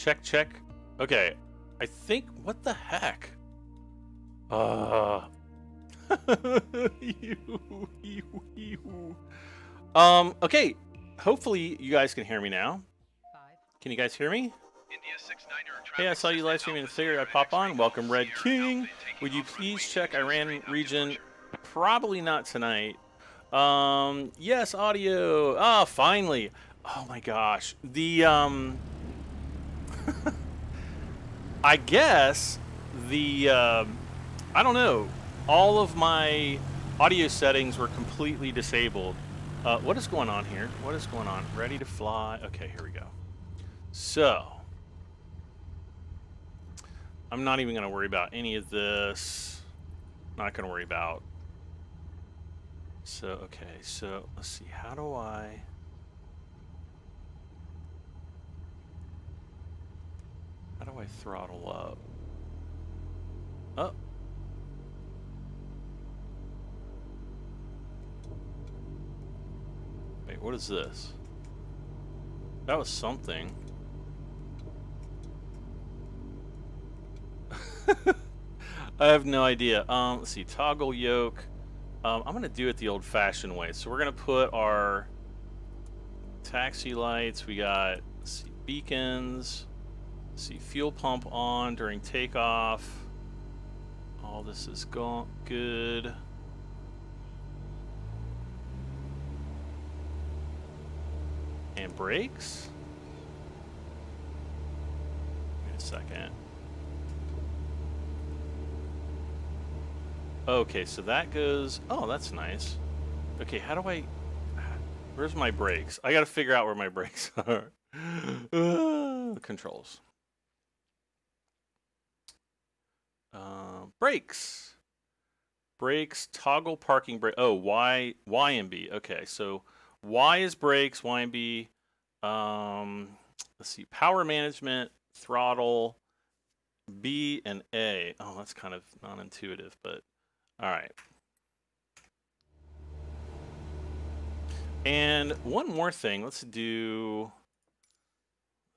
Check, check. Okay. I think, what the heck? Okay. Hopefully you guys can hear me now. Can you guys hear me? Hey, I saw you live streaming and figured I'd pop on. Welcome, Red King. Would you please check Iran region? Probably not tonight. Yes, audio. Ah, finally. Oh my gosh. The I guess the I don't know. All of my audio settings were completely disabled. What is going on here? What is going on? Ready to fly. Okay, here we go. So, I'm not even going to worry about any of this. Not going to worry about. So, okay, so let's see. How do I throttle up? Oh. Wait, what is this? That was something. I have no idea. Let's see, toggle yoke. I'm gonna do it the old-fashioned way. So we're gonna put our taxi lights. We got, let's see, beacons. Let's see, fuel pump on during takeoff. All this is good. And brakes. Wait a second. Okay, so that goes. Oh, that's nice. Okay, how do I? Where's my brakes? I got to figure out where my brakes are. Controls. Brakes. Brakes. Toggle parking brake. Oh, Y and B. Okay, so Y is brakes. Y and B. Let's see. Power management. Throttle. B and A. Oh, that's kind of non-intuitive, but. All right. And one more thing. Let's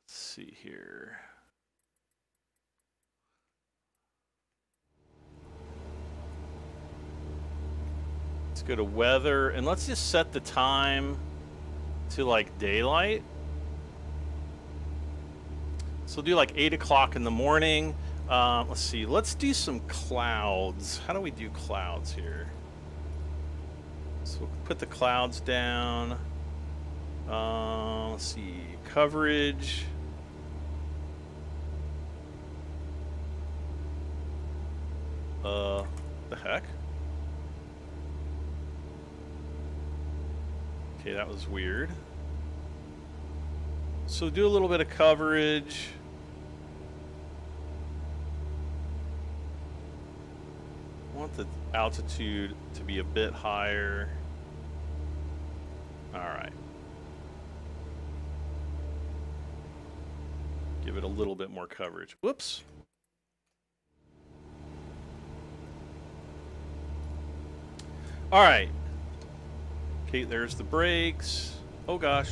see here. Let's go to weather and let's just set the time to like daylight. So we'll do like 8 o'clock in the morning. Let's see, let's do some clouds. How do we do clouds here? So we'll put the clouds down. Let's see, coverage. The heck? Okay, that was weird. So do a little bit of coverage. I want the altitude to be a bit higher. All right. Give it a little bit more coverage. Whoops. All right. Okay, there's the brakes. Oh gosh.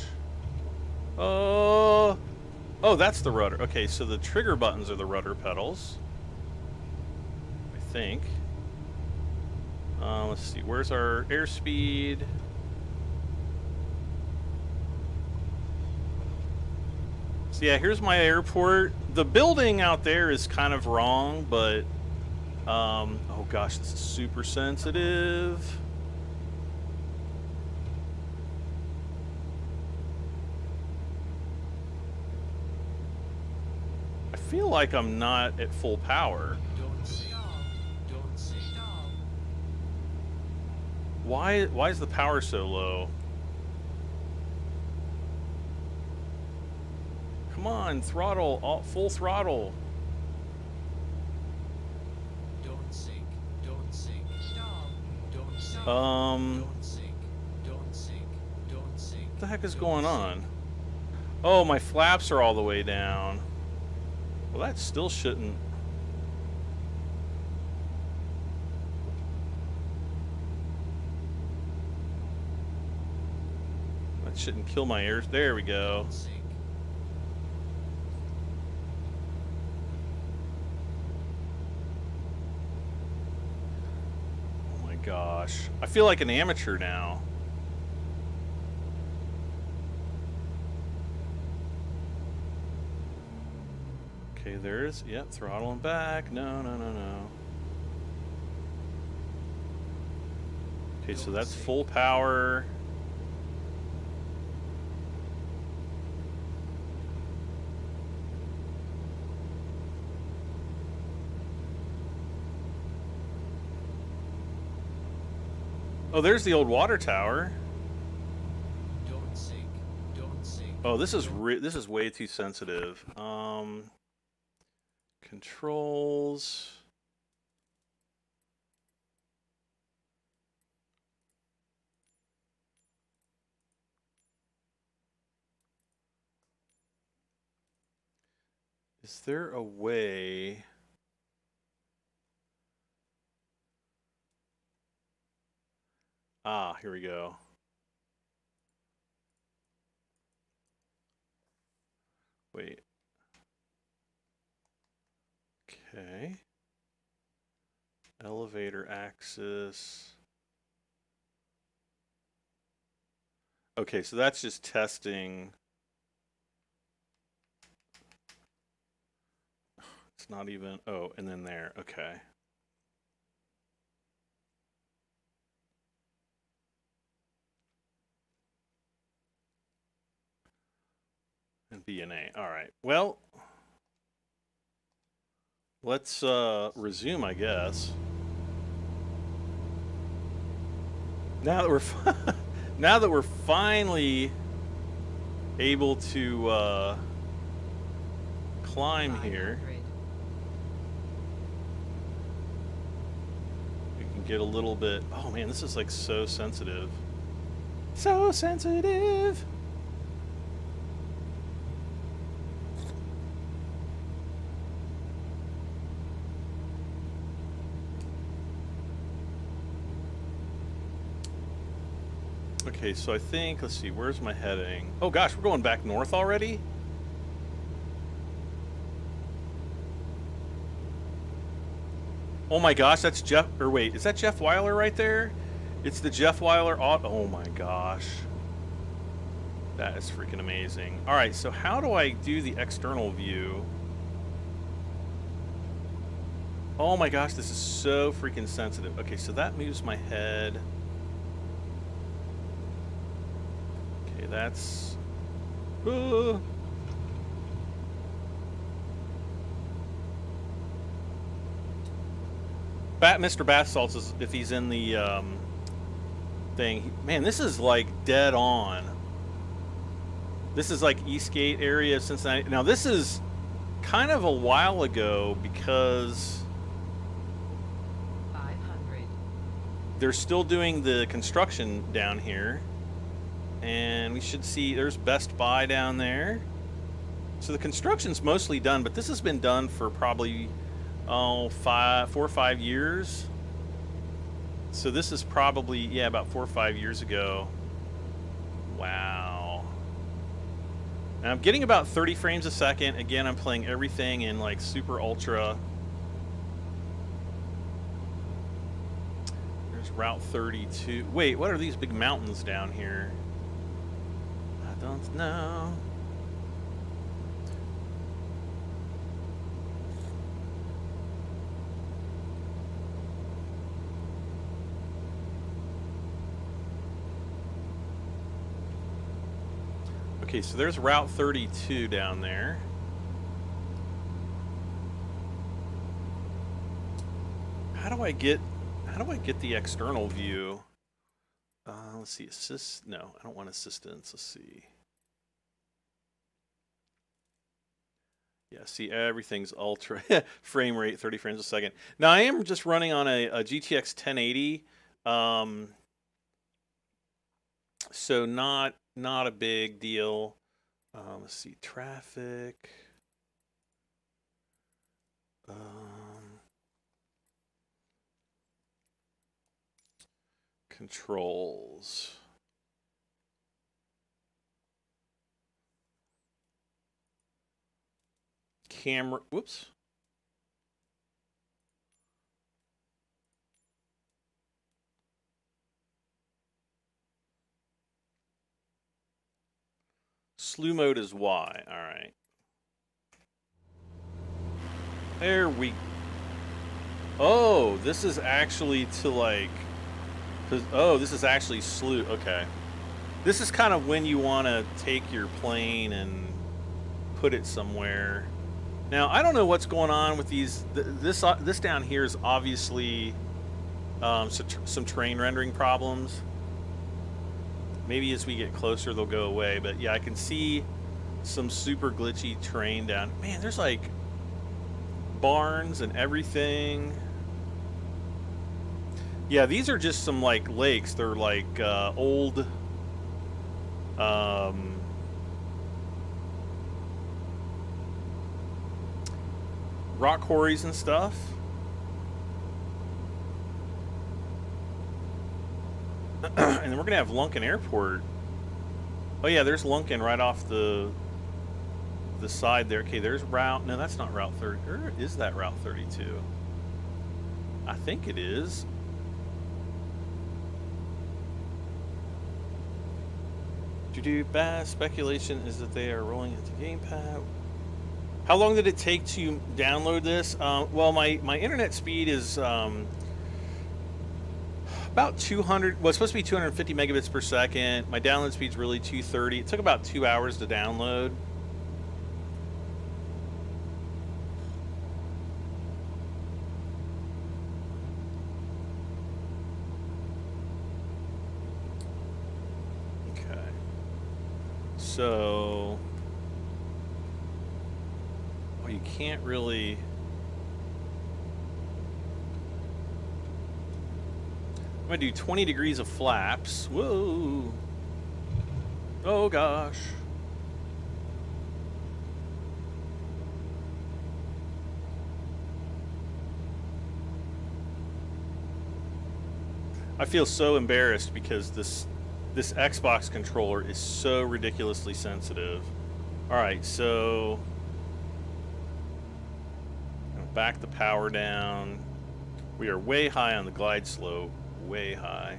Oh, that's the rudder. Okay, so the trigger buttons are the rudder pedals. I think. Let's see, where's our airspeed? So yeah, here's my airport. The building out there is kind of wrong, but oh gosh, this is super sensitive. I feel like I'm not at full power. Why is the power so low? Come on, throttle, full throttle. Don't sink, don't sink. Stop. Don't sink. Don't sink. Don't sink. Don't sink. What the heck is going on? Oh, my flaps are all the way down. Well, that still shouldn't. That shouldn't kill my air. There we go. gosh. I feel like an amateur now. Okay, there's, yep, throttling back. No, no, no, no. Okay, so that's full power. Oh, there's the old water tower. Don't sink. Don't sink. Oh, this is way too sensitive. Controls. Is there a way? Ah, here we go. Wait. Okay. Elevator axis. Okay, so that's just testing. It's not even, oh, and then there, okay. And BNA, all right. Well, let's resume, I guess. Now that we're finally able to climb here, we can get a little bit. Oh man, this is like so sensitive. So sensitive. Okay, so I think, let's see, where's my heading? Oh gosh, we're going back north already? Oh my gosh, that's Jeff, or wait, is that Jeff Weiler right there? It's the Jeff Weiler auto, oh my gosh. That is freaking amazing. All right, so how do I do the external view? Oh my gosh, this is so freaking sensitive. Okay, so that moves my head. Okay, that's... Mr. Bath Salts, is, if he's in the thing. Man, this is like dead on. This is like Eastgate area of Cincinnati. Now this is kind of a while ago because 500. they're still doing the construction down here. And we should see, there's Best Buy down there. So the construction's mostly done, but this has been done for probably, 4 or 5 years. So this is probably, yeah, about 4 or 5 years ago. Wow. And I'm getting about 30 frames a second. Again, I'm playing everything in like super ultra. There's Route 32. Wait, what are these big mountains down here? I don't know. Okay, so there's Route 32 down there. How do I get the external view? Let's see, assist. No, I don't want assistance. Let's see. Yeah, see, everything's ultra frame rate, 30 frames a second. Now I am just running on a GTX 1080, so not a big deal. Let's see, traffic. Controls. Camera, whoops. slew mode is Y. All right. There we. Oh, this is actually to like. Oh, this is actually slew. Okay. This is kind of when you want to take your plane and put it somewhere. Now, I don't know what's going on with these. This down here is obviously some terrain rendering problems. Maybe as we get closer, they'll go away. But yeah, I can see some super glitchy terrain down. Man, there's like barns and everything. Yeah, these are just some like lakes. They're like old rock quarries and stuff. And then we're gonna have Lunken Airport. Oh yeah, there's Lunken right off the side there. Okay, there's route. No, that's not Route 30. Or is that Route 32? I think it is. Bad speculation is that they are rolling into gamepad. How long did it take to download this? Well, my internet speed is about 200. Well, it's supposed to be 250 megabits per second. My download speed's really 230. It took about 2 hours to download. So, well, you can't really. I'm gonna do 20 degrees of flaps. Whoa! Oh gosh! I feel so embarrassed because this Xbox controller is so ridiculously sensitive. Alright, so I'm gonna back the power down. We are way high on the glide slope. Way high.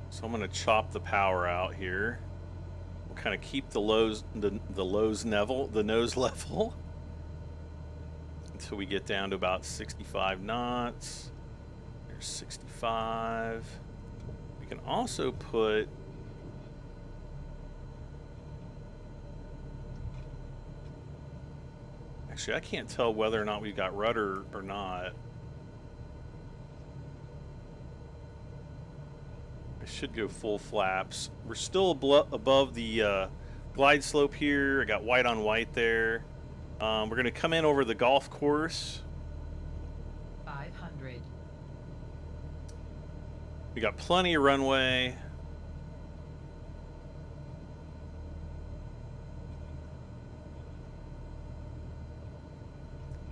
So I'm gonna chop the power out here. We'll kind of keep the nose level until we get down to about 65 knots. There's 65. We can also put actually, I can't tell whether or not we've got rudder or not. I should go full flaps. We're still above the glide slope here. I got white on white there. We're going to come in over the golf course. 500. We got plenty of runway.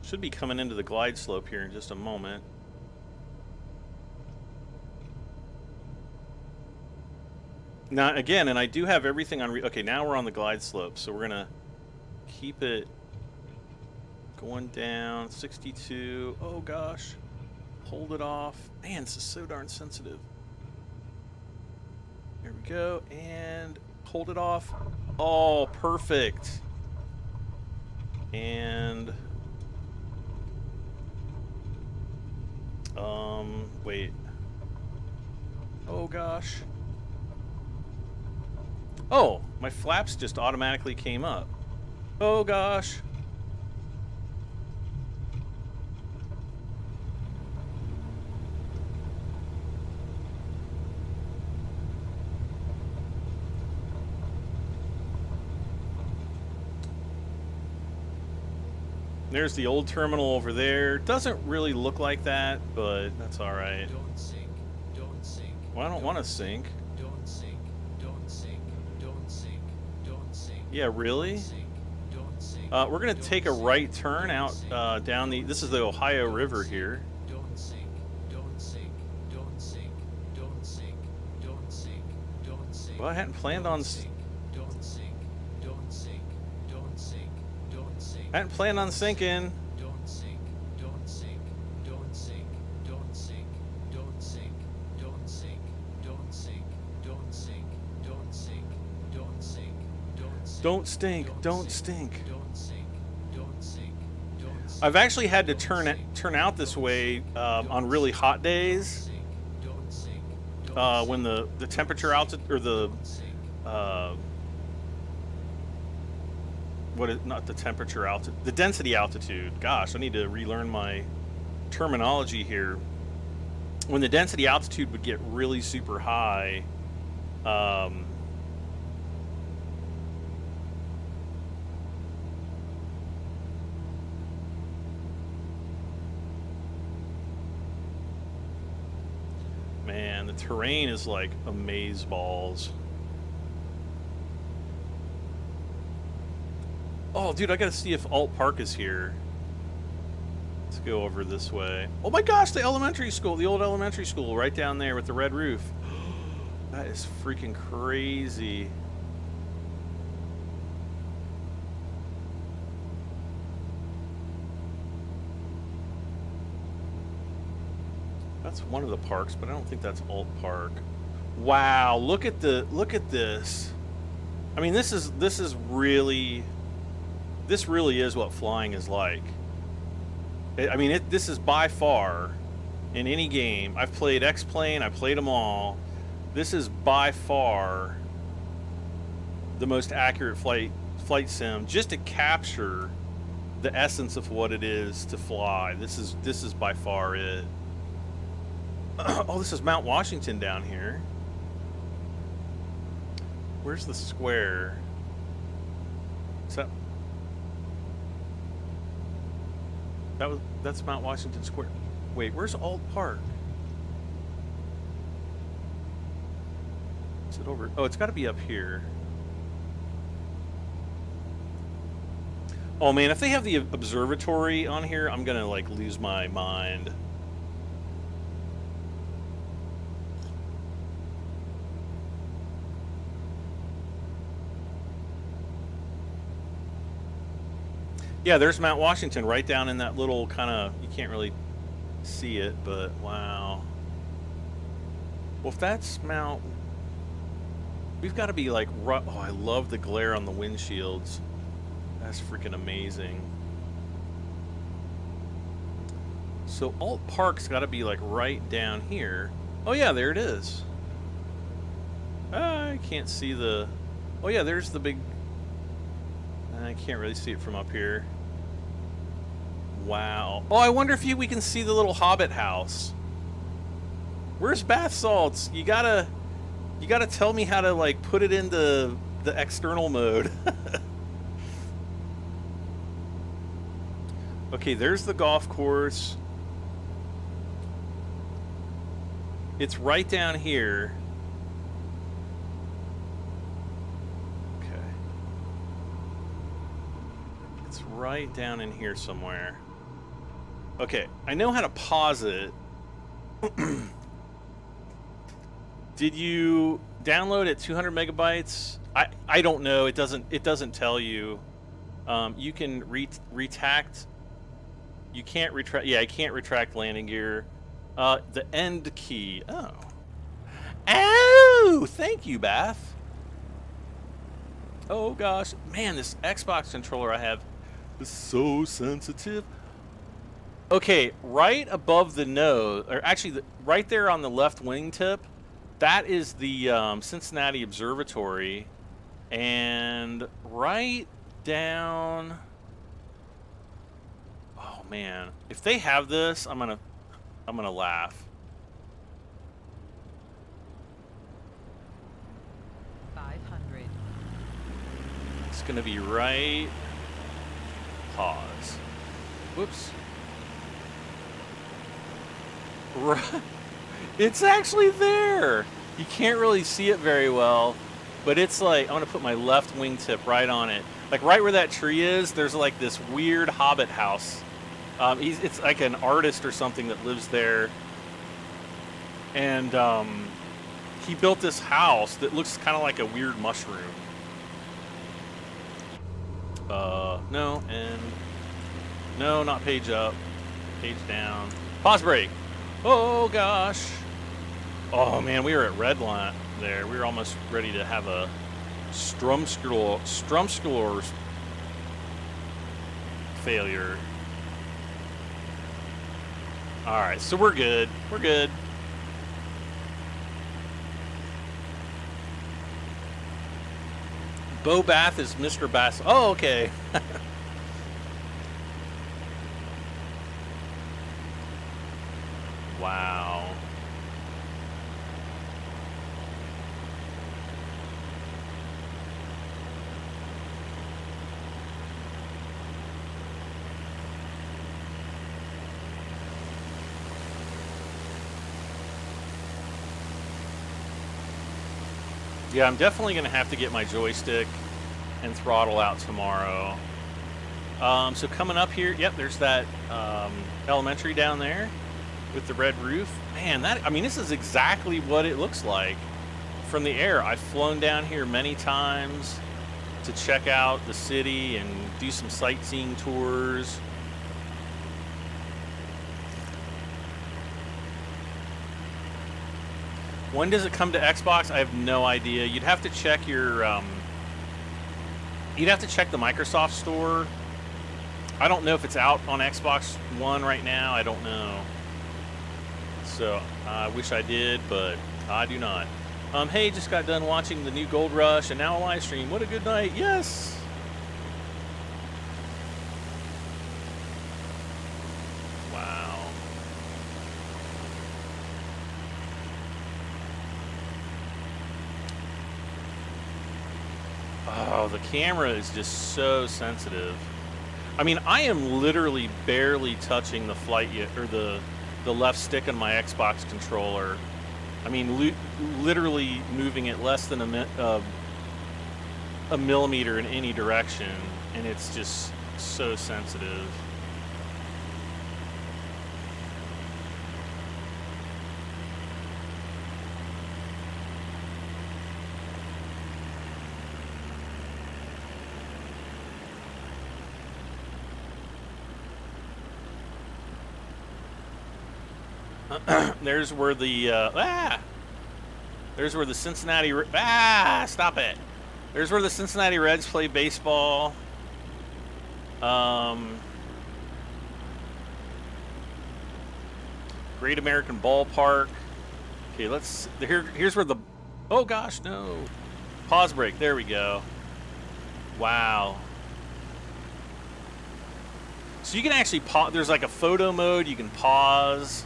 Should be coming into the glide slope here in just a moment. Now, again, and I do have everything on... Okay, now we're on the glide slope, so we're going to keep it going down. 62. Oh, gosh. Hold it off. Man, this is so darn sensitive. There we go. And hold it off. Oh, perfect. And... wait. Oh, gosh. Oh, my flaps just automatically came up. Oh, gosh. There's the old terminal over there. Doesn't really look like that, but that's all right. Don't sink. Don't sink. Well, I don't want to sink. Don't sink. Don't sink. Don't sink. Don't sink. Yeah, really? Don't sink. Don't sink. We're gonna take a right turn out down the. This is the Ohio River here. Don't sink. Don't sink. Don't sink. Don't sink. Don't sink. Don't sink. Well, I hadn't planned on. Don't sink. Don't sink. Don't sink. Don't sink. Don't sink. I hadn't planned on sinking. Don't sink. Don't sink. Don't sink. Don't Don't stink. Don't stink. Don't sink. Don't sink. Don't sink. I've actually had to turn out this way on really hot days. Don't sink. When the temperature altitude or the not the temperature altitude, the density altitude. Gosh, I need to relearn my terminology here. When the density altitude would get really super high, man, the terrain is like amazeballs. Oh, dude, I gotta see if Alt Park is here. Let's go over this way. Oh my gosh, the elementary school, the old elementary school right down there with the red roof. That is freaking crazy. That's one of the parks, but I don't think that's Alt Park. Wow, look at this. I mean, this really is what flying is like. I mean, this is by far, in any game, I've played X-Plane, I've played them all, this is by far the most accurate flight sim, just to capture the essence of what it is to fly. This is by far it. Oh, this is Mount Washington down here. Where's the square? Is that's Mount Washington Square. Wait, where's Alt Park? Is it over? Oh, it's got to be up here. Oh man, if they have the observatory on here, I'm gonna like lose my mind. Yeah, there's Mount Washington right down in that little kind of, you can't really see it, but wow. Well, if that's Mount, we've got to be like, oh, I love the glare on the windshields. That's freaking amazing. So Alt Park's got to be like right down here. Oh yeah, there it is. I can't see the, oh yeah, there's the big, I can't really see it from up here. Wow. Oh, I wonder if we can see the little Hobbit house. Where's bath salts? You gotta tell me how to like put it into the external mode. Okay, there's the golf course. It's right down here. Okay. It's right down in here somewhere. Okay, I know how to pause it. Did you download it 200 megabytes? I don't know. It doesn't tell you. You can retract. You can't retract. Yeah, I can't retract landing gear. The end key. Oh. Oh, thank you, Bath. Oh gosh, man, this Xbox controller I have is so sensitive. Okay, right above the nose, or actually right there on the left wingtip, that is the Cincinnati Observatory, and right down. Oh man, if they have this, I'm gonna laugh. 500. It's gonna be right. Pause. Whoops. Right. It's actually there. You can't really see it very well, but it's like, I'm gonna put my left wingtip right on it. Like right where that tree is, there's like this weird Hobbit house. It's like an artist or something that lives there, and he built this house that looks kind of like a weird mushroom. No, and no, not page up, page down. Pause break. Oh gosh. Oh man, we were at red line there. We were almost ready to have a Strumsclor's failure. All right, so we're good. We're good. Bo Bath is Mr. Bass. Oh, okay. Wow. Yeah, I'm definitely going to have to get my joystick and throttle out tomorrow. So coming up here, yep, there's that elementary down there with the red roof. Man, I mean, this is exactly what it looks like from the air. I've flown down here many times to check out the city and do some sightseeing tours. When does it come to Xbox? I have no idea. You'd have to check your, you'd have to check the Microsoft Store. I don't know if it's out on Xbox One right now. I don't know. So I wish I did, but I do not. Hey, just got done watching the new Gold Rush and now a live stream. What a good night. Yes. Oh, the camera is just so sensitive. I mean, I am literally barely touching the flight or the left stick on my Xbox controller. I mean, literally moving it less than a millimeter in any direction, and it's just so sensitive. There's where the there's where the Cincinnati stop it. There's where the Cincinnati Reds play baseball. Great American Ballpark. Okay, here's where the oh gosh, no. Pause break. There we go. Wow. So you can actually pause. There's like a photo mode. You can pause.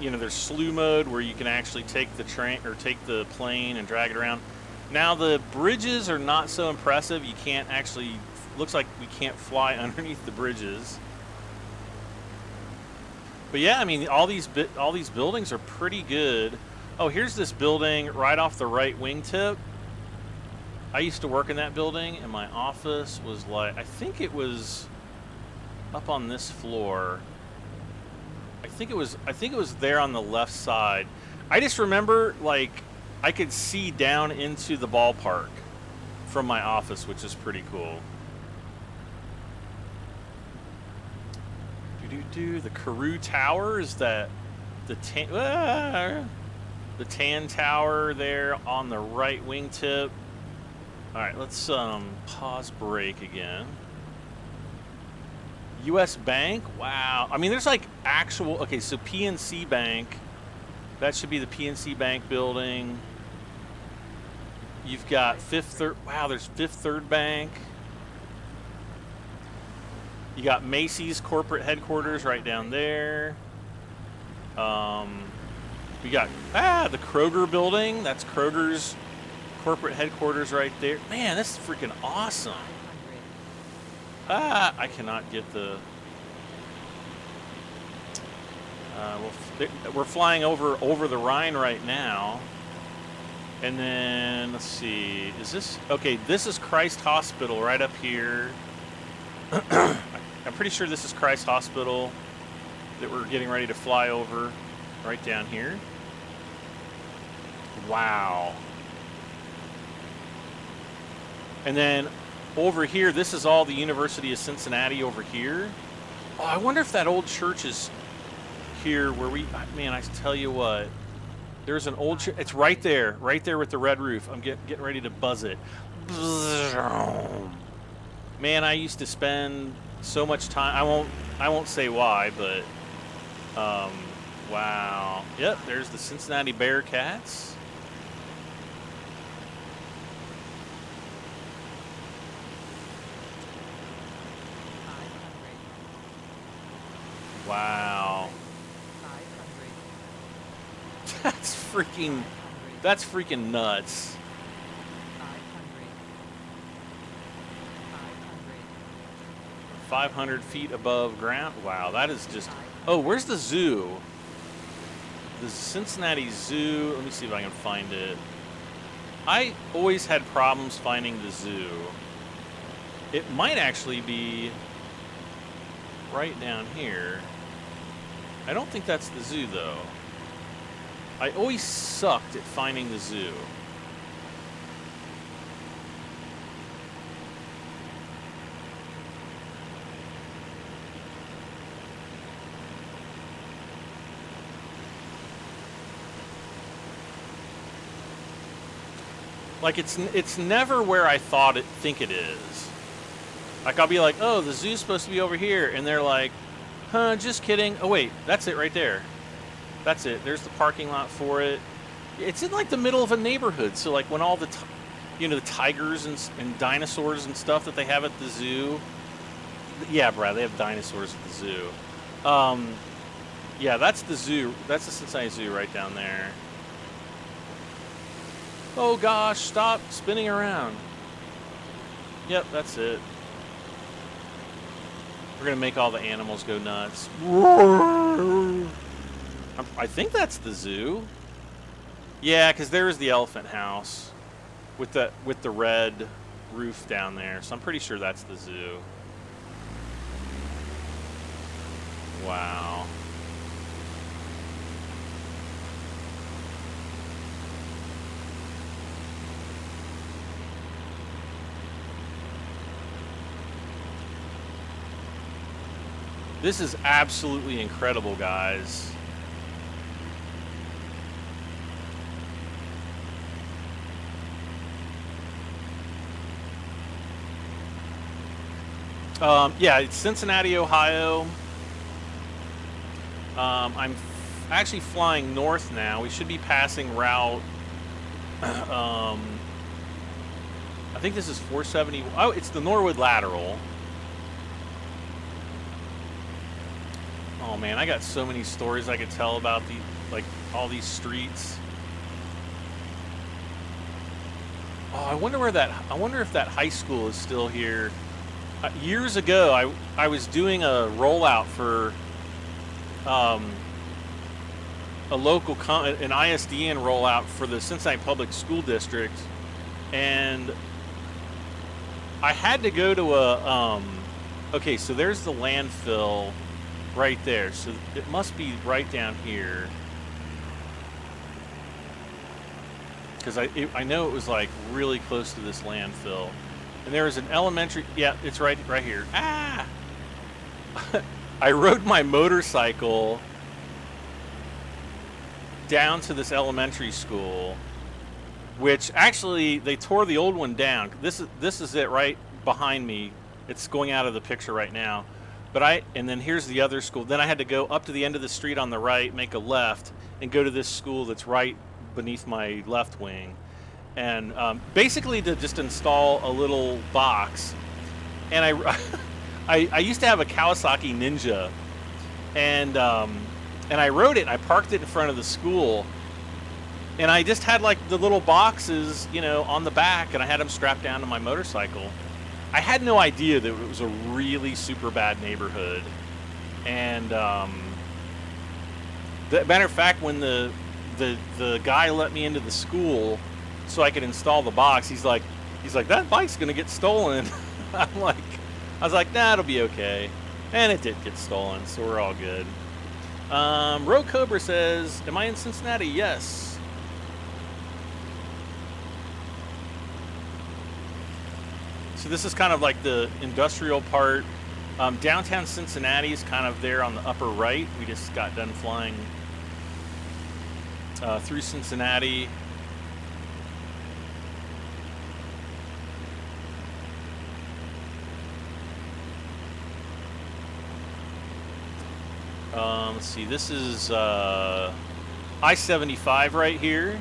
You know, there's slew mode where you can actually take the train or take the plane and drag it around. Now the bridges are not so impressive. You can't actually. Looks like we can't fly underneath the bridges. But yeah, I mean, all these buildings are pretty good. Oh, here's this building right off the right wingtip. I used to work in that building, and my office was like, I think it was up on this floor. I think it was there on the left side. I just remember, like, I could see down into the ballpark from my office, which is pretty cool. The Carew Tower is that the tan tower there on the right wingtip. All right, let's pause break again. U.S. Bank, wow. I mean, there's like actual, okay, so PNC Bank, that should be the PNC Bank building. You've got there's Fifth Third Bank. You got Macy's corporate headquarters right down there. We got, the Kroger building. That's Kroger's corporate headquarters right there. Man, this is freaking awesome. I cannot get the... we're flying over the Rhine right now. And then, let's see, is this... Okay, this is Christ Hospital right up here. I'm pretty sure this is Christ Hospital that we're getting ready to fly over right down here. Wow. And then over here, this is all the University of Cincinnati over here. Oh, I wonder if that old church is here where man, I tell you what. There's an old. It's right there with the red roof. I'm getting ready to buzz it. Man, I used to spend so much time. I won't say why, but wow. Yep, there's the Cincinnati Bearcats. Wow. 500. That's freaking nuts. 500 feet above ground. Wow, that is just. Oh, where's the zoo? The Cincinnati Zoo. Let me see if I can find it. I always had problems finding the zoo. It might actually be right down here. I don't think that's the zoo, though. I always sucked at finding the zoo. Like, it's never where I think it is. Like, I'll be like, oh, the zoo's supposed to be over here, and they're like, huh, just kidding. Oh, wait, that's it right there. That's it. There's the parking lot for it. It's in, like, the middle of a neighborhood, so, like, when all the, the tigers and dinosaurs and stuff that they have at the zoo. Yeah, Brad, they have dinosaurs at the zoo. Yeah, that's the zoo. That's the Cincinnati Zoo right down there. Oh gosh, stop spinning around. Yep, that's it. We're gonna make all the animals go nuts. I think that's the zoo. Yeah, because there's the elephant house with the red roof down there. So I'm pretty sure that's the zoo. Wow. This is absolutely incredible, guys. Yeah, it's Cincinnati, Ohio. I'm actually flying north now. We should be passing route. I think this is 470. Oh, it's the Norwood Lateral. Oh man, I got so many stories I could tell about all these streets. Oh, I wonder if that high school is still here. Years ago, I was doing a rollout for a local an ISDN rollout for the Cincinnati Public School District, and I had to go to a okay, so there's the landfill right there, so it must be right down here, because I know it was like really close to this landfill. And there was an elementary. Yeah, it's right here. Ah! I rode my motorcycle down to this elementary school, which actually they tore the old one down. This is it right behind me. It's going out of the picture right now. And then here's the other school. Then I had to go up to the end of the street on the right, make a left, and go to this school that's right beneath my left wing. And basically to just install a little box. And I used to have a Kawasaki Ninja, and I rode it, and I parked it in front of the school, and I just had like the little boxes, on the back, and I had them strapped down to my motorcycle. I had no idea that it was a really super bad neighborhood. And matter of fact, when the guy let me into the school so I could install the box, he's like, that bike's gonna get stolen. I was like, nah, it'll be okay. And it did get stolen, so we're all good. Roe Cobra says, am I in Cincinnati? Yes. So this is kind of like the industrial part. Downtown Cincinnati is kind of there on the upper right. We just got done flying through Cincinnati. Let's see, this is I-75 right here.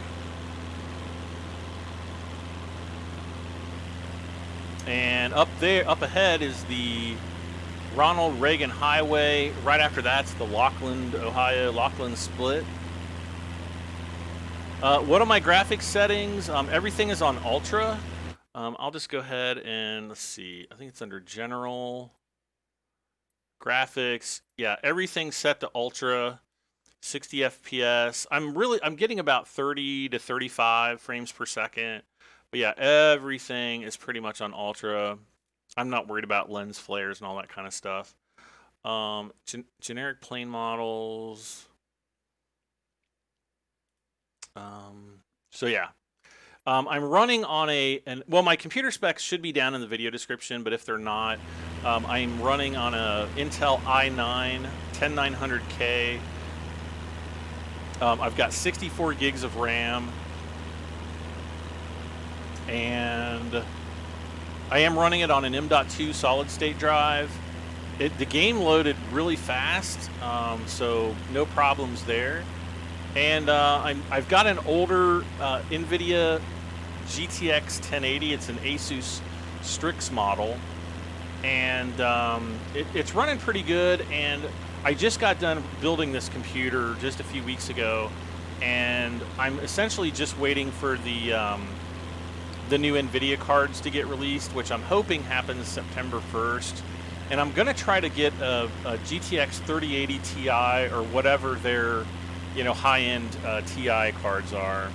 And up there, up ahead is the Ronald Reagan Highway. Right after that's the Lockland, Ohio, Lockland split. What are my graphics settings? Everything is on Ultra. I'll just go ahead and let's see. I think it's under General. Graphics. Yeah, everything's set to Ultra. 60 FPS. I'm getting about 30 to 35 frames per second. But yeah, everything is pretty much on Ultra. I'm not worried about lens flares and all that kind of stuff. Generic plane models. So yeah, I'm running on well, my computer specs should be down in the video description, but if they're not, I'm running on a Intel i9 10900K. I've got 64 gigs of RAM, and I am running it on an M.2 solid state drive. The game loaded really fast, so no problems there. And I've got an older NVIDIA GTX 1080. It's an Asus Strix model, and it's running pretty good. And I just got done building this computer just a few weeks ago, and I'm essentially just waiting for the new NVIDIA cards to get released, which I'm hoping happens September 1st. And I'm going to try to get a GTX 3080 Ti or whatever their high-end TI cards are.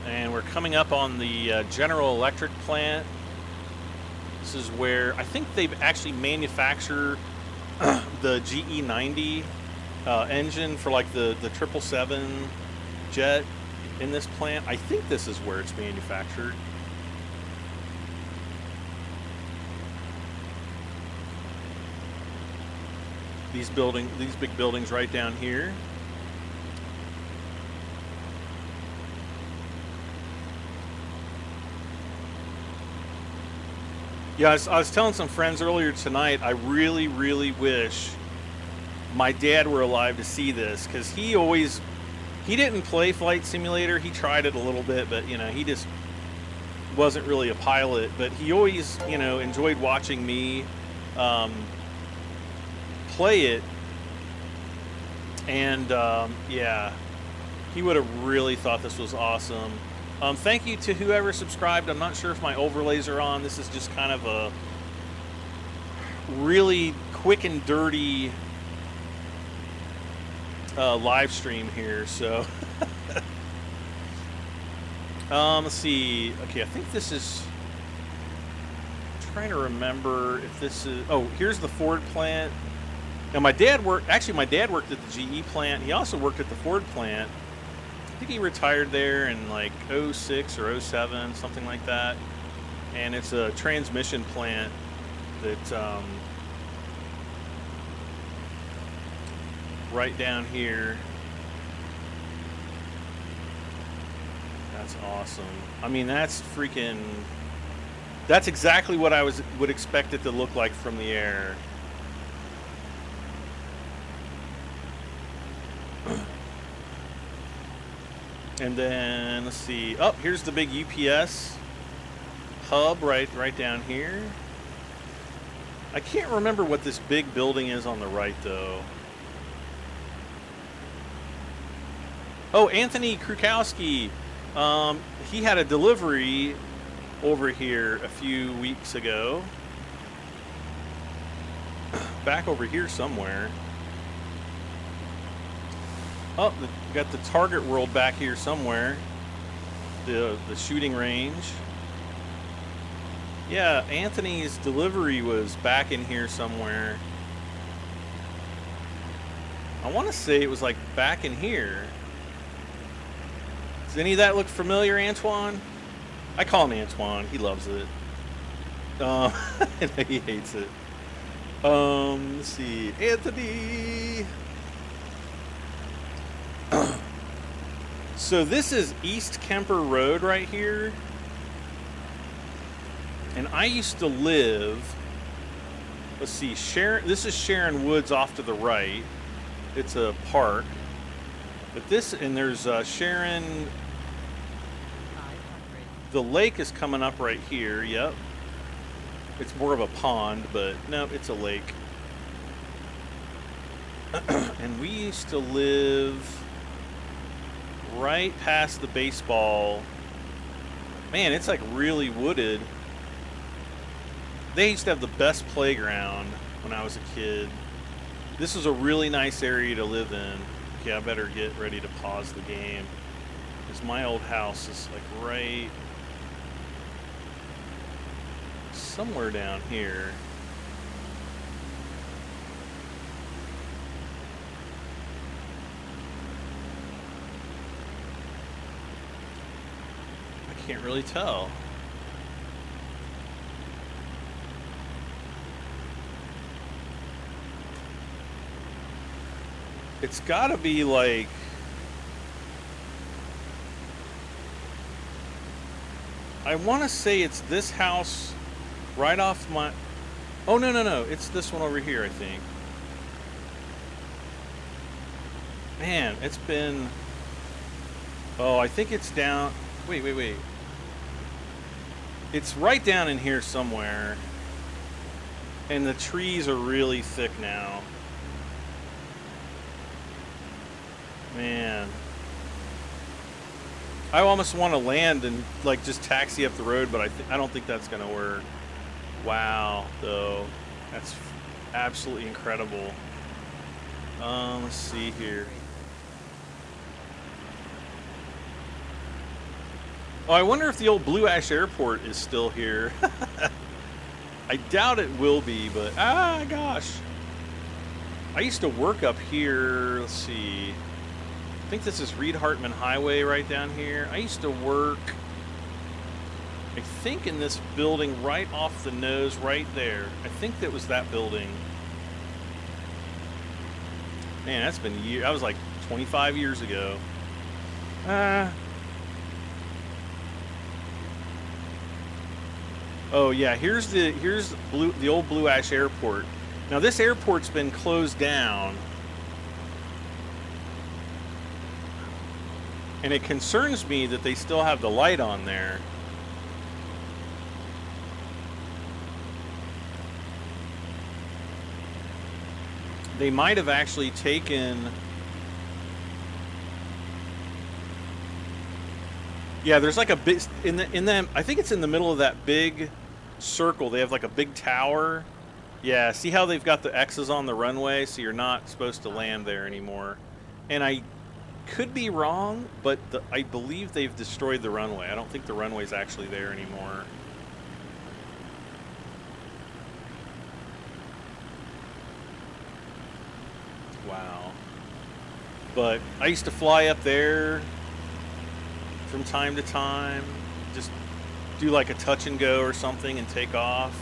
And we're coming up on the General Electric plant. This is where I think they've actually manufactured the GE90 engine for like the 777 jet in this plant. I think this is where it's manufactured. These big buildings right down here. Yeah, I was telling some friends earlier tonight, I really, really wish my dad were alive to see this, because he didn't play Flight Simulator. He tried it a little bit, but he just wasn't really a pilot. But he always enjoyed watching me play it, and yeah, he would have really thought this was awesome. Thank you to whoever subscribed. I'm not sure if my overlays are on. This is just kind of a really quick and dirty live stream here, so let's see. Okay, I think this is, I'm trying to remember if this is, oh, here's the Ford plant. Now my dad worked at the GE plant. He also worked at the Ford plant. I think he retired there in like 06 or 07, something like that. And it's a transmission plant that right down here. That's awesome. I mean, that's exactly what I would expect it to look like from the air. And then let's see. Oh, here's the big UPS hub right down here. I can't remember what this big building is on the right though. Oh, Anthony Krukowski. He had a delivery over here a few weeks ago. Back over here somewhere. Oh, got the Target World back here somewhere. The shooting range. Yeah, Anthony's delivery was back in here somewhere. I want to say it was like back in here. Does any of that look familiar, Antoine? I call him Antoine. He loves it. He hates it. Let's see. Anthony. So this is East Kemper Road right here. And I used to live, let's see, this is Sharon Woods off to the right. It's a park. But this, and there's Sharon, the lake is coming up right here, yep. It's more of a pond, but no, it's a lake. And we used to live right past the baseball. Man, it's like really wooded. They used to have the best playground when I was a kid. This was a really nice area to live in. Okay, I better get ready to pause the game, because my old house is like right somewhere down here. I can't really tell. It's gotta be like, I want to say it's this house right off my, oh no, it's this one over here, I think. Man, it's been, oh, I think it's down, wait. It's right down in here somewhere. And the trees are really thick now. Man. I almost want to land and like just taxi up the road, but I don't think that's going to work. Wow, though. That's absolutely incredible. Let's see here. Oh, I wonder if the old Blue Ash Airport is still here. I doubt it will be, but gosh. I used to work up here. Let's see. I think this is Reed Hartman Highway right down here. I used to work, I think, in this building right off the nose right there. I think that was that building. Man, that's been years. That was like 25 years ago. Oh yeah, here's the old Blue Ash Airport. Now this airport's been closed down. And it concerns me that they still have the light on there. They might have actually taken... Yeah, there's like a big... I think it's in the middle of that big circle. They have like a big tower. Yeah, see how they've got the X's on the runway, so you're not supposed to land there anymore. And I could be wrong, but I believe they've destroyed the runway. I don't think the runway's actually there anymore. Wow. But I used to fly up there from time to time, just do like a touch and go or something and take off.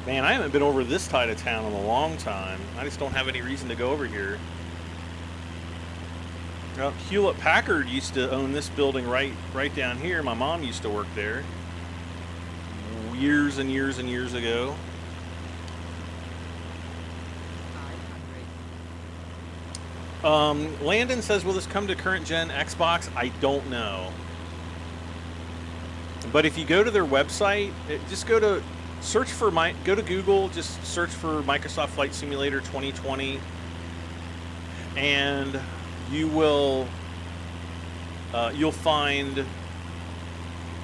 Man, I haven't been over this side of town in a long time. I just don't have any reason to go over here. Well, Hewlett-Packard used to own this building right down here. My mom used to work there years and years and years ago. Landon says, will this come to current gen Xbox? I don't know. But if you go to their website, just go to Google, just search for Microsoft Flight Simulator 2020, and you'll find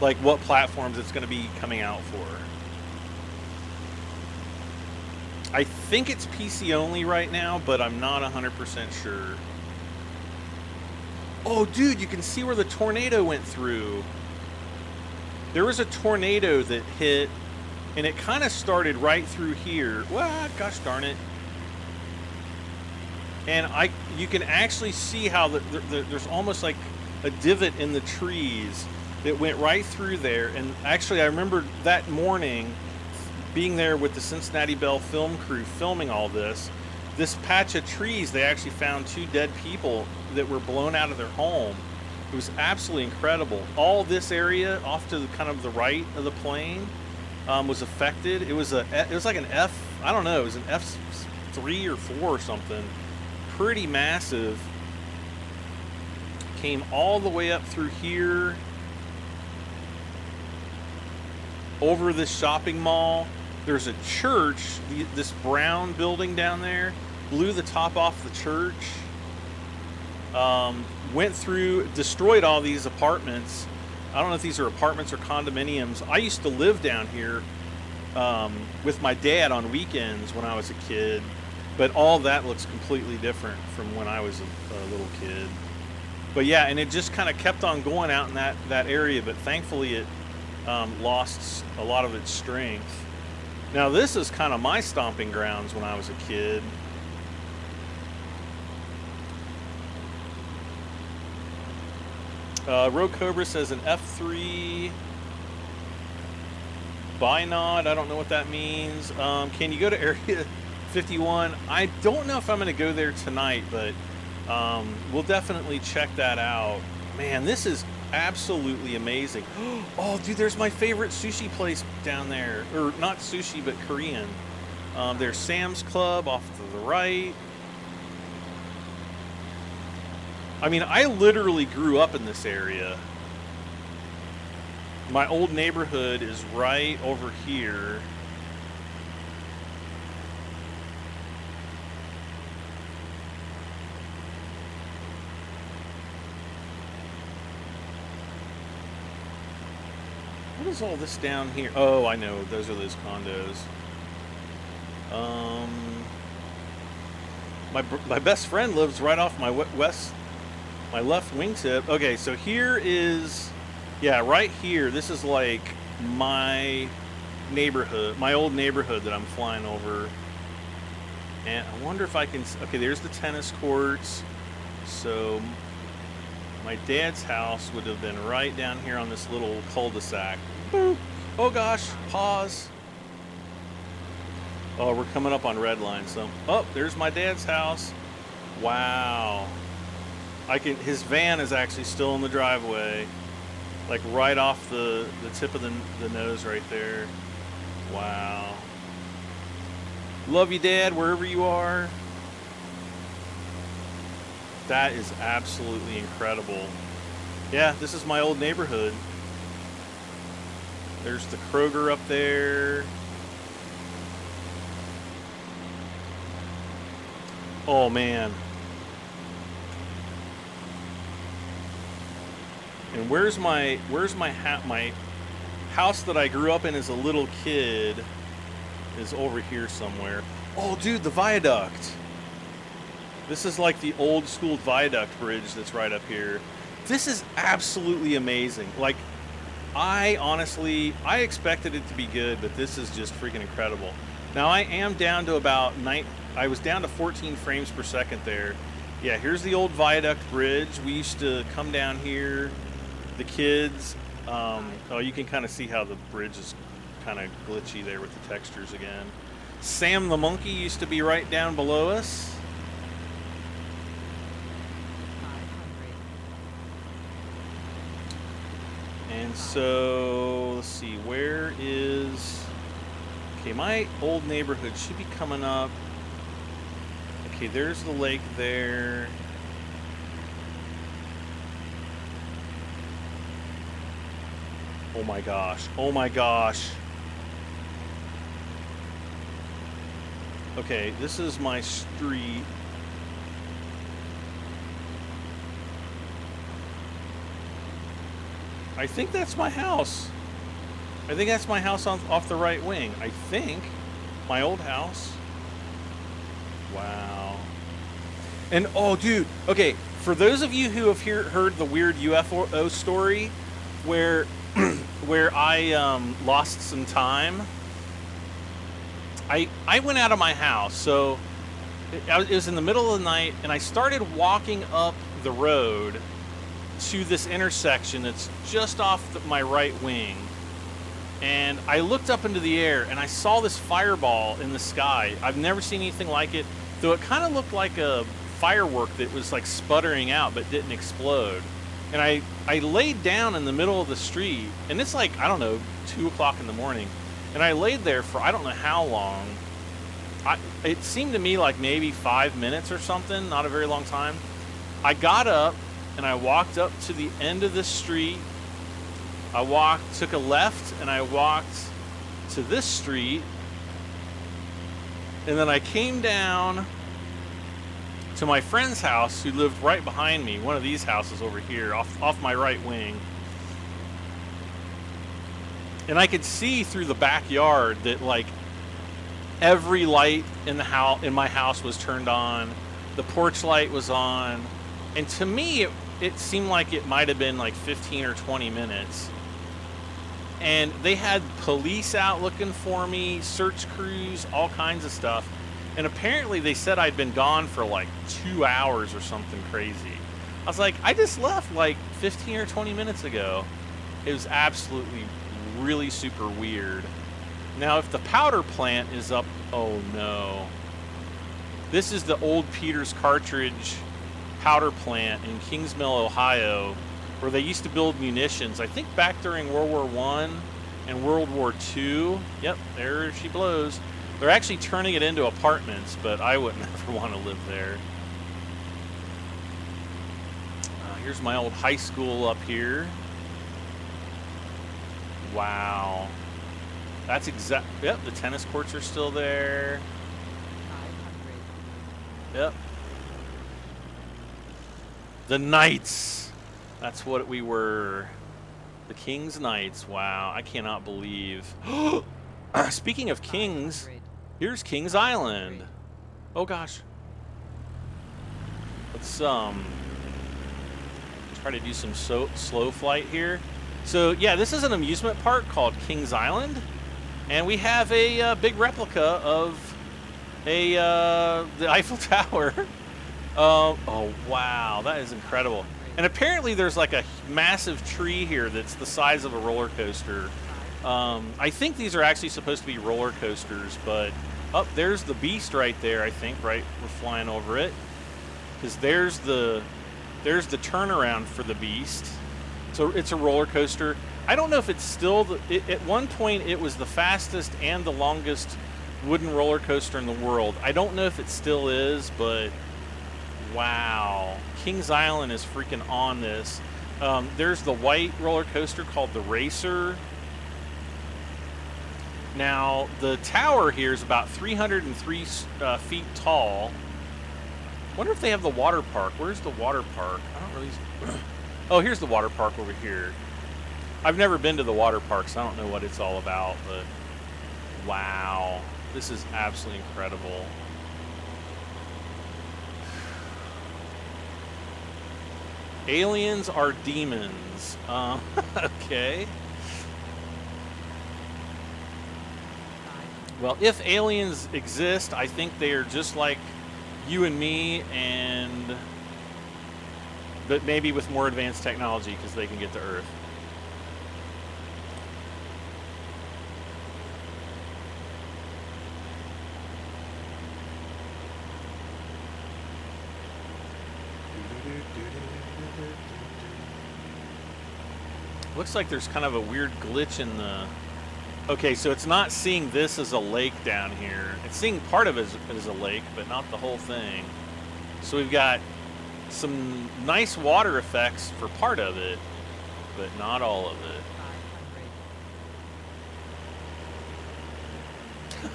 like what platforms it's going to be coming out for. I think it's PC only right now, but I'm not 100% sure. Oh, dude, you can see where the tornado went through. There was a tornado that hit, and it kind of started right through here. Well, gosh darn it. and you can actually see how there's almost like a divot in the trees that went right through there. And actually, I remember that morning being there with the Cincinnati Bell film crew filming all this. This patch of trees, they actually found 2 dead people that were blown out of their home. It was absolutely incredible. All this area off to the, kind of the right of the plane was affected. It was like an I don't know, it was an F3 or 4 or something. Pretty massive. Came all the way up through here, over this shopping mall. There's a church, this brown building down there, blew the top off the church, went through, destroyed all these apartments. I don't know if these are apartments or condominiums. I used to live down here with my dad on weekends when I was a kid, but all that looks completely different from when I was a little kid. But yeah, and it just kind of kept on going out in that area, but thankfully it lost a lot of its strength. Now this is kind of my stomping grounds when I was a kid. Rogue Cobra says an F3 binod. I don't know what that means. Can you go to Area 51? I don't know if I'm going to go there tonight, but we'll definitely check that out. Man, this is absolutely amazing. Oh, dude, there's my favorite sushi place down there. Or not sushi, but Korean. There's Sam's Club off to the right. I mean, I literally grew up in this area. My old neighborhood is right over here. What is all this down here? Oh, I know. Those are those condos. My best friend lives right off my my left wingtip. Okay, so here is, yeah, right here. This is like my neighborhood, my old neighborhood that I'm flying over. And I wonder if I can. Okay, there's the tennis courts. So my dad's house would have been right down here on this little cul-de-sac. Boop. Oh gosh, pause. Oh, we're coming up on red line. So, oh, there's my dad's house. Wow. His van is actually still in the driveway. Like right off the tip of the nose right there. Wow. Love you, Dad, wherever you are. That is absolutely incredible. Yeah, this is my old neighborhood. There's the Kroger up there. Oh man. And where's my house that I grew up in as a little kid is over here somewhere. Oh dude, the viaduct. This is like the old school viaduct bridge that's right up here. This is absolutely amazing. Like, I expected it to be good, but this is just freaking incredible. Now I am down to about I was down to 14 frames per second there. Yeah, here's the old viaduct bridge. We used to come down here, the kids. Oh, you can kind of see how the bridge is kind of glitchy there with the textures again. Sam the monkey used to be right down below us. And so, let's see, where is... Okay, my old neighborhood should be coming up. Okay, there's the lake there. Oh my gosh. Oh my gosh. Okay, this is my street. I think that's my house. I think that's my house off the right wing. I think. My old house. Wow. And, oh, dude. Okay, for those of you who have heard the weird UFO story where I lost some time, I went out of my house. So it was in the middle of the night, and I started walking up the road to this intersection that's just off my right wing. And I looked up into the air, and I saw this fireball in the sky. I've never seen anything like it, though it kind of looked like a firework that was like sputtering out but didn't explode. And I laid down in the middle of the street, and it's like, I don't know, 2 o'clock in the morning. And I laid there for I don't know how long. It seemed to me like maybe 5 minutes or something, not a very long time. I got up, and I walked up to the end of the street. I took a left, and I walked to this street. And then I came down to my friend's house, who lived right behind me, one of these houses over here, off my right wing. And I could see through the backyard that, like, every light in my house was turned on. The porch light was on. And to me, it seemed like it might have been like 15 or 20 minutes. And they had police out looking for me, search crews, all kinds of stuff. And apparently they said I'd been gone for like 2 hours or something crazy. I was like, I just left like 15 or 20 minutes ago. It was absolutely really super weird. Now, if the powder plant is up, oh no. This is the old Peters Cartridge powder plant in Kingsmill, Ohio, where they used to build munitions. I think back during World War I and World War II. Yep, there she blows. They're actually turning it into apartments, but I wouldn't ever want to live there. Here's my old high school up here. Wow. That's exact. Yep, the tennis courts are still there. 500. Yep. The Knights. That's what we were. The King's Knights. Wow, I cannot believe. Speaking of kings, here's King's Island. Oh gosh. Let's try to do some slow flight here. So yeah, this is an amusement park called King's Island, and we have a big replica of the Eiffel Tower. Oh wow, that is incredible. And apparently there's like a massive tree here that's the size of a roller coaster. I think these are actually supposed to be roller coasters, but there's the Beast right there. I think we're flying over it, because there's the turnaround for the Beast. So it's a roller coaster. I don't know if it's still at one point it was the fastest and the longest wooden roller coaster in the world. I don't know if it still is, but wow, King's Island is freaking on this. There's the white roller coaster called the Racer. Now, the tower here is about 303 feet tall. Wonder if they have the water park. Where's the water park? I don't really... Oh, here's the water park over here. I've never been to the water park, so I don't know what it's all about, but wow. This is absolutely incredible. Aliens are demons. Okay. Well, if aliens exist, I think they are just like you and me, but maybe with more advanced technology, because they can get to Earth. Looks like there's kind of a weird glitch in the... Okay, so it's not seeing this as a lake down here. It's seeing part of it as a lake, but not the whole thing. So we've got some nice water effects for part of it, but not all of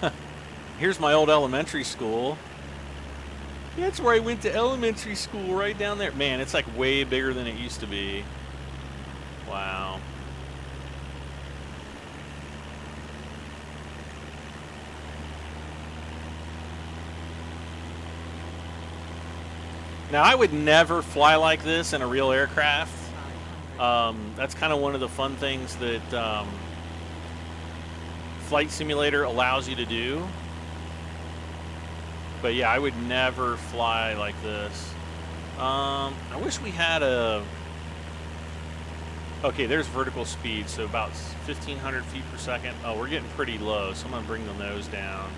it. Here's my old elementary school. That's where I went to elementary school, right down there. Man, it's like way bigger than it used to be. Wow. Now, I would never fly like this in a real aircraft. That's kind of one of the fun things that Flight Simulator allows you to do. But yeah, I would never fly like this. I wish we had a... Okay, there's vertical speed, so about 1,500 feet per second. Oh, we're getting pretty low, so I'm going to bring the nose down.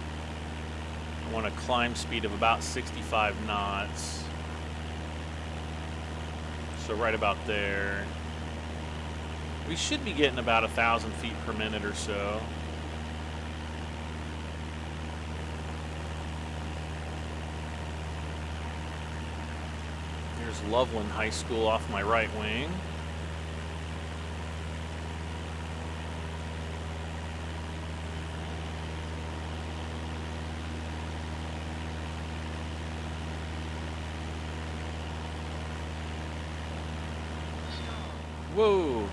I want a climb speed of about 65 knots. So right about there. We should be getting about 1,000 feet per minute or so. There's Loveland High School off my right wing. Whoa.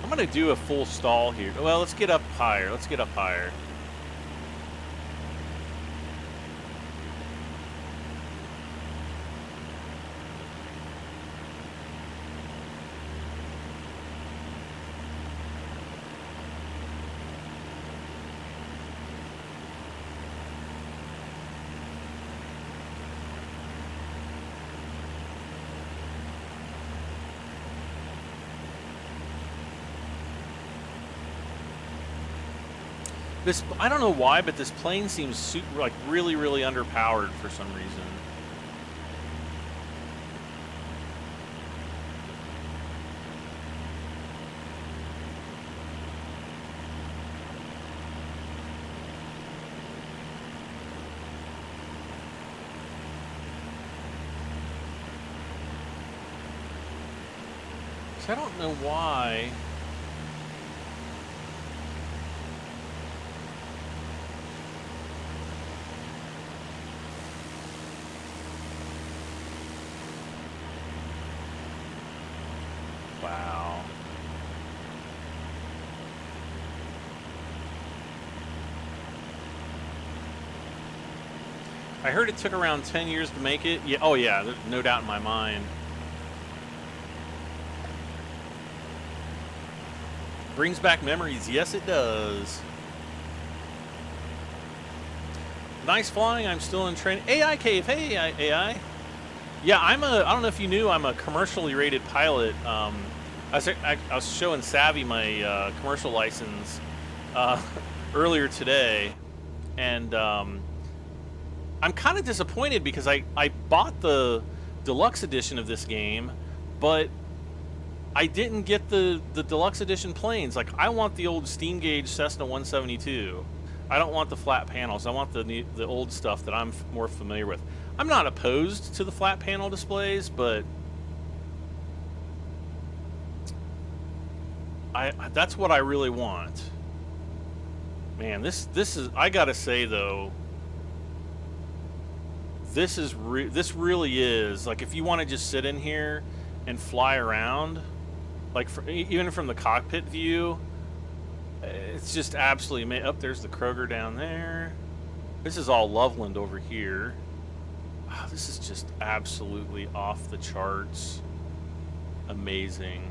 I'm going to do a full stall here. Well, let's get up higher. Let's get up higher. This, I don't know why, but this plane seems super, like really, really underpowered for some reason. So I don't know why. Wow. I heard it took around 10 years to make it. Yeah, oh yeah, there's no doubt in my mind. Brings back memories. Yes, it does. Nice flying. I'm still in training. AI Cave. Hey, AI. Yeah, I don't know if you knew, I'm a commercially rated pilot. I was showing Savvy my commercial license earlier today, and I'm kind of disappointed because I bought the deluxe edition of this game, but I didn't get the deluxe edition planes. Like, I want the old steam gauge Cessna 172. I don't want the flat panels. I want the old stuff that I'm more familiar with. I'm not opposed to the flat panel displays, but that's what I really want. Man, this is, I gotta say though, this really is, like, if you want to just sit in here and fly around, like even from the cockpit view, it's just absolutely amazing. Oh, there's the Kroger down there. This is all Loveland over here. Wow, this is just absolutely off the charts. Amazing.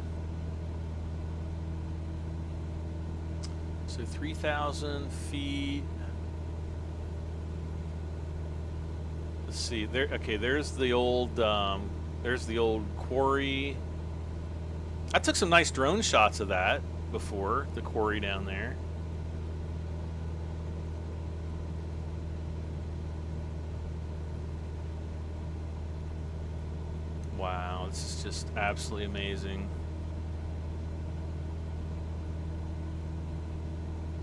So 3,000 feet. Let's see. There. Okay. There's the old quarry. I took some nice drone shots of that before, the quarry down there. Wow, this is just absolutely amazing.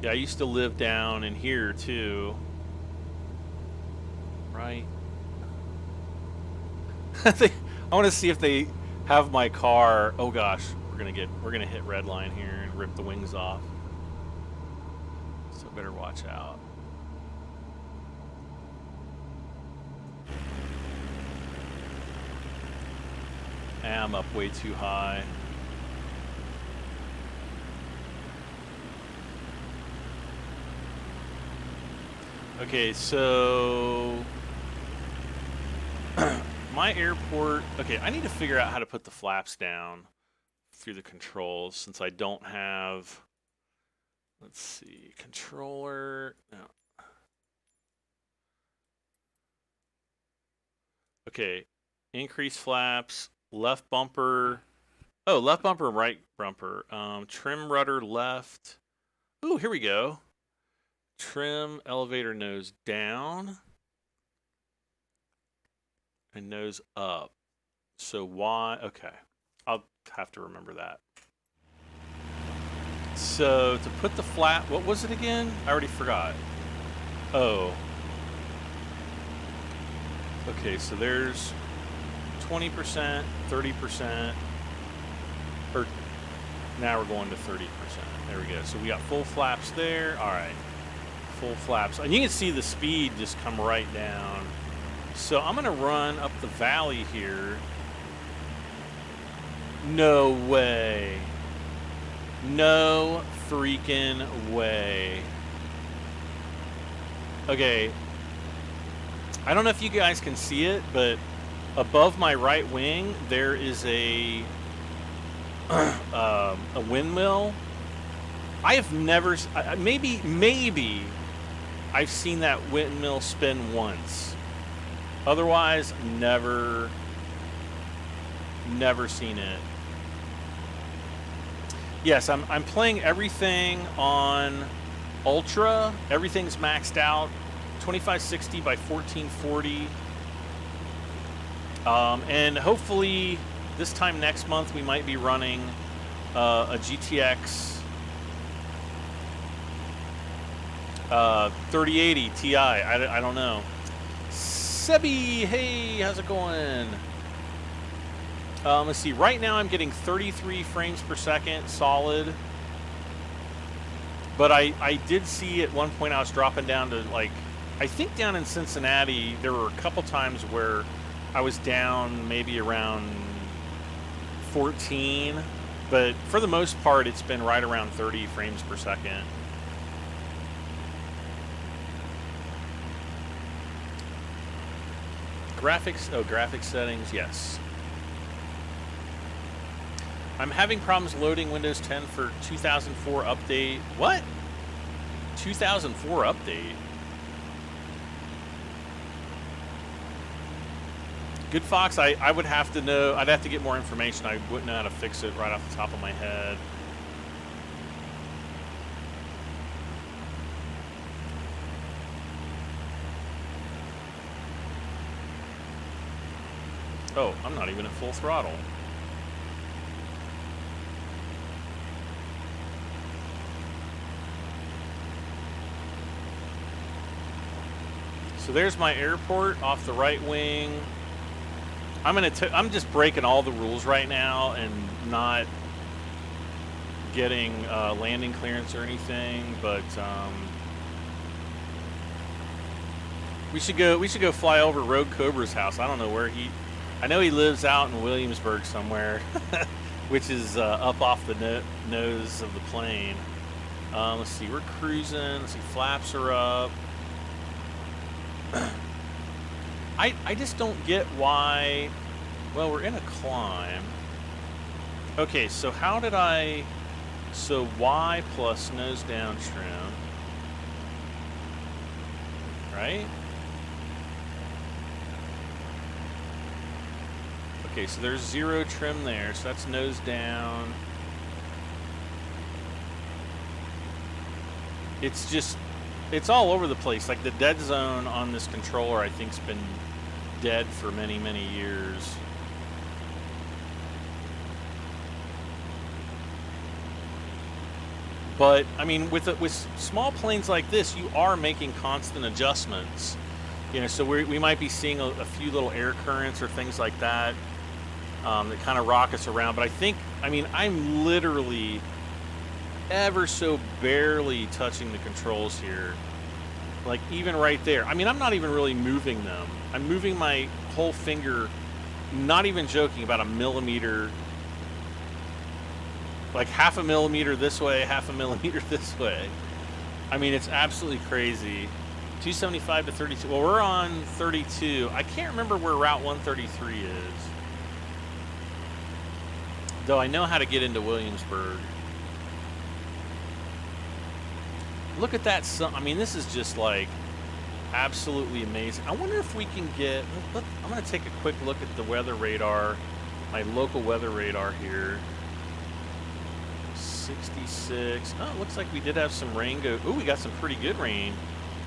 Yeah, I used to live down in here too. Right. I want to see if they have my car. Oh gosh, we're gonna hit red line here and rip the wings off. So better watch out. I'm up way too high. Okay, so my airport. Okay, I need to figure out how to put the flaps down through the controls since I don't have. Let's see, controller. No. Okay, increase flaps, left bumper. Oh, left bumper, right bumper. Trim rudder left. Ooh, here we go. Trim elevator nose down and nose up. So why? Okay, I'll have to remember that. So to put the flap, what was it again? I already forgot. Oh. Okay, so there's 20%, 30%, or now we're going to 30%. There we go. So we got full flaps there. All right, full flaps. And you can see the speed just come right down. So I'm gonna run up the valley here. No way. No freaking way. Okay. I don't know if you guys can see it, but above my right wing, there is a windmill. I have never, maybe I've seen that windmill spin once. Otherwise, never seen it. Yes, I'm playing everything on Ultra. Everything's maxed out. 2560 by 1440. And hopefully this time next month we might be running a GTX 3080 Ti. I don't know. Sebi, hey, how's it going? Let's see. Right now I'm getting 33 frames per second solid. But I did see at one point I was dropping down to, like, I think down in Cincinnati there were a couple times where I was down maybe around 14, but for the most part it's been right around 30 frames per second. Graphics, oh, graphics settings, yes. I'm having problems loading Windows 10 for 2004 update. What? 2004 update? Good Fox, I would have to know, I'd have to get more information. I wouldn't know how to fix it right off the top of my head. Oh, I'm not even at full throttle. So there's my airport off the right wing. I'm just breaking all the rules right now and not getting landing clearance or anything, but we should go fly over Rogue Cobra's house. I don't know where I know he lives out in Williamsburg somewhere, which is up off the nose of the plane. Let's see, we're cruising. Let's see, flaps are up. I just don't get why. Well, we're in a climb. Okay, so how did so Y plus nose down trim, right? Okay, so there's 0 trim there, so that's nose down. It's all over the place. Like the dead zone on this controller, I think's been dead for many, many years. But I mean, with small planes like this, you are making constant adjustments. You know, so we might be seeing a few little air currents or things like that that kind of rock us around. But I mean, I'm literally ever so barely touching the controls here. Like even right there. I mean, I'm not even really moving them. I'm moving my whole finger, not even joking, about a millimeter. Like half a millimeter this way, half a millimeter this way. I mean, it's absolutely crazy. 275 to 32. Well, we're on 32. I can't remember where Route 133 is. Though I know how to get into Williamsburg. look at that sun. I mean, this is just like absolutely amazing. I wonder if we can get, I'm going to take a quick look at the weather radar, my local weather radar here. 66. Oh, it looks like we did have some rain go. Oh, we got some pretty good rain.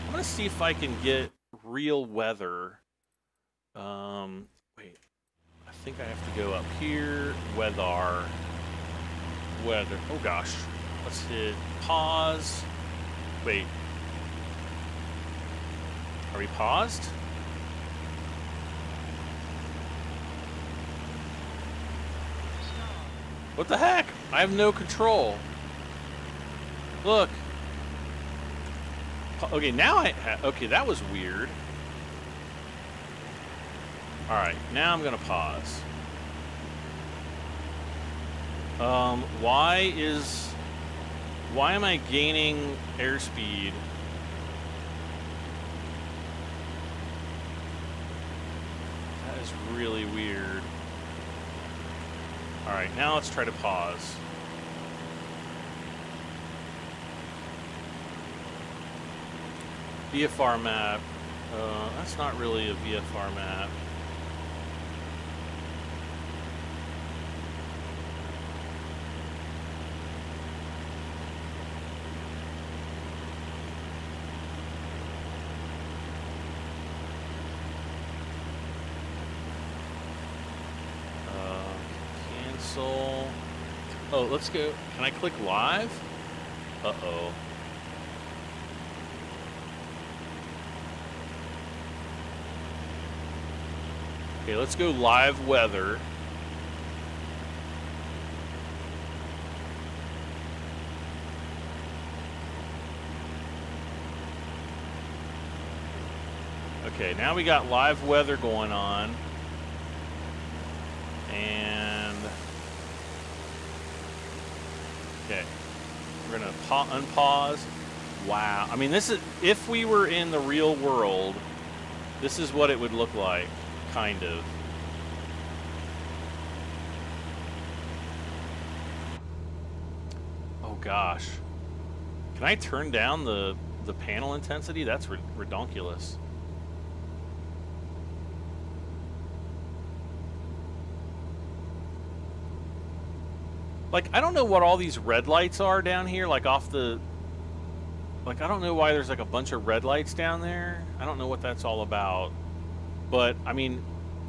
I'm going to see if I can get real weather. Wait. I think I have to go up here. Weather. Oh, gosh. Let's hit pause. Wait. Are we paused? What the heck? I have no control. Look. Okay, now okay, that was weird. Alright, now I'm gonna pause. Why am I gaining airspeed? That is really weird. Alright, now let's try to pause. VFR map. That's not really a VFR map. Oh, let's go. Can I click live? Uh-oh. Okay, let's go live weather. Okay, now we got live weather going on. And okay, we're gonna unpause. Wow, I mean, this is, if we were in the real world, this is what it would look like, kind of. Oh gosh, can I turn down the panel intensity? That's redonkulous. Like, I don't know what all these red lights are down here, like off the... Like, I don't know why there's like a bunch of red lights down there. I don't know what that's all about. But, I mean,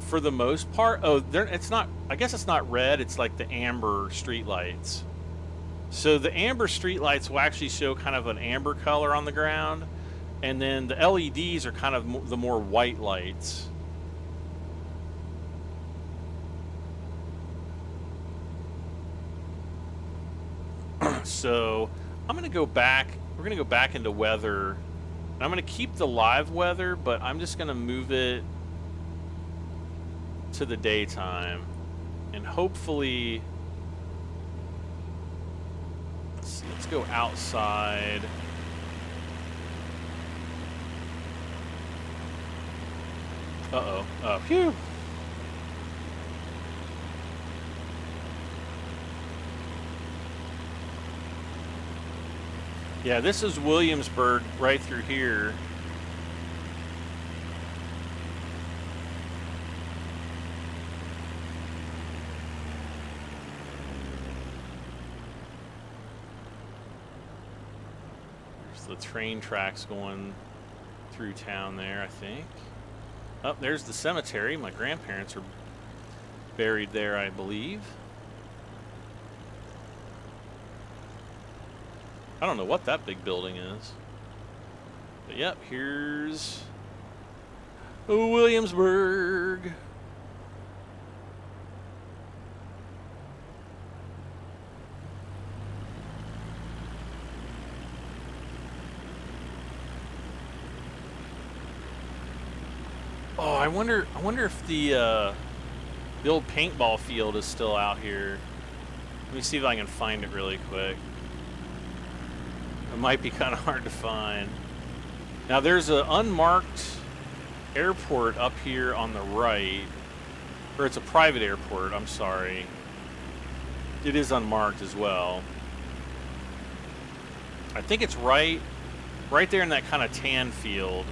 for the most part... Oh, it's not... I guess it's not red, it's like the amber street lights. So the amber street lights will actually show kind of an amber color on the ground. And then the LEDs are kind of the more white lights. So I'm going to go back. We're going to go back into weather. And I'm going to keep the live weather, but I'm just going to move it to the daytime. And hopefully, let's go outside. Uh-oh. Oh, phew. Yeah, this is Williamsburg right through here. There's the train tracks going through town there, I think. Oh, there's the cemetery. My grandparents are buried there, I believe. I don't know what that big building is. But yep, here's Williamsburg. Oh, I wonder if the old paintball field is still out here. Let me see if I can find it really quick. It might be kind of hard to find. Now there's an unmarked airport up here on the right. Or it's a private airport, I'm sorry. It is unmarked as well. I think it's right right there in that kind of tan field.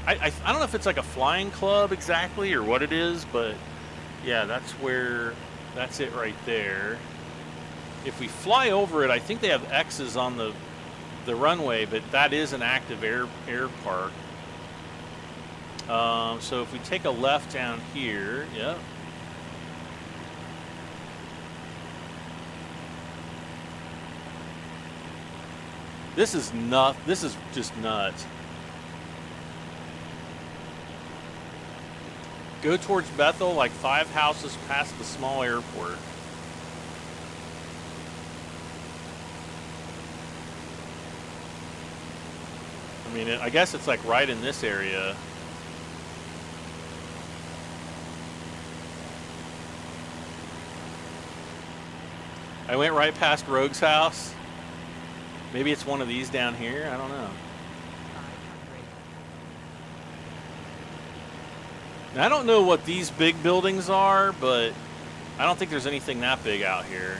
I don't know if it's like a flying club exactly or what it is, but yeah, that's it right there. If we fly over it, I think they have X's on the runway, but that is an active air park. So if we take a left down here, yep. This is just nuts. Go towards Bethel, like 5 houses past the small airport. I mean, I guess it's like right in this area. I went right past Rogue's house. Maybe it's one of these down here. I don't know. Now, I don't know what these big buildings are, but I don't think there's anything that big out here.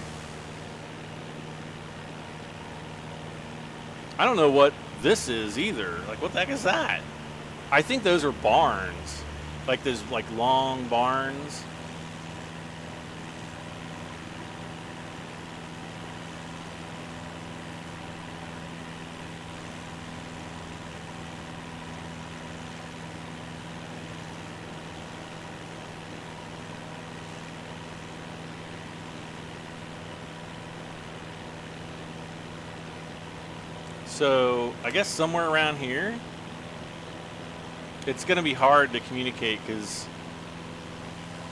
I don't know what this is either. Like, what the heck is that? I think those are barns. Like, those, like, long barns. So, I guess somewhere around here, it's going to be hard to communicate because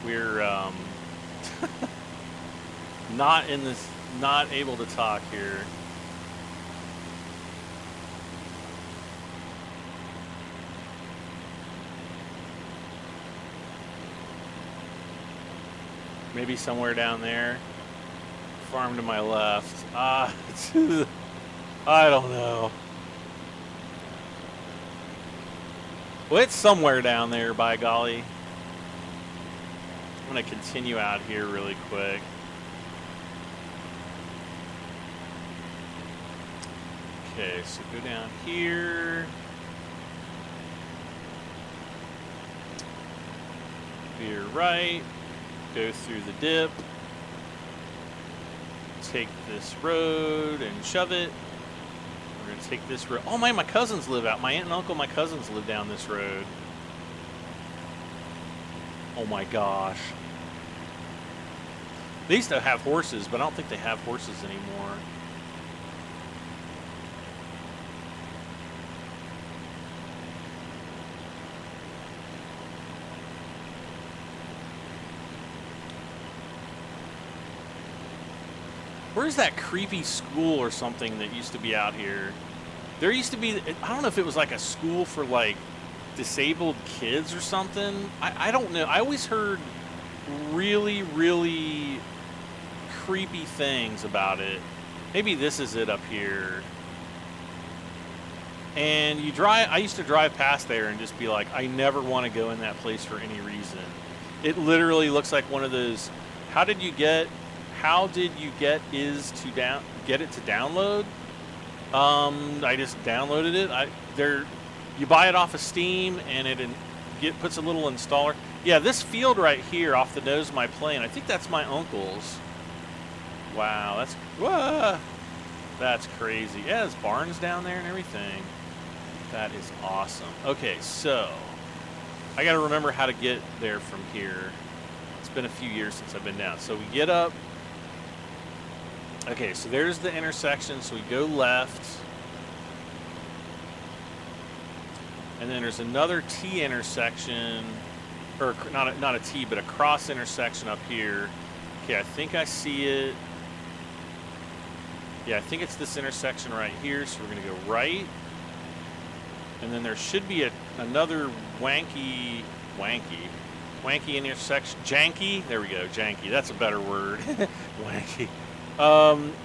we're not able to talk here. Maybe somewhere down there. Farm to my left. I don't know. Well, it's somewhere down there, by golly. I'm going to continue out here really quick. Okay, so go down here. Veer right. Go through the dip. Take this road and shove it. We're going to take this road. Oh, my cousins live out. My aunt and uncle, my cousins live down this road. Oh, my gosh. They used to have horses, but I don't think they have horses anymore. Where's that creepy school or something that used to be out here? There used to be, I don't know if it was like a school for like disabled kids or something. I don't know. I always heard really, really creepy things about it. Maybe this is it up here. And you drive, I used to drive past there and just be like, I never want to go in that place for any reason. It literally looks like one of those, how did you get get it to download? I just downloaded it. You buy it off of Steam and it puts a little installer. Yeah, this field right here off the nose of my plane, I think that's my uncle's. Wow, that's crazy. Yeah, there's barns down there and everything. That is awesome. Okay, so I got to remember how to get there from here. It's been a few years since I've been down. So we get up. Okay, so there's the intersection. So we go left. And then there's another T intersection, or not a T, but a cross intersection up here. Okay, I think I see it. Yeah, I think it's this intersection right here. So we're going to go right. And then there should be another wanky intersection. Janky? There we go, janky. That's a better word. Wanky.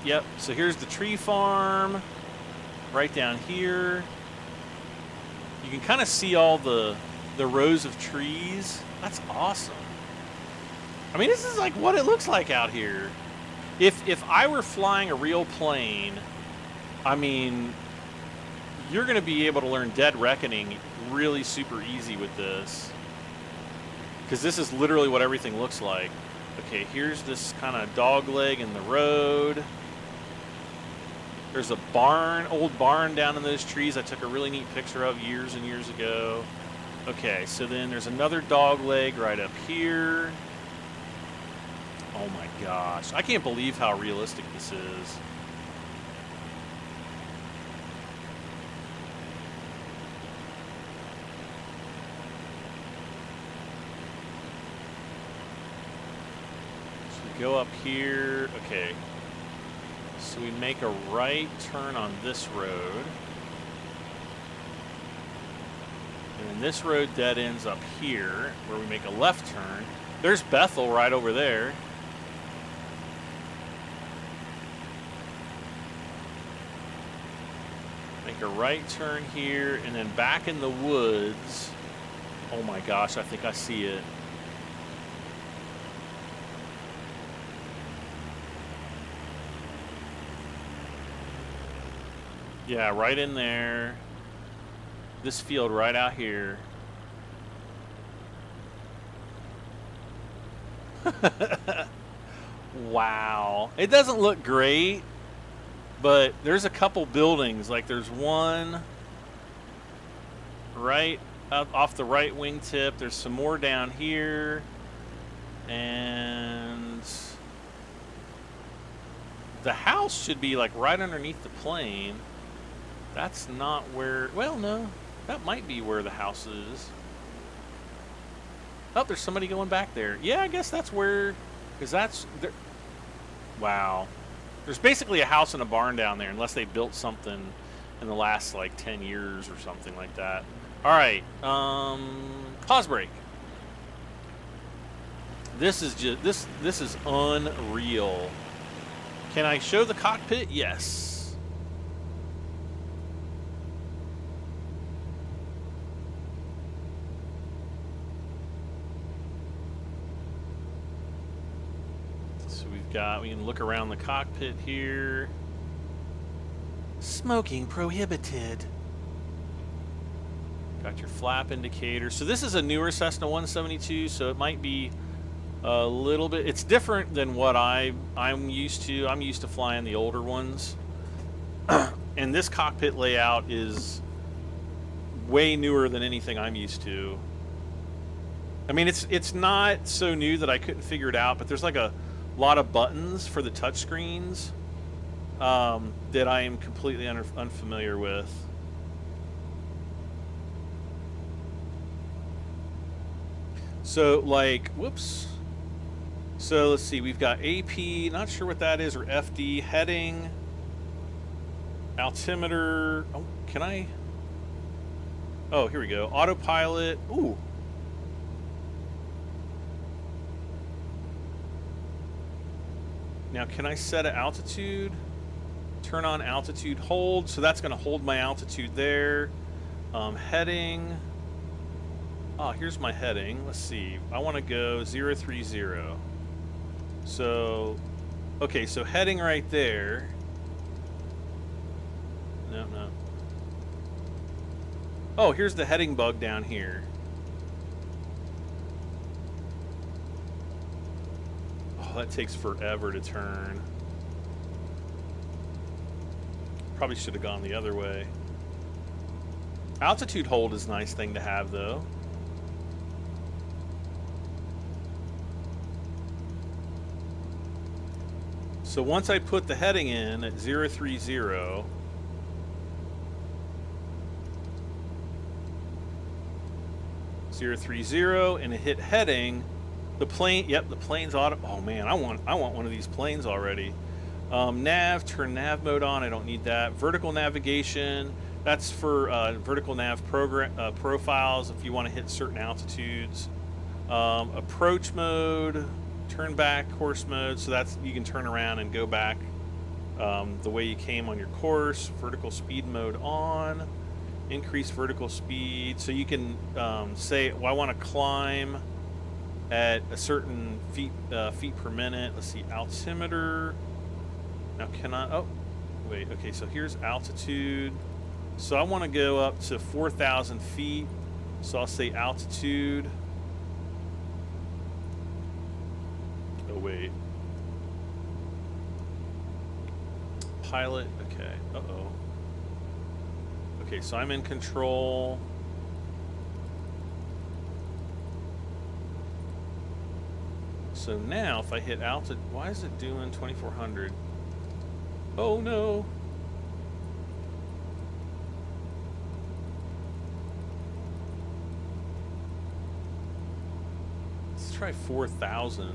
Yep, so here's the tree farm. Right down here. You can kind of see all the rows of trees. That's awesome. I mean, this is like what it looks like out here. If I were flying a real plane I mean, you're going to be able to learn Dead Reckoning really super easy with this. Because this is literally what everything looks like. Okay, here's this kind of dog leg in the road. There's a barn, old barn down in those trees I took a really neat picture of years and years ago. Okay, so then there's another dog leg right up here. Oh my gosh. I can't believe how realistic this is. So we go up here. Okay. So we make a right turn on this road. And then this road dead ends up here, where we make a left turn. There's Bethel right over there. Make a right turn here, and then back in the woods. Oh my gosh, I think I see it. Yeah, right in there. This field right out here. Wow. It doesn't look great, but there's a couple buildings. Like there's one right up off the right wingtip. There's some more down here. And the house should be like right underneath the plane. That's not where, well, no, that might be where the house is. Oh, there's somebody going back there. Yeah, I guess that's where, because that's, there. Wow. There's basically a house and a barn down there, unless they built something in the last, like, 10 years or something like that. All right, pause break. This is just, this is unreal. Can I show the cockpit? Yes. We can look around the cockpit here. Smoking prohibited. Got your flap indicator. So this is a newer Cessna 172, so it might be a little bit, it's different than what I'm used to. I'm used to flying the older ones. And this cockpit layout is way newer than anything I'm used to. I mean, it's not so new that I couldn't figure it out, but there's like a lot of buttons for the touchscreens that I am completely unfamiliar with. So like, whoops. So let's see, we've got AP, not sure what that is, or FD, heading, altimeter. Oh, can I? Oh, here we go. Autopilot. Ooh. Now, can I set an altitude? Turn on altitude hold. So that's going to hold my altitude there. Heading. Oh, here's my heading. Let's see. I want to go 030. So, okay, so heading right there. No. Oh, here's the heading bug down here. Oh, that takes forever to turn. Probably should have gone the other way. Altitude hold is a nice thing to have, though. So once I put the heading in at 030, 030, and it hit heading, the plane, yep, the plane's auto. Oh man, I want one of these planes already. Nav, turn nav mode on. I don't need that. Vertical navigation. That's for vertical nav profiles if you want to hit certain altitudes. Approach mode, turn back course mode. So that's, you can turn around and go back the way you came on your course. Vertical speed mode on. Increase vertical speed. So you can say, well, I want to climb at a certain feet per minute. Let's see, altimeter. Now can I, oh, wait. Okay, so here's altitude. So I want to go up to 4,000 feet. So I'll say altitude. Oh, wait. Pilot. Okay. Uh-oh. Okay, so I'm in control. So now if I hit altitude, why is it doing 2,400? Oh no. Let's try 4,000.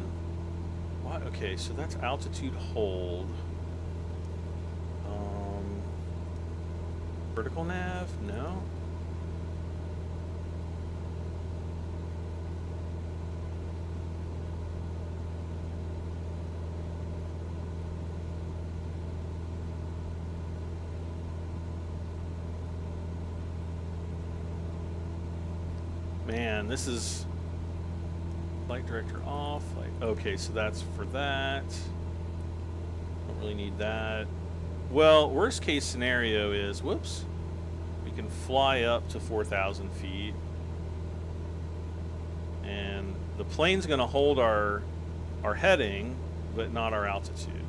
What? Okay, so that's altitude hold. Vertical nav? No. Man, this is flight director off. Like, okay, so that's for that. Don't really need that. Well, worst case scenario is, whoops, we can fly up to 4,000 feet. And the plane's going to hold our heading, but not our altitude.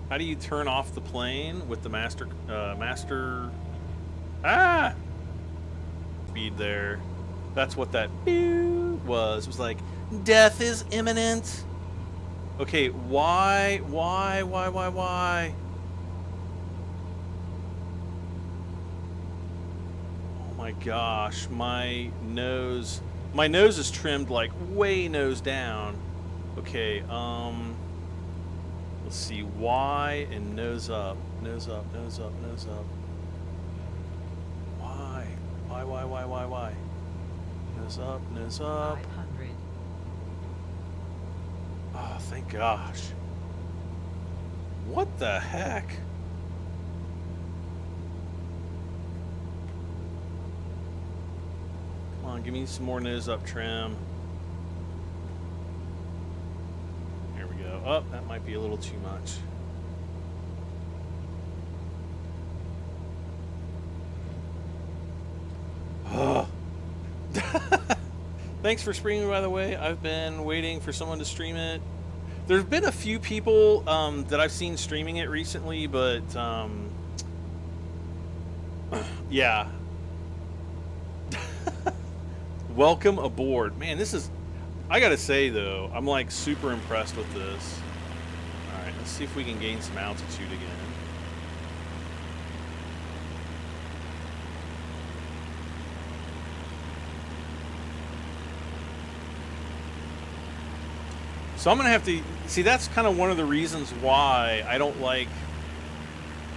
How do you turn off the plane with the master speed there? That's what that was. It was like, death is imminent. Okay, why? Oh my gosh, my nose is trimmed like way nose down. Okay, let's see, Y and nose up. Nose up. Why? Nose up. 500. Oh, thank gosh. What the heck? Come on, give me some more nose up trim. Here we go. Oh, that might be a little too much. Oh. Thanks for streaming, by the way. I've been waiting for someone to stream it. There's been a few people that I've seen streaming it recently, but yeah. Welcome aboard. Man, this is, I gotta say though, I'm like super impressed with this. Alright, let's see if we can gain some altitude again. So I'm going to have to, see, that's kind of one of the reasons why I don't like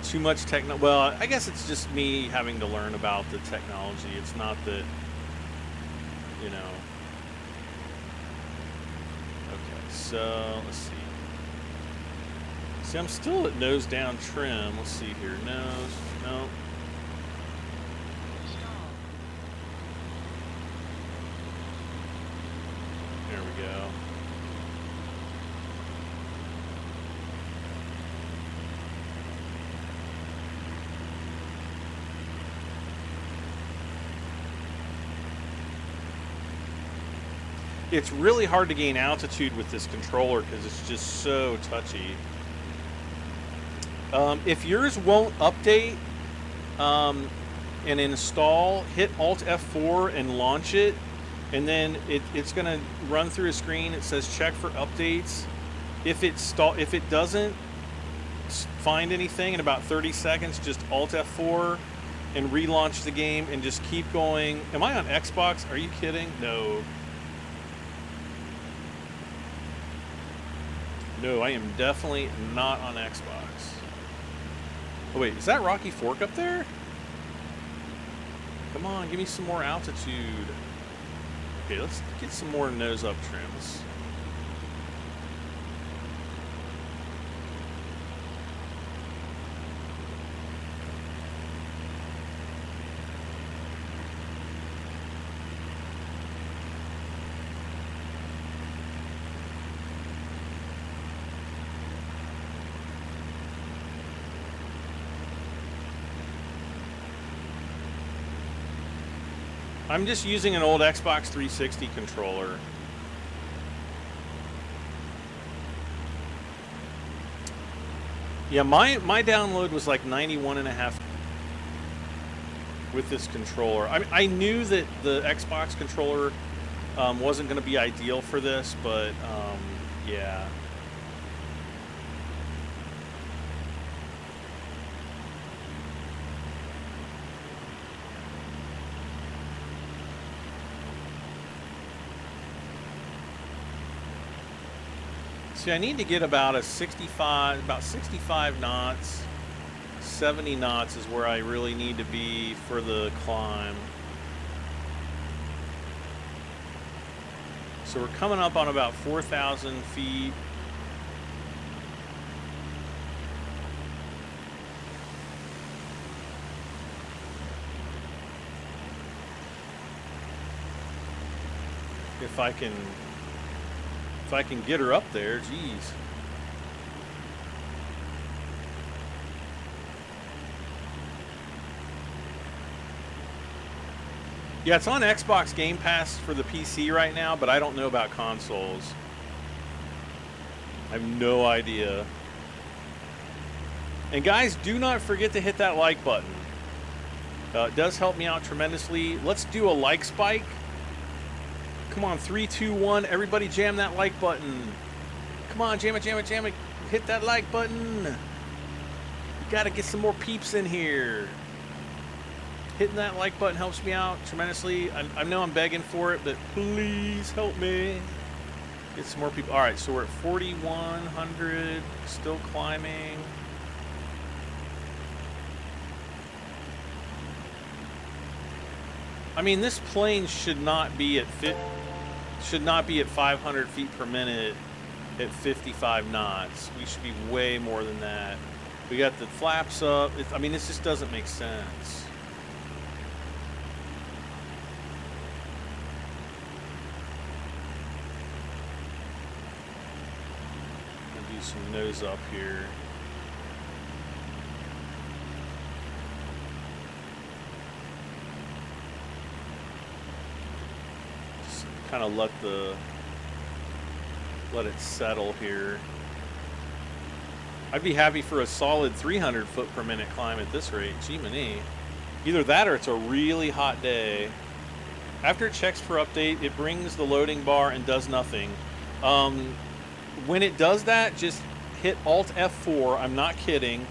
too much well, I guess it's just me having to learn about the technology. It's not that, you know. Okay, so let's see. See, I'm still at nose down trim. Let's see here. Nose, no. There we go. It's really hard to gain altitude with this controller because it's just so touchy. If yours won't update and install, hit Alt F4 and launch it, and then it's going to run through a screen. It says check for updates. If it doesn't find anything in about 30 seconds, just Alt F4 and relaunch the game and just keep going. Am I on Xbox? Are you kidding? No. No, I am definitely not on Xbox. Oh wait, is that Rocky Fork up there? Come on, give me some more altitude. Okay, let's get some more nose up trims. I'm just using an old Xbox 360 controller. Yeah, my download was like 91.5 with this controller. I knew that the Xbox controller wasn't going to be ideal for this, but yeah. See, I need to get about a 65 knots. 70 knots is where I really need to be for the climb. So we're coming up on about 4,000 feet. If I can get her up there, geez. Yeah, it's on Xbox Game Pass for the PC right now, but I don't know about consoles. I have no idea. And guys, do not forget to hit that like button. It does help me out tremendously. Let's do a like spike. Come on, 3, 2, 1. Everybody jam that like button. Come on, jam it, jam it, jam it. Hit that like button. You got to get some more peeps in here. Hitting that like button helps me out tremendously. I know I'm begging for it, but please help me. Get some more people. All right, so we're at 4,100. Still climbing. I mean, this plane should not be at 500 feet per minute at 55 knots. We should be way more than that. We got the flaps up. I mean, this just doesn't make sense. I'll do some nose up here. Kind of let it settle here. I'd be happy for a solid 300 foot per minute climb at this rate. Gee-many. Either that or it's a really hot day. After it checks for update, it brings the loading bar and does nothing. When it does that, just hit Alt F4. I'm not kidding.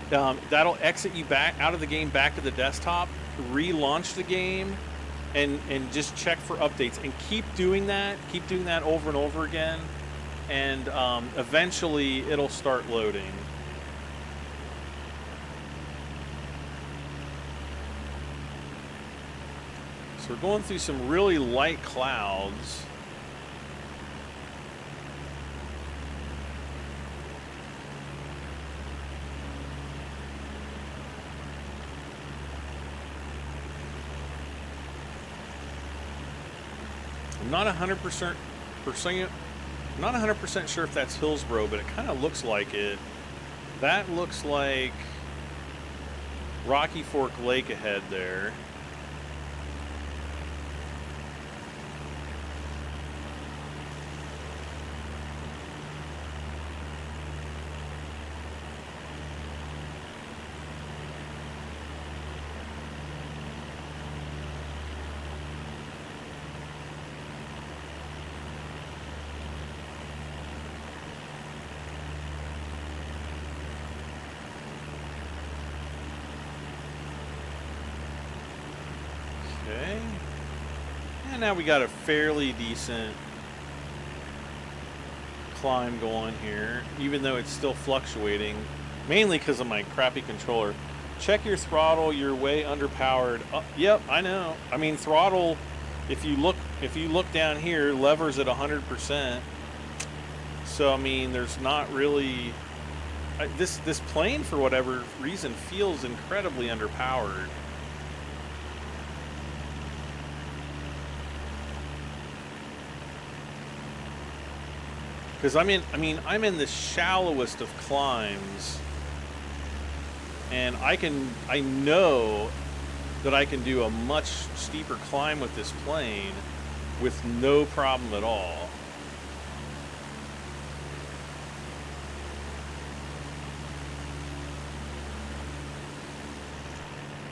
That'll exit you back out of the game, back to the desktop, relaunch the game, and just check for updates, and keep doing that over and over again, and eventually it'll start loading. So we're going through some really light clouds. I'm not 100% sure if that's Hillsboro, but it kind of looks like it. That looks like Rocky Fork Lake ahead there. Okay. And now we got a fairly decent climb going here, even though it's still fluctuating, mainly because of my crappy controller. Check your throttle, you're way underpowered. Yep, I know. I mean, throttle, if you look down here, levers at 100%. So I mean, there's not really this plane, for whatever reason, feels incredibly underpowered. Because I'm in the shallowest of climbs, and I know that I can do a much steeper climb with this plane with no problem at all.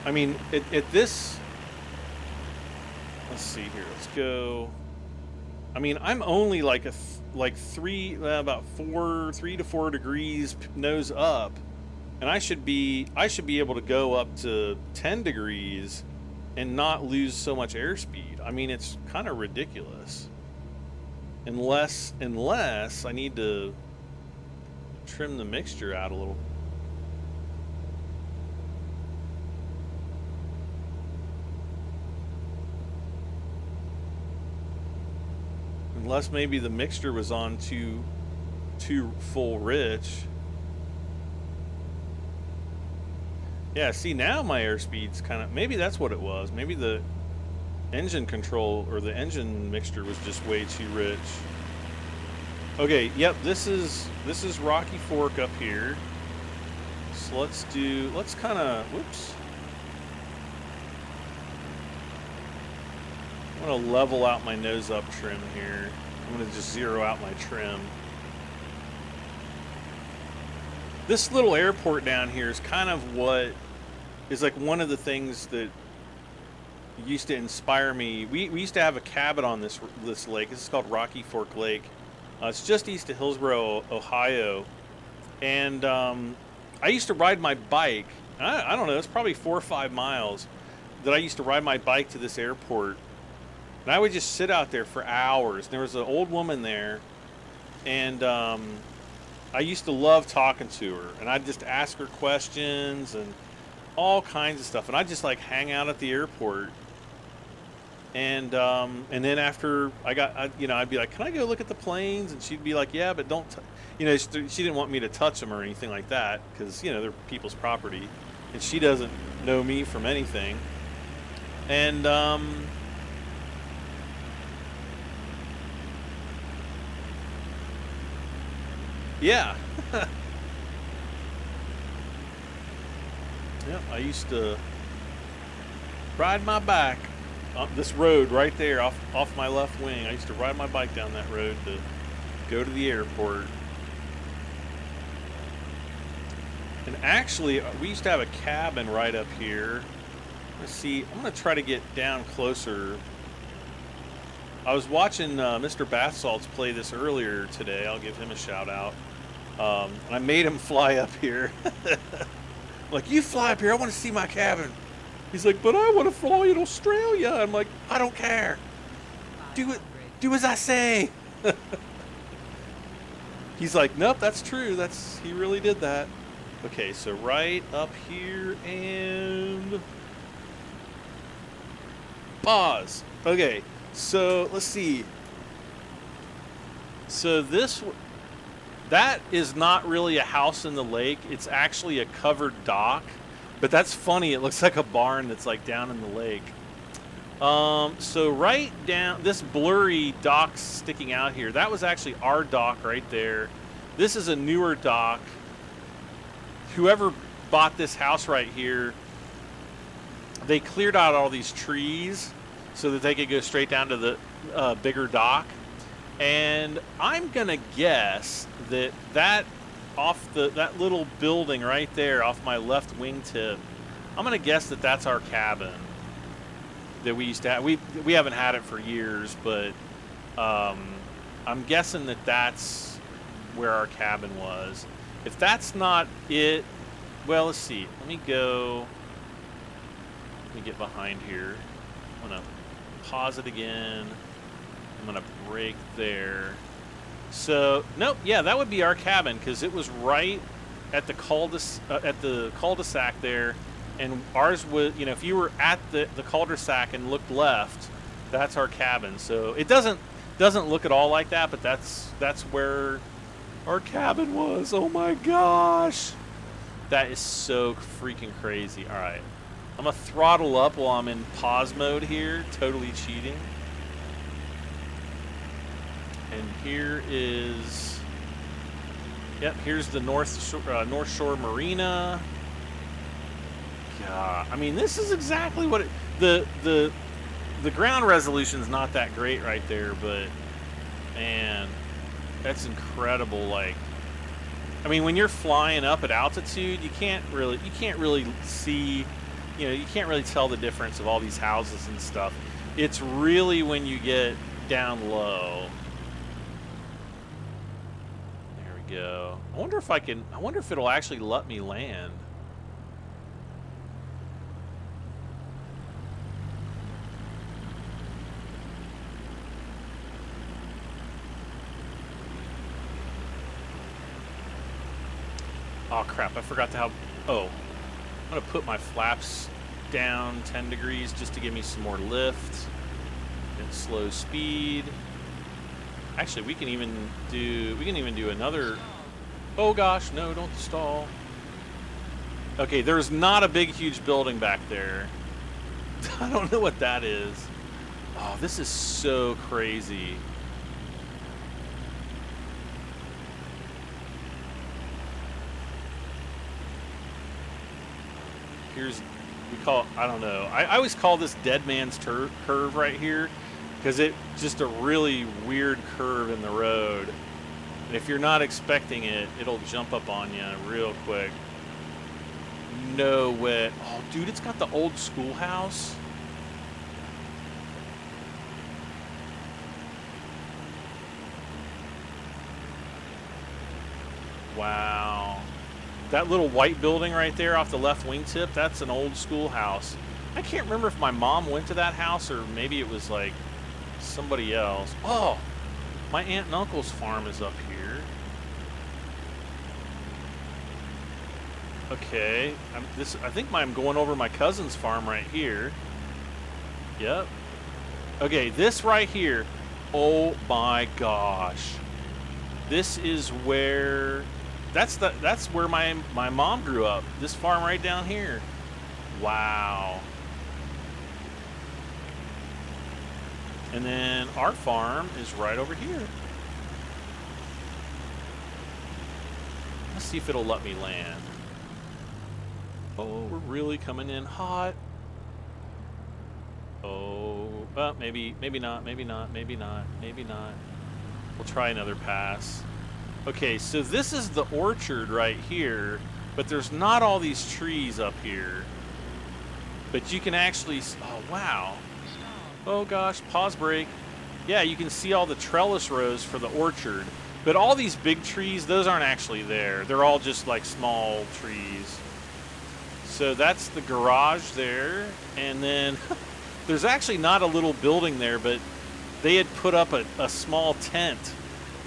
I mean, at this, let's see here, let's go. I mean, I'm only like about 3 to 4 degrees nose up, and I should be able to go up to 10 degrees and not lose so much airspeed. I mean, it's kind of ridiculous. Unless I need to trim the mixture out a little. Unless maybe the mixture was on too full rich. Yeah, see, now my airspeed's kind of, maybe that's what it was. Maybe the engine control or the engine mixture was just way too rich. Okay, yep, this is Rocky Fork up here. So let's kind of, whoops. I'm going to level out my nose up trim here. I'm going to just zero out my trim. This little airport down here is kind of what is like one of the things that used to inspire me. We used to have a cabin on this lake. This is called Rocky Fork Lake. It's just east of Hillsboro, Ohio. And I used to ride my bike. I don't know, it's probably 4 or 5 miles that I used to ride my bike to this airport. And I would just sit out there for hours. There was an old woman there, and I used to love talking to her. And I'd just ask her questions and all kinds of stuff. And I'd just like hang out at the airport. And then after I'd be like, "Can I go look at the planes?" And she'd be like, "Yeah, but don't," she didn't want me to touch them or anything like that because they're people's property, and she doesn't know me from anything. And yeah. Yeah, I used to ride my bike up this road right there off my left wing. I used to ride my bike down that road to go to the airport. And actually, we used to have a cabin right up here. Let's see, I'm going to try to get down closer. I was watching Mr. Bath Salts play this earlier today. I'll give him a shout out. And I made him fly up here. Like, you fly up here, I want to see my cabin. He's like, but I want to fly in Australia. I'm like, I don't care. Do as I say. He's like, nope, that's true. He really did that. Okay, so right up here and pause. Okay, so let's see. So that is not really a house in the lake. It's actually a covered dock. But that's funny. It looks like a barn that's like down in the lake. So right down, this blurry dock sticking out here, that was actually our dock right there. This is a newer dock. Whoever bought this house right here, they cleared out all these trees so that they could go straight down to the bigger dock. And I'm gonna guess that off that little building right there off my left wingtip, I'm gonna guess that that's our cabin that we used to have. We haven't had it for years, but I'm guessing that that's where our cabin was. If that's not it, well, let's see. Let me get behind here. I'm gonna pause it again. I'm gonna brake there. So nope, yeah, that would be our cabin because it was right at the cul-de-sac there, and ours was, if you were at the cul-de-sac and looked left, that's our cabin. So it doesn't look at all like that, but that's where our cabin was. Oh my gosh, that is so freaking crazy. All right, I'm gonna throttle up while I'm in pause mode here, totally cheating. And here is, yep, here's the North Shore Marina. God, I mean, this is exactly what the ground resolution's not that great right there, but man, that's incredible. Like, I mean, when you're flying up at altitude, you can't really see, you know, you can't really tell the difference of all these houses and stuff. It's really when you get down low. There we go. I wonder if it'll actually let me land. Oh crap, I forgot to have, oh, I'm gonna put my flaps down 10 degrees just to give me some more lift and slow speed. Actually, we can even do another, oh gosh, no, don't stall. Okay, there's not a big, huge building back there. I don't know what that is. Oh, this is so crazy. Here's, we call, I don't know. I always call this dead man's curve right here because it's just a really weird curve in the road. And if you're not expecting it, it'll jump up on you real quick. No way. Oh, dude, it's got the old schoolhouse. Wow. That little white building right there off the left wingtip, that's an old schoolhouse. I can't remember if my mom went to that house or maybe it was like somebody else. Oh, my aunt and uncle's farm is up here. Okay, I think I'm going over my cousin's farm right here. Yep. Okay, this right here. Oh my gosh. This is where that's where my mom grew up. This farm right down here. Wow. And then our farm is right over here. Let's see if it'll let me land. Oh, we're really coming in hot. Oh, well, maybe not, maybe not, maybe not, maybe not. We'll try another pass. Okay, so this is the orchard right here, but there's not all these trees up here. But you can actually, oh wow. Oh gosh, pause break. Yeah, you can see all the trellis rows for the orchard. But all these big trees, those aren't actually there. They're all just like small trees. So that's the garage there. And then there's actually not a little building there, but they had put up a small tent.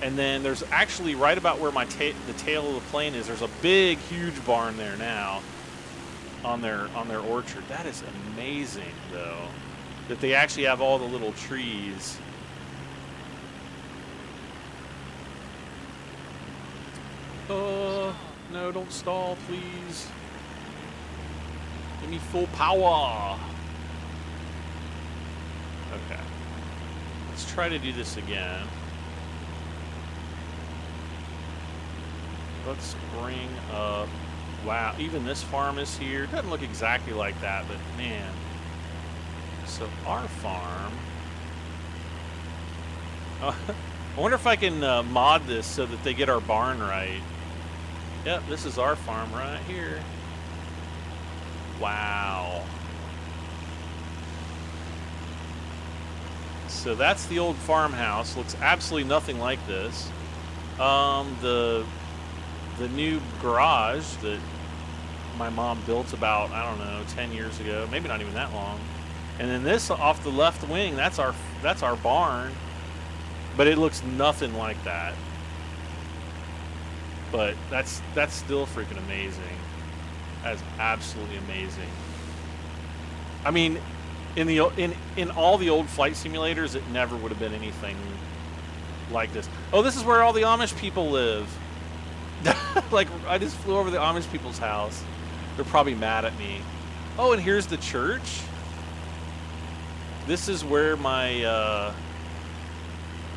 And then there's actually right about where my the tail of the plane is, there's a big, huge barn there now on their orchard. That is amazing, though, that they actually have all the little trees. No, don't stall, please. Give me full power. Okay. Let's try to do this again. Let's bring up, wow, even this farm is here. It doesn't look exactly like that, but man. So our farm, I wonder if I can mod this so that they get our barn right. Yep, this is our farm right here. Wow. So that's the old farmhouse. Looks absolutely nothing like this. The new garage that my mom built about, I don't know, 10 years ago, maybe not even that long. And then this off the left wing, that's our barn, but it looks nothing like that. But that's still freaking amazing. That's absolutely amazing. I mean, in all the old flight simulators, it never would have been anything like this. Oh, this is where all the Amish people live. Like, I just flew over the Amish people's house. They're probably mad at me. Oh, and here's the church. This is where my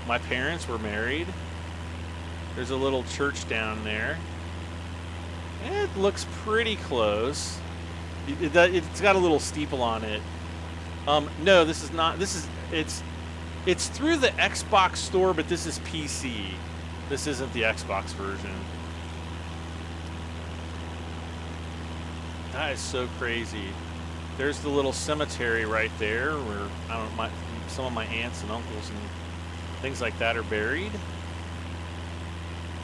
my parents were married. There's a little church down there. It looks pretty close. It's got a little steeple on it. No, this is not. It's through the Xbox store, but this is PC. This isn't the Xbox version. That is so crazy. There's the little cemetery right there where some of my aunts and uncles and things like that are buried.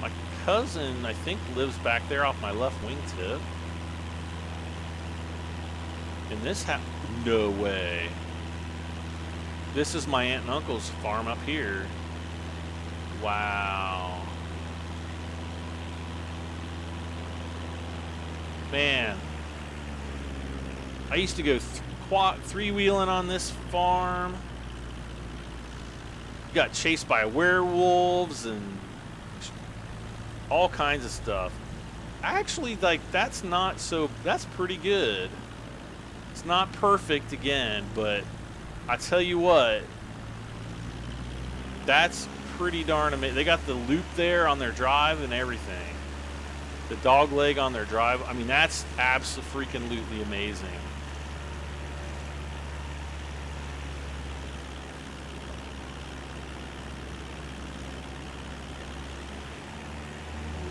My cousin, I think, lives back there off my left wingtip. And this no way. This is my aunt and uncle's farm up here. Wow. Man. I used to go three-wheeling on this farm. Got chased by werewolves and all kinds of stuff. Actually, like, that's pretty good. It's not perfect again, but I tell you what, that's pretty darn amazing. They got the loop there on their drive and everything. The dog leg on their drive. I mean, that's abso-freaking-lutely amazing.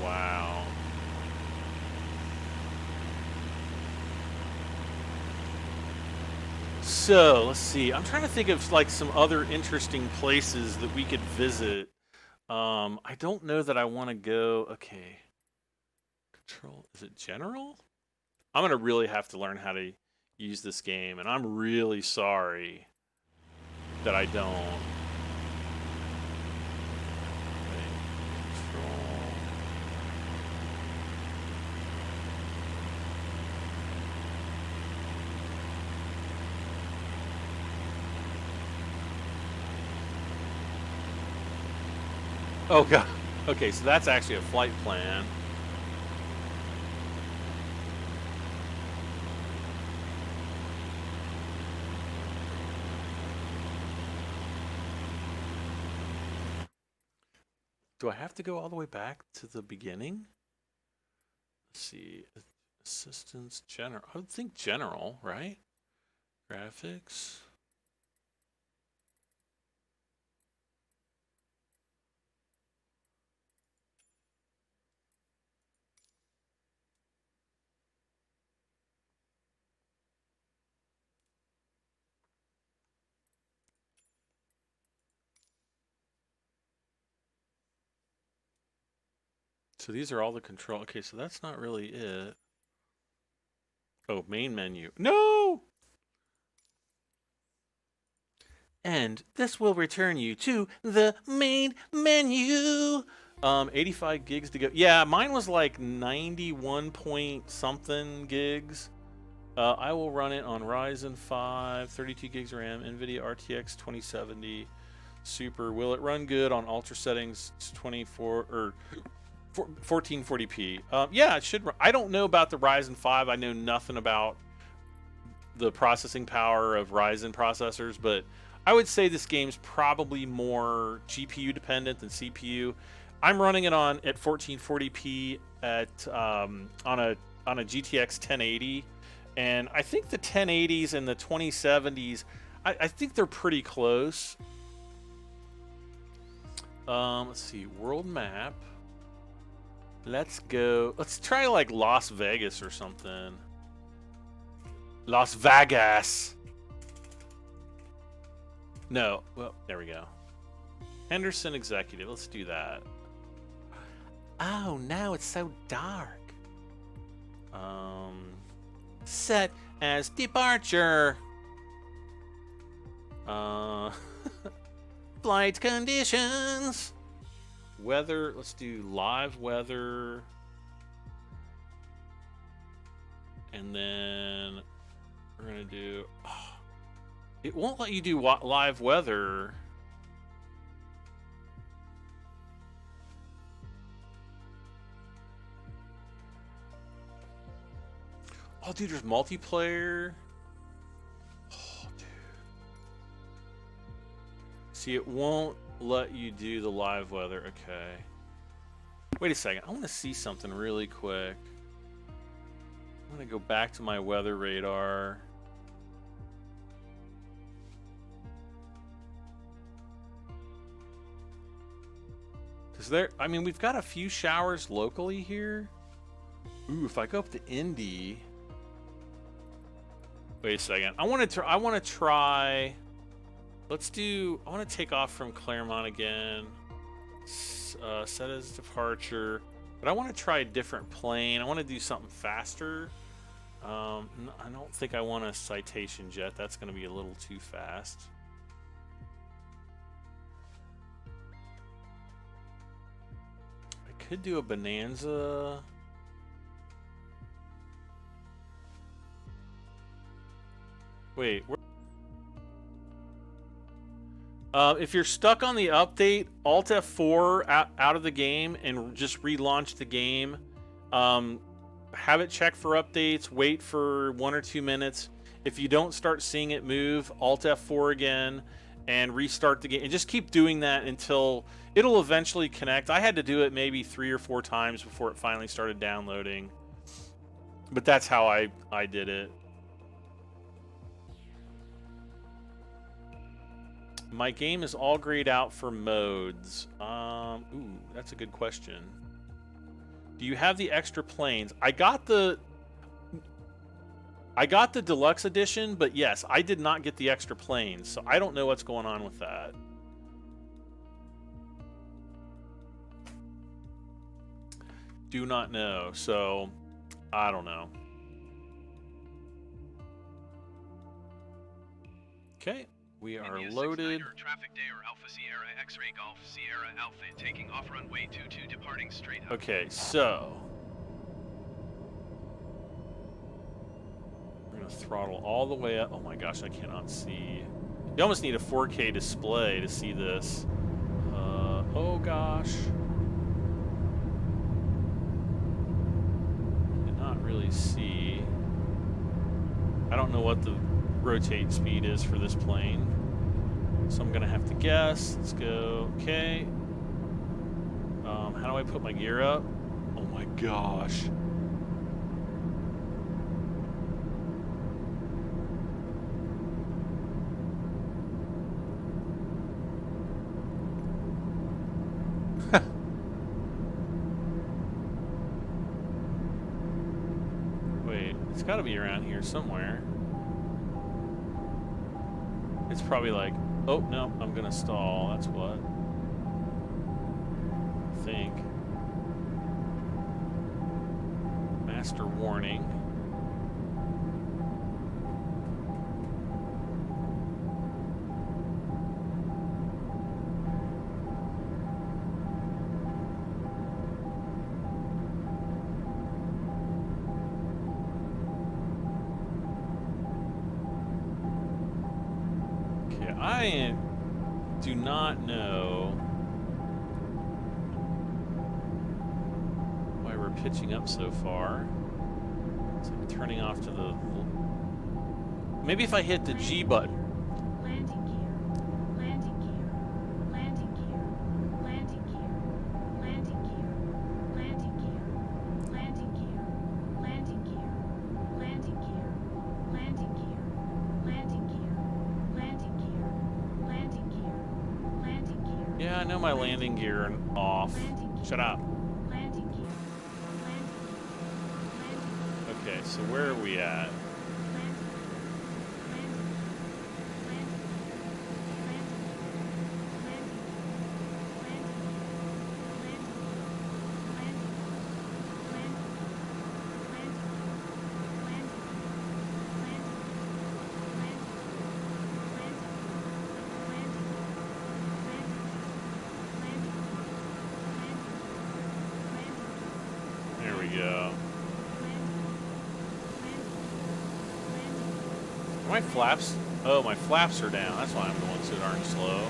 Wow. So, let's see. I'm trying to think of like some other interesting places that we could visit. I don't know that I want to go. Okay. Control. Is it general? I'm going to really have to learn how to use this game, and I'm really sorry that I don't. Okay. Control. Oh, God. Okay, so that's actually a flight plan. Do I have to go all the way back to the beginning? Let's see. Assistance, general. I would think general, right? Graphics. So these are all the control. Okay, so that's not really it. Oh, main menu. No! And this will return you to the main menu. 85 gigs to go. Yeah, mine was like 91 point something gigs. I will run it on Ryzen 5, 32 gigs RAM, NVIDIA RTX 2070 Super. Will it run good on ultra settings 24 or 1440p? Yeah, it should. I don't know about the Ryzen 5. I know nothing about the processing power of Ryzen processors, but I would say this game's probably more GPU dependent than CPU. I'm running it at 1440p on a GTX 1080, and I think the 1080s and the 2070s, I think they're pretty close. Let's see, world map. Let's go. Let's try like Las Vegas or something. Las Vegas. No. Well, there we go. Henderson Executive. Let's do that. Oh, now it's so dark. Set as departure. Flight conditions. Weather, let's do live weather. And then we're going to do... Oh, it won't let you do live weather. Oh, dude, there's multiplayer. Oh, dude. See, it won't let you do the live weather. Okay. Wait a second. I want to see something really quick. I'm gonna go back to my weather radar. Cause there, I mean, we've got a few showers locally here. Ooh, if I go up to Indy. Wait a second. I want to try. Let's do. I want to take off from Claremont again. Set as departure. But I want to try a different plane. I want to do something faster. I don't think I want a Citation jet. That's going to be a little too fast. I could do a Bonanza. Wait. If you're stuck on the update, Alt F4 out of the game and just relaunch the game. Have it check for updates. Wait for 1 or 2 minutes. If you don't start seeing it move, Alt F4 again and restart the game. And just keep doing that until it'll eventually connect. I had to do it maybe 3 or 4 times before it finally started downloading. But that's how I did it. My game is all grayed out for modes. Ooh, that's a good question. Do you have the extra planes? I got the deluxe edition, but yes, I did not get the extra planes, so I don't know what's going on with that. Do not know, so I don't know. Okay. We are loaded. Traffic day or Alpha Sierra X-ray Golf Sierra Alpha taking off runway 22 departing straight up. Okay, so we're gonna throttle all the way up. Oh my gosh, I cannot see. You almost need a 4K display to see this. Oh gosh. Did not really see. I don't know what the rotate speed is for this plane, so I'm gonna have to guess. Let's go. Okay. How do I put my gear up? Oh my gosh. Wait, it's got to be around here somewhere. It's probably like, oh no, I'm gonna stall. That's what I think. Master warning. I do not know why we're pitching up so far. So I'm turning off to the... Maybe if I hit the G button. Landing gear, landing gear, landing gear, landing gear, landing gear, landing gear, landing gear, landing gear, landing gear, landing gear, landing gear, landing gear, landing gear, landing gear. Yeah, I know my landing gear off. Shut up. Landing gear, landing gear, Okay, so where are we at? There we go. My flaps? Oh, my flaps are down. That's why I'm going so darn slow.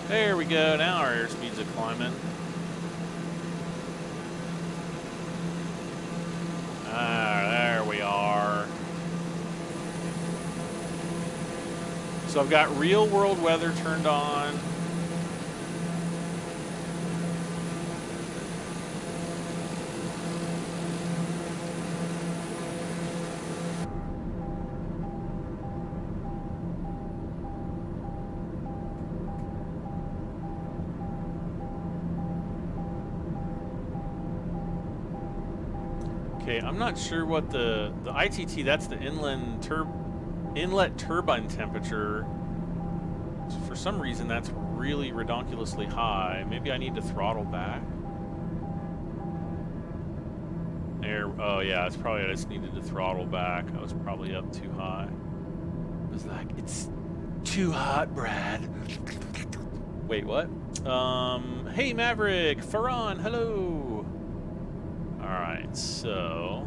There we go. Now our airspeeds are climbing. Ah, there we are. So I've got real world weather turned on. Okay, I'm not sure what the ITT, that's the inlet turbine temperature. So for some reason, that's really redonkulously high. Maybe I need to throttle back. There, oh yeah, it's probably I just needed to throttle back. I was probably up too high. It was like, it's too hot, Brad. Wait, what? Hey Maverick, Farhan, hello. All right, so.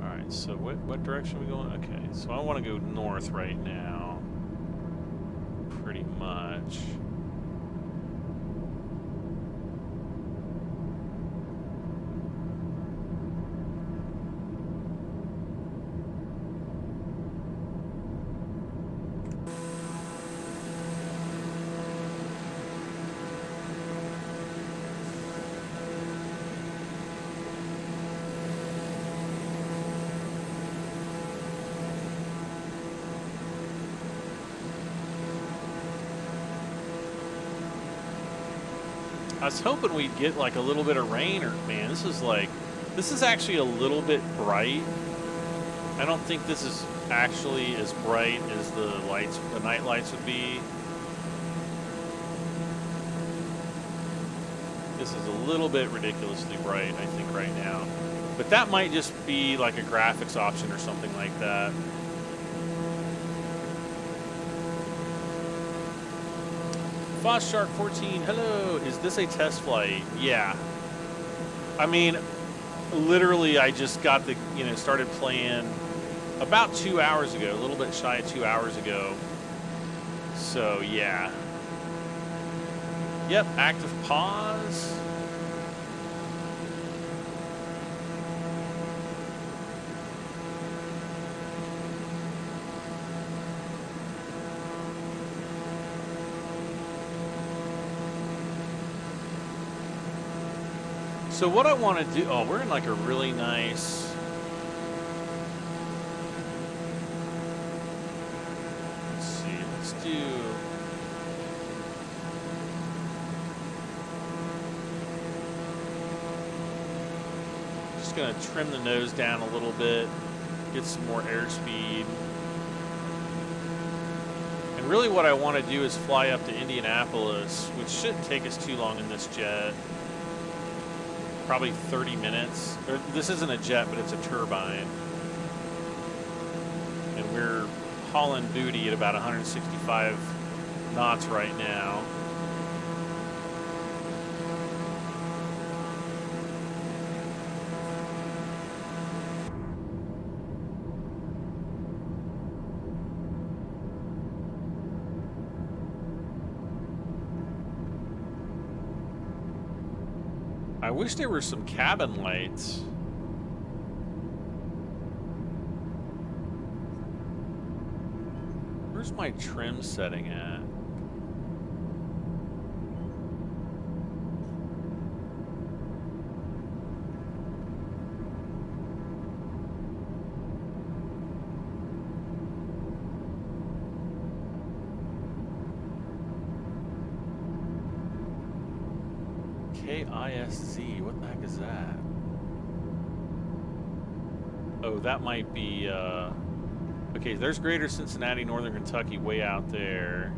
All right, so what direction are we going? Okay, so I want to go north right now. Pretty much. I was hoping we'd get like a little bit of rain, or man, this is actually a little bit bright. I don't think this is actually as bright as the night lights would be. This is a little bit ridiculously bright, I think, right now. But that might just be like a graphics option or something like that. FossShark14, hello. Is this a test flight? Yeah. I mean, literally, I just got the, started playing about 2 hours ago, a little bit shy of 2 hours ago. So, yeah. Yep, active pause. So what I want to do, oh, we're in like a really nice, let's see, let's do, just going to trim the nose down a little bit, get some more airspeed. And really what I want to do is fly up to Indianapolis, which shouldn't take us too long in this jet. Probably 30 minutes. This isn't a jet, but it's a turbine. And we're hauling booty at about 165 knots right now. I wish there were some cabin lights. Where's my trim setting at? KISZ, what the heck is that? Oh, that might be, okay, there's Greater Cincinnati, Northern Kentucky, way out there.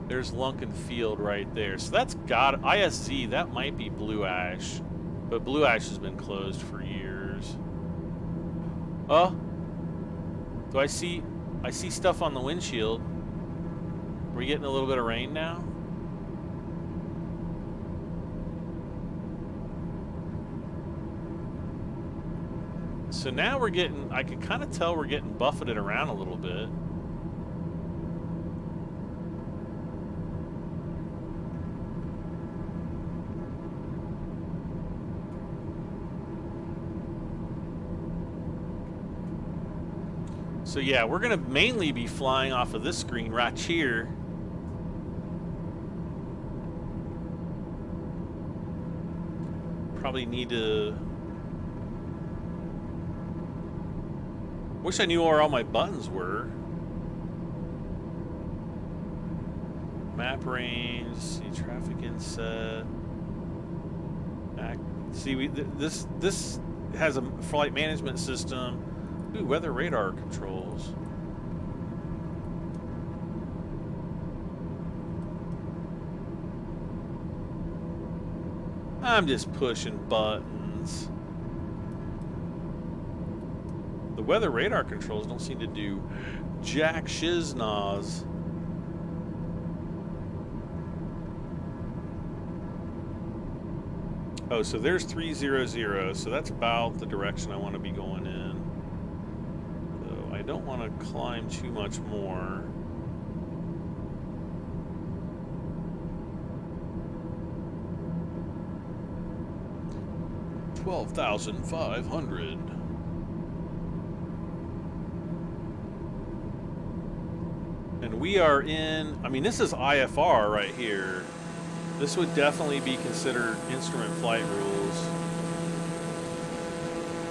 There's Lunken Field right there. So that's got, ISZ, that might be Blue Ash. But Blue Ash has been closed for years. Oh, I see stuff on the windshield. Are we getting a little bit of rain now? So now we're getting, I can kind of tell we're getting buffeted around a little bit. So yeah, we're gonna mainly be flying off of this screen right here. Probably need to... Wish I knew where all my buttons were. Map range, see traffic inset. See, this has a flight management system. Ooh, weather radar controls. I'm just pushing buttons. The weather radar controls don't seem to do jack shiznaz. Oh, so there's 300, so that's about the direction I want to be going in. So I don't want to climb too much more. $12,500. And we are in, I mean, this is IFR right here. This would definitely be considered instrument flight rules.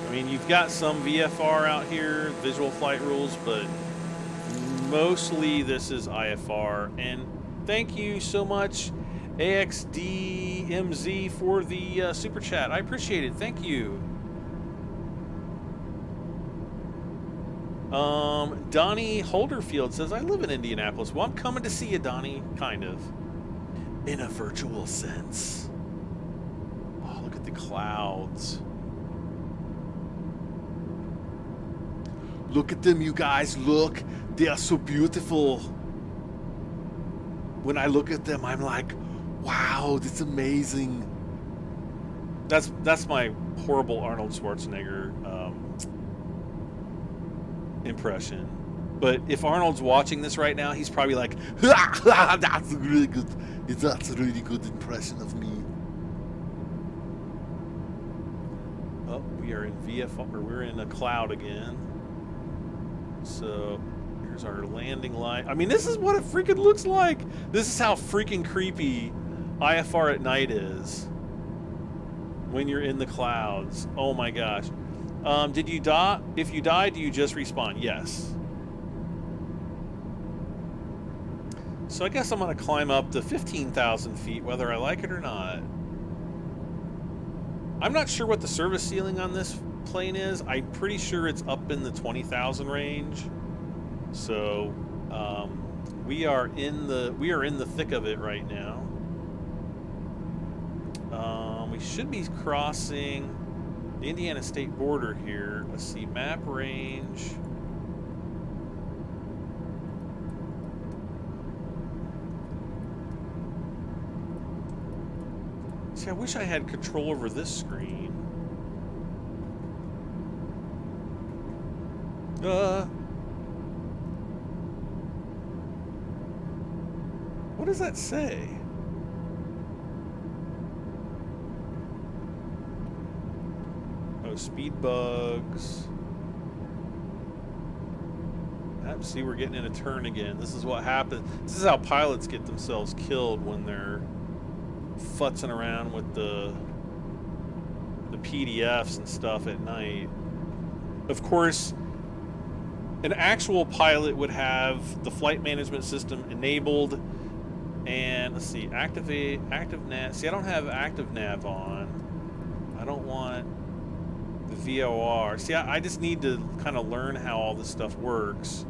I mean, you've got some VFR out here, visual flight rules, but mostly this is IFR. And thank you so much, AXDMZ, for the super chat. I appreciate it. Thank you. Donnie Holderfield says, I live in Indianapolis. Well, I'm coming to see you, Donnie. Kind of. In a virtual sense. Oh, look at the clouds. Look at them, you guys. Look. They are so beautiful. When I look at them, I'm like, wow, that's amazing. That's my horrible Arnold Schwarzenegger impression. But if Arnold's watching this right now, he's probably like, that's really good. That's a really good impression of me. Oh, we are in VFR, or we're in a cloud again. So here's our landing light. I mean, this is what it freaking looks like. This is how freaking creepy IFR at night is when you're in the clouds. Oh my gosh. Did you die? If you die, do you just respawn? Yes. So I guess I'm going to climb up to 15,000 feet, whether I like it or not. I'm not sure what the service ceiling on this plane is. I'm pretty sure it's up in the 20,000 range. So we are in the thick of it right now. We should be crossing the Indiana state border here. Let's see, map range. See, I wish I had control over this screen. What does that say? Oh, speed bugs. See, we're getting in a turn again. This is what happens. This is how pilots get themselves killed when they're futzing around with the PDFs and stuff at night. Of course, an actual pilot would have the flight management system enabled, and let's see, active nav. See, I don't have active nav on. I don't want the VOR. See, I just need to kind of learn how all this stuff works.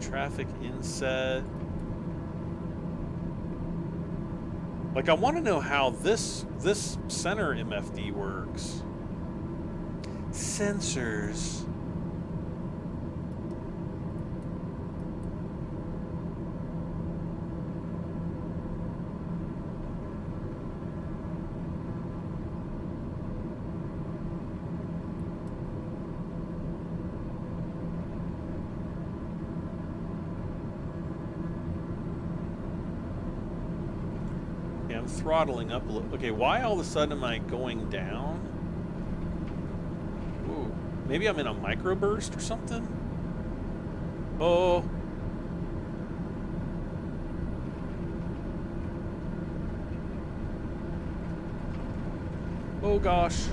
Traffic inset. Like, I want to know how this center MFD works. Sensors. Throttling up a little. Okay, why all of a sudden am I going down? Ooh, maybe I'm in a microburst or something? Oh. Oh gosh.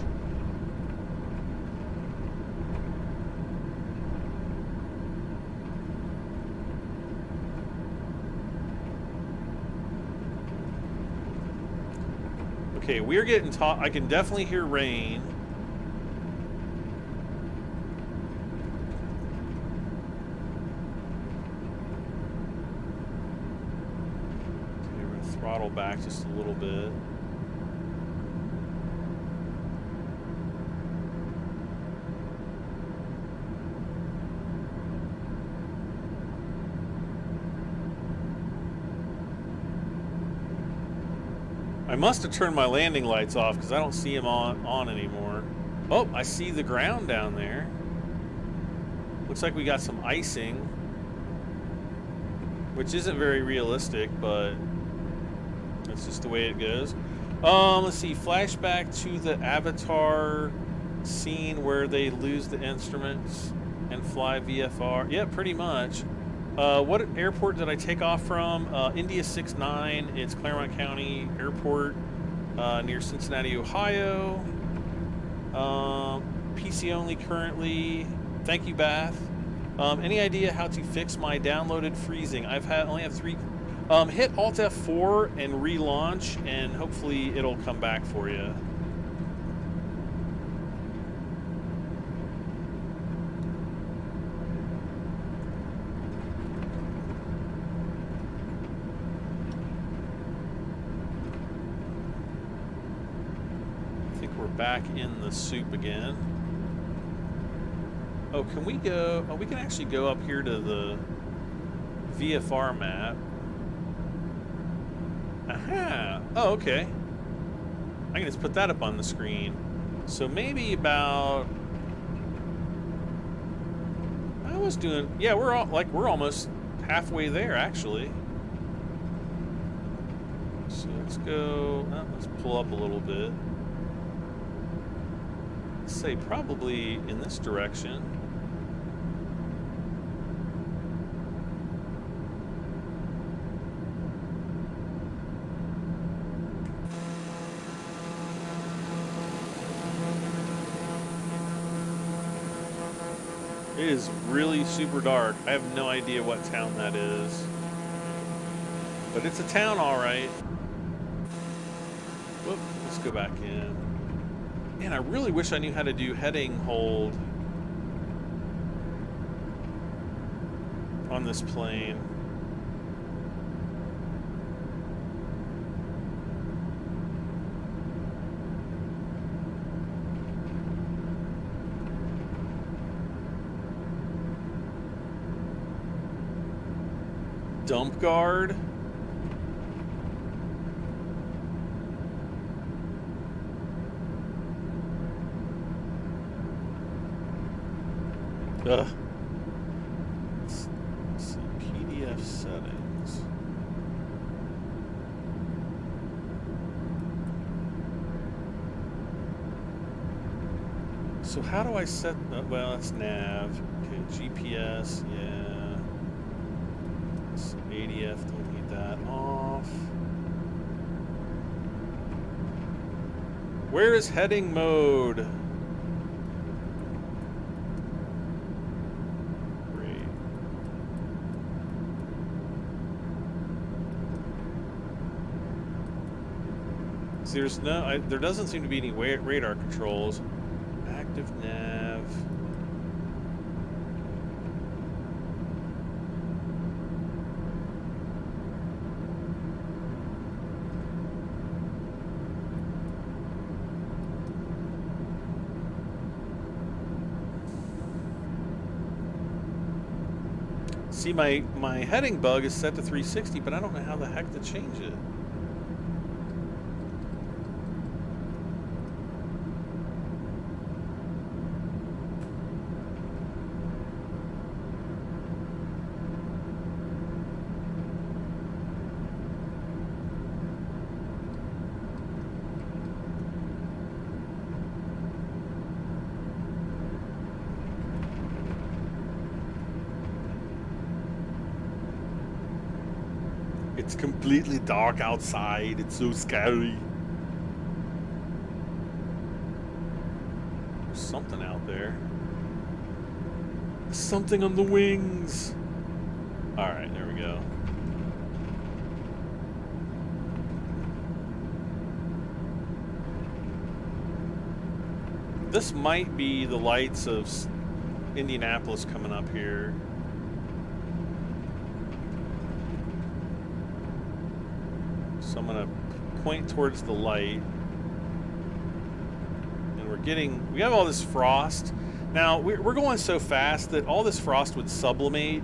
Okay, we're getting taught. I can definitely hear rain. Okay, we're gonna throttle back just a little bit. I must have turned my landing lights off because I don't see them on anymore. Oh, I see the ground down there. Looks like we got some icing, which isn't very realistic, but that's just the way it goes. Let's see. Flashback to the Avatar scene where they lose the instruments and fly VFR. Yeah, pretty much. What airport did I take off from? India 69. It's Claremont County Airport near Cincinnati, Ohio. PC only currently. Thank you, Bath. Any idea how to fix my downloaded freezing? Only have 3. Hit Alt F4 and relaunch, and hopefully it'll come back for you. Back in the soup again. Oh, can we go? Oh, we can actually go up here to the VFR map. Aha! Oh, okay. I can just put that up on the screen. So maybe about. I was doing. Yeah, we're almost halfway there actually. So let's go. Let's pull up a little bit. Say probably in this direction. It is really super dark. I have no idea what town that is, but it's a town, all right. Whoop, let's go back in. Man, I really wish I knew how to do heading hold on this plane. Dump guard. Let's see, PDF settings. So how do I set, well, that's nav. Okay, GPS, yeah. So ADF, don't need that off. Where is heading mode? There's no, there doesn't seem to be any radar controls. Active nav. See, my heading bug is set to 360, but I don't know how the heck to change it. It's completely dark outside. It's so scary. There's something out there. Something on the wings. All right, there we go. This might be the lights of Indianapolis coming up here. So I'm gonna point towards the light. And we have all this frost. Now, we're going so fast that all this frost would sublimate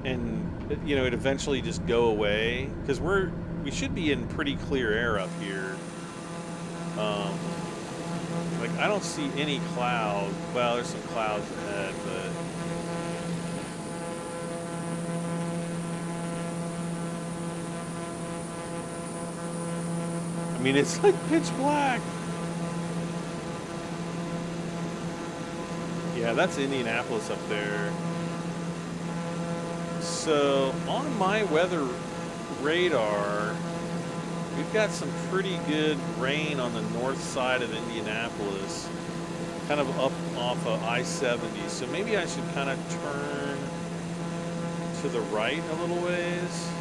and, you know, it eventually just go away. Because we should be in pretty clear air up here. Like, I don't see any cloud. Well, there's some clouds ahead, but... I mean, it's like pitch black. Yeah, that's Indianapolis up there. So, on my weather radar, we've got some pretty good rain on the north side of Indianapolis, kind of up off of I-70. So maybe I should kind of turn to the right a little ways.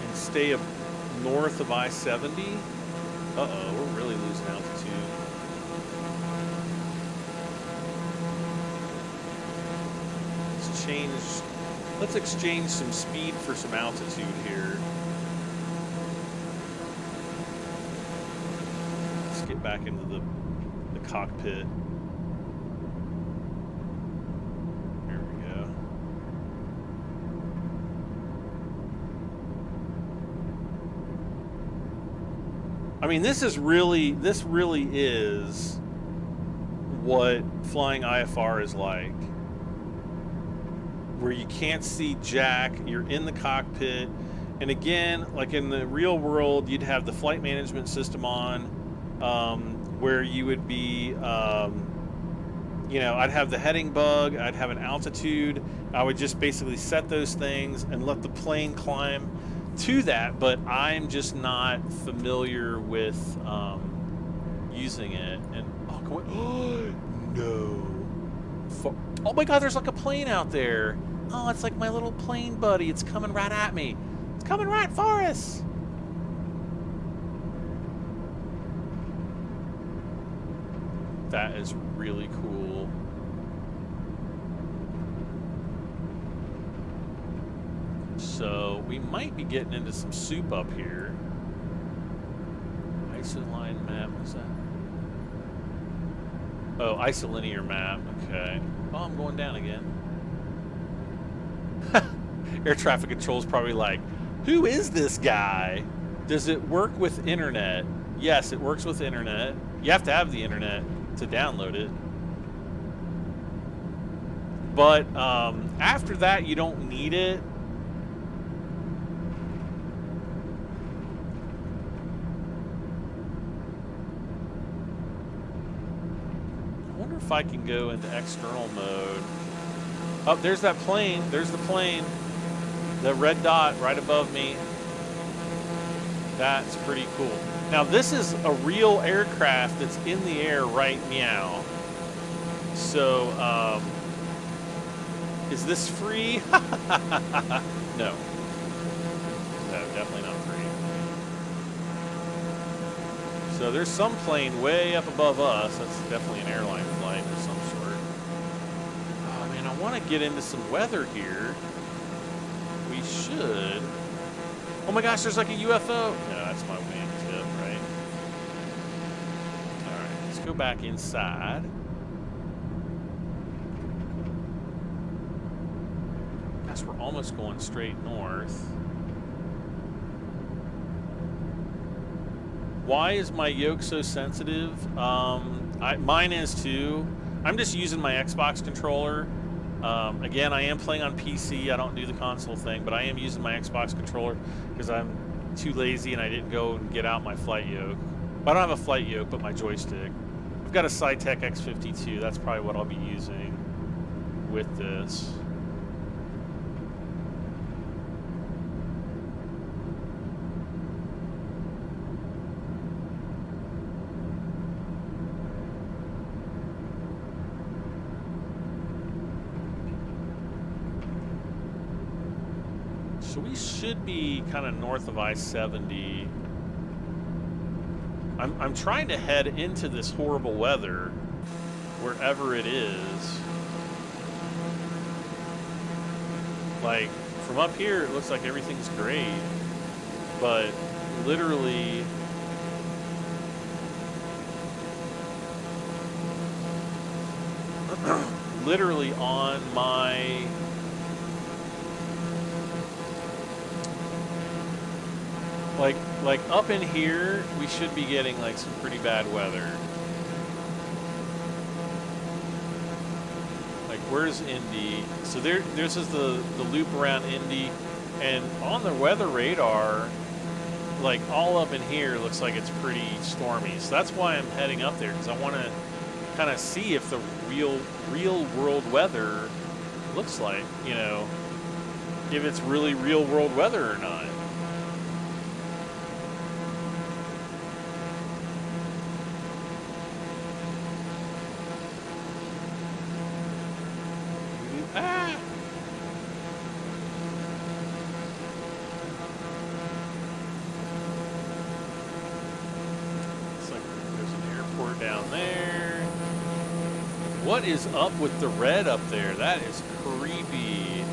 And stay up north of I-70. Uh-oh, we're really losing altitude. Let's exchange some speed for some altitude here. Let's get back into the cockpit. There we go. I mean, this really is what flying IFR is like. Where you can't see jack, you're in the cockpit, and again, like in the real world, you'd have the flight management system on, where you would be, you know, I'd have the heading bug, I'd have an altitude, I would just basically set those things and let the plane climb to that, but I'm just not familiar with using it. And oh, can we, oh no. Oh my god, there's like a plane out there. Oh, it's like my little plane buddy. It's coming right at me. It's coming right for us. That is really cool. So we might be getting into some soup up here. Isoline map, what's that? Oh, isolinear map, okay. Oh, I'm going down again. Air traffic control is probably like, who is this guy? Does it work with internet? Yes, it works with internet. You have to have the internet to download it. But after that, you don't need it. I wonder if I can go into external mode. Oh, there's that plane. There's the plane. The red dot right above me. That's pretty cool. Now, this is a real aircraft that's in the air right meow. So, is this free? No. No, definitely not free. So there's some plane way up above us. That's definitely an airline flight of some sort. Oh man, I want to get into some weather here. We should. Oh my gosh, there's like a UFO. No, that's my wingtip, right? All right, let's go back inside. Gosh, we're almost going straight north. Why is my yoke so sensitive? Mine is too. I'm just using my Xbox controller. Again, I am playing on PC. I don't do the console thing, but I am using my Xbox controller because I'm too lazy and I didn't go and get out my flight yoke. I don't have a flight yoke, but my joystick. I've got a Cytec X52. That's probably what I'll be using with this. So we should be kind of north of I-70. I'm trying to head into this horrible weather, wherever it is. Like, from up here, it looks like everything's great, but literally, literally on my like up in here, we should be getting like some pretty bad weather. Like, where's Indy? So this is the loop around Indy, and on the weather radar, like all up in here looks like it's pretty stormy. So that's why I'm heading up there, because I want to kind of see if the real world weather looks like, you know, if it's really real world weather or not. Ah! Looks like there's an airport down there. What is up with the red up there? That is creepy.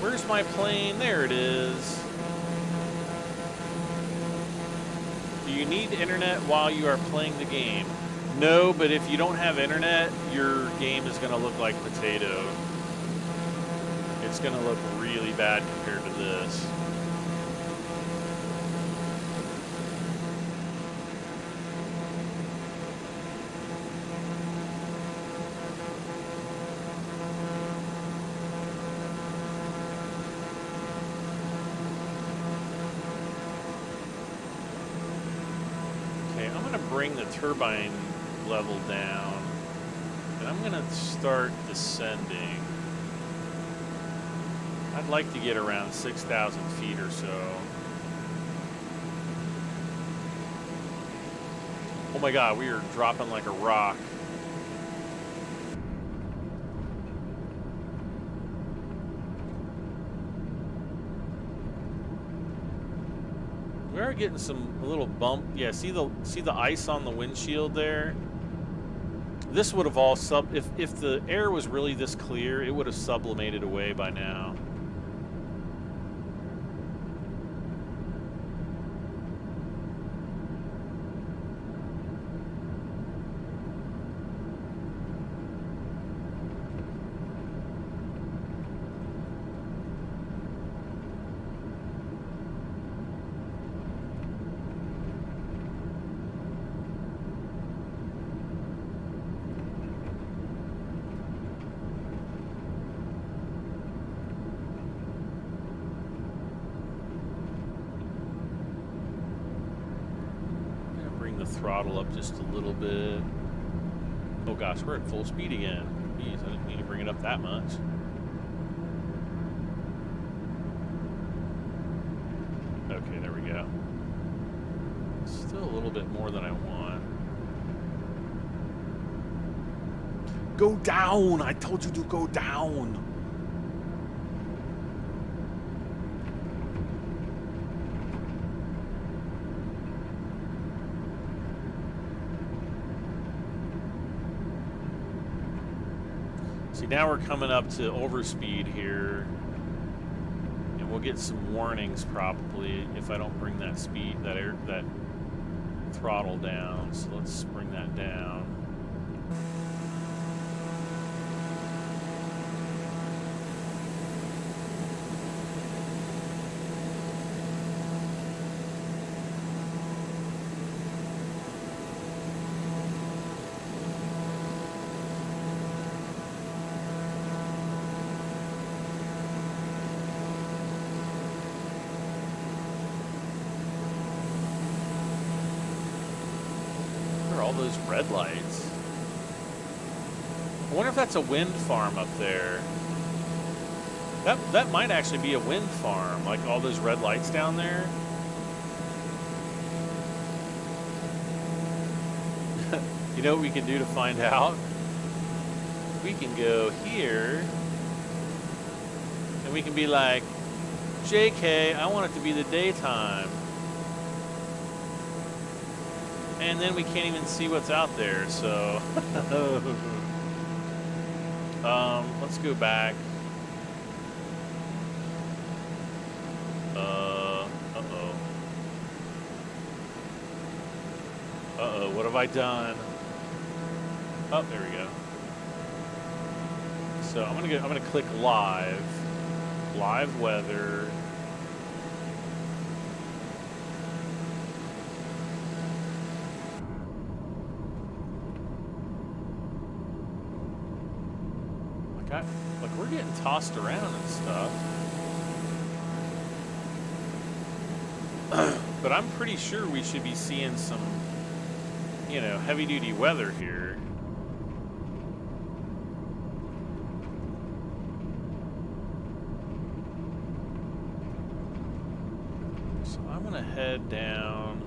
Where's my plane? There it is. Do you need internet while you are playing the game? No, but if you don't have internet, your game is going to look like potato. It's going to look really bad compared to this. Bring the turbine level down, and I'm going to start descending. I'd like to get around 6,000 feet or so. Oh my god, we are dropping like a rock. We are getting a little bump. Yeah, see the ice on the windshield there? This would have all if the air was really this clear, it would have sublimated away by now. Throttle up just a little bit. Oh gosh, we're at full speed again. Jeez, I didn't mean to bring it up that much. Okay, there we go. Still a little bit more than I want. Go down! I told you to go down! See, now we're coming up to overspeed here, and we'll get some warnings probably if I don't bring that that throttle down. So let's bring that down. Those red lights. I wonder if that's a wind farm up there. That might actually be a wind farm, like all those red lights down there. You know what we can do to find out? We can go here, and we can be like, JK, I want it to be the daytime. And then we can't even see what's out there, so. Let's go back. Uh-oh, what have I done? Oh, there we go. So I'm gonna click live weather. Like we're getting tossed around and stuff. But I'm pretty sure we should be seeing some, you know, heavy-duty weather here. So I'm gonna head down.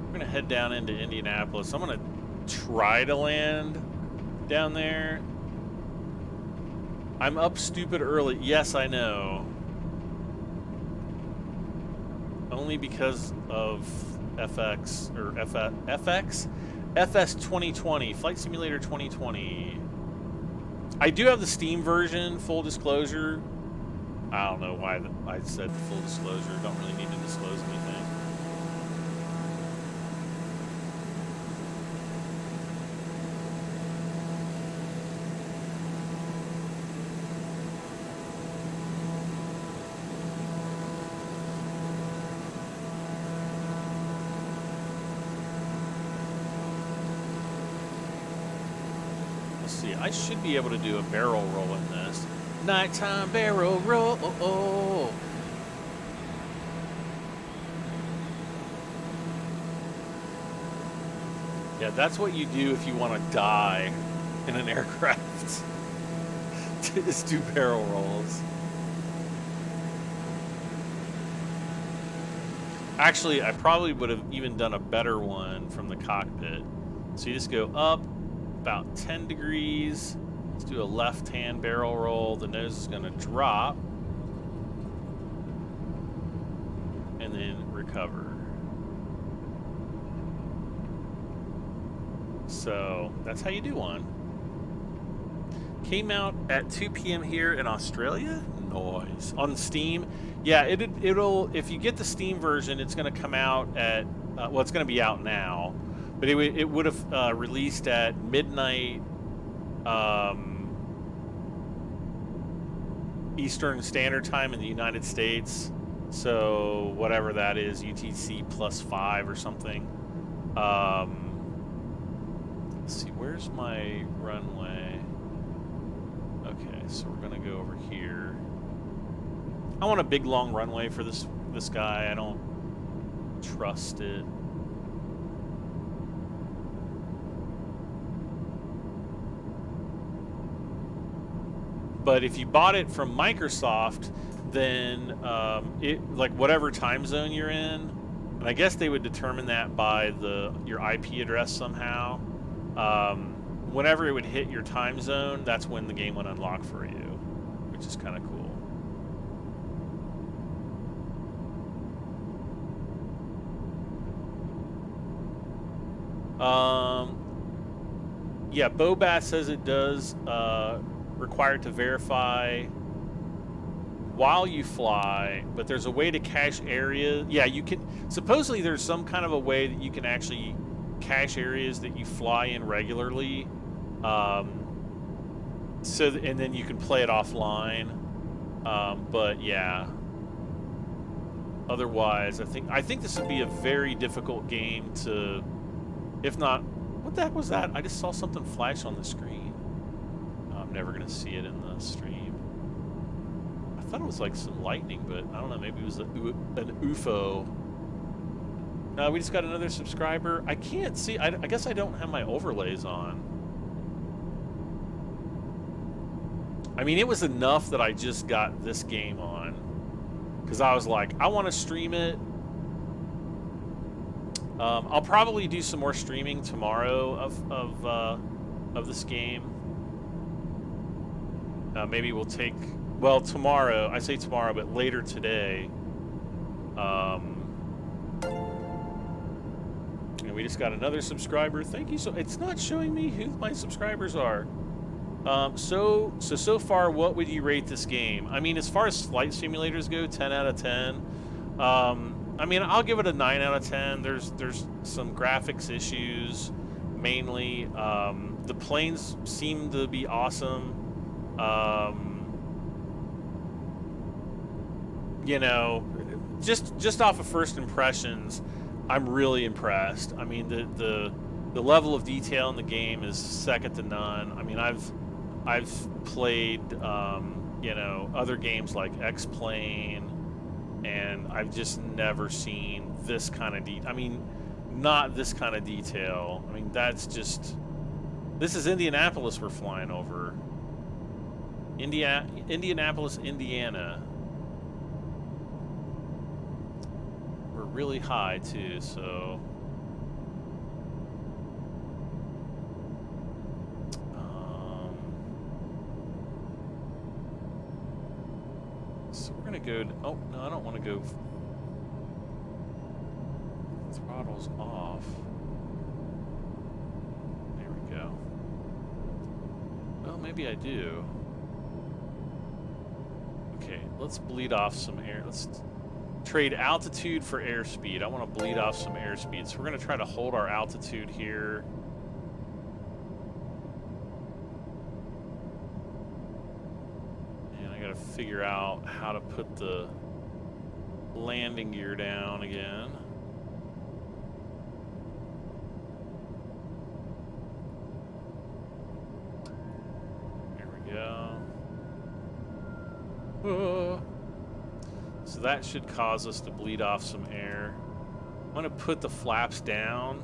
We're gonna head down into Indianapolis. I'm gonna try to land down there. I'm up stupid early. Yes, I know. Only because of FX or FS 2020, Flight Simulator 2020. I do have the Steam version, full disclosure. I don't know why I said full disclosure. Don't really need to disclose anything. I should be able to do a barrel roll in this. Nighttime barrel roll. Yeah, that's what you do if you want to die in an aircraft. Just do barrel rolls. Actually, I probably would have even done a better one from the cockpit. So you just go up about 10 degrees. Let's do a left-hand barrel roll. The nose is going to drop. And then recover. So that's how you do one. Came out at 2 p.m. here in Australia. Noise. On Steam. Yeah, it'll if you get the Steam version, it's going to come out at, well, it's going to be out now. But it would have released at midnight Eastern Standard Time in the United States. So whatever that is, UTC +5 or something. Let's see, where's my runway? Okay, so we're gonna go over here. I want a big long runway for this guy. I don't trust it. But if you bought it from Microsoft, then like whatever time zone you're in, and I guess they would determine that by your IP address somehow. Whenever it would hit your time zone, that's when the game would unlock for you, which is kind of cool. Yeah, Bobat says it does required to verify while you fly, but there's a way to cache areas. Yeah, you can. Supposedly, there's some kind of a way that you can actually cache areas that you fly in regularly. And then you can play it offline. But yeah. Otherwise, I think this would be a very difficult game to, if not. What the heck was that? I just saw something flash on the screen. I'm never gonna see it in the stream. I thought it was like some lightning, but I don't know. Maybe it was an UFO. No, we just got another subscriber. I can't see. I guess I don't have my overlays on. I mean, it was enough that I just got this game on, because I was like, I want to stream it. I'll probably do some more streaming tomorrow of this game. Maybe we'll take well, tomorrow, I say tomorrow, but later today, and we just got another subscriber. Thank you. So it's not showing me who my subscribers are. So far, what would you rate this game? I mean, as far as flight simulators go, 10 out of 10. I mean, I'll give it a 9 out of 10. There's some graphics issues, mainly. The planes seem to be awesome. You know, just off of first impressions, I'm really impressed. I mean, the level of detail in the game is second to none. I mean, I've played you know, other games like X-Plane, and I've just never seen this kind of I mean, not this kind of detail. I mean, that's just, this is Indianapolis we're flying over. Indianapolis, Indiana. We're really high too, so we're gonna go to, oh no, I don't want to go. Throttle's off. There we go. Well, maybe I do. Okay, let's bleed off some air. Let's trade altitude for airspeed. I want to bleed off some airspeed. So we're going to try to hold our altitude here. And I got to figure out how to put the landing gear down again. There we go. Whoa. So that should cause us to bleed off some air. I'm going to put the flaps down.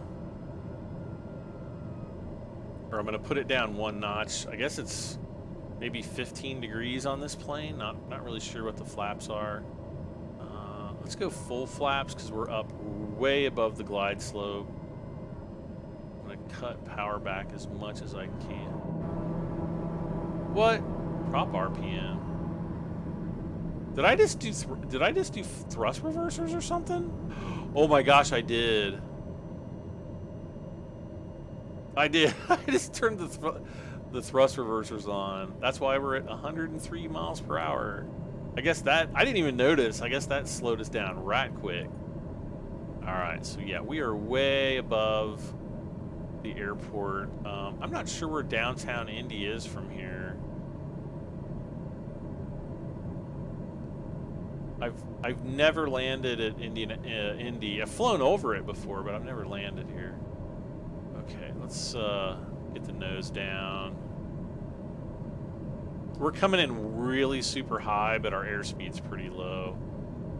Or I'm going to put it down one notch. I guess it's maybe 15 degrees on this plane. Not really sure what the flaps are. Let's go full flaps because we're up way above the glide slope. I'm going to cut power back as much as I can. What? Prop RPM. Did I just do thrust reversers or something? Oh my gosh, I did. I just turned the thrust reversers on. That's why we're at 103 miles per hour. I guess that, I didn't even notice. I guess that slowed us down right quick. All right, so yeah, we are way above the airport. I'm not sure where downtown Indy is from here. I've never landed at Indy. I've flown over it before, but I've never landed here. Okay, let's get the nose down. We're coming in really super high, but our airspeed's pretty low.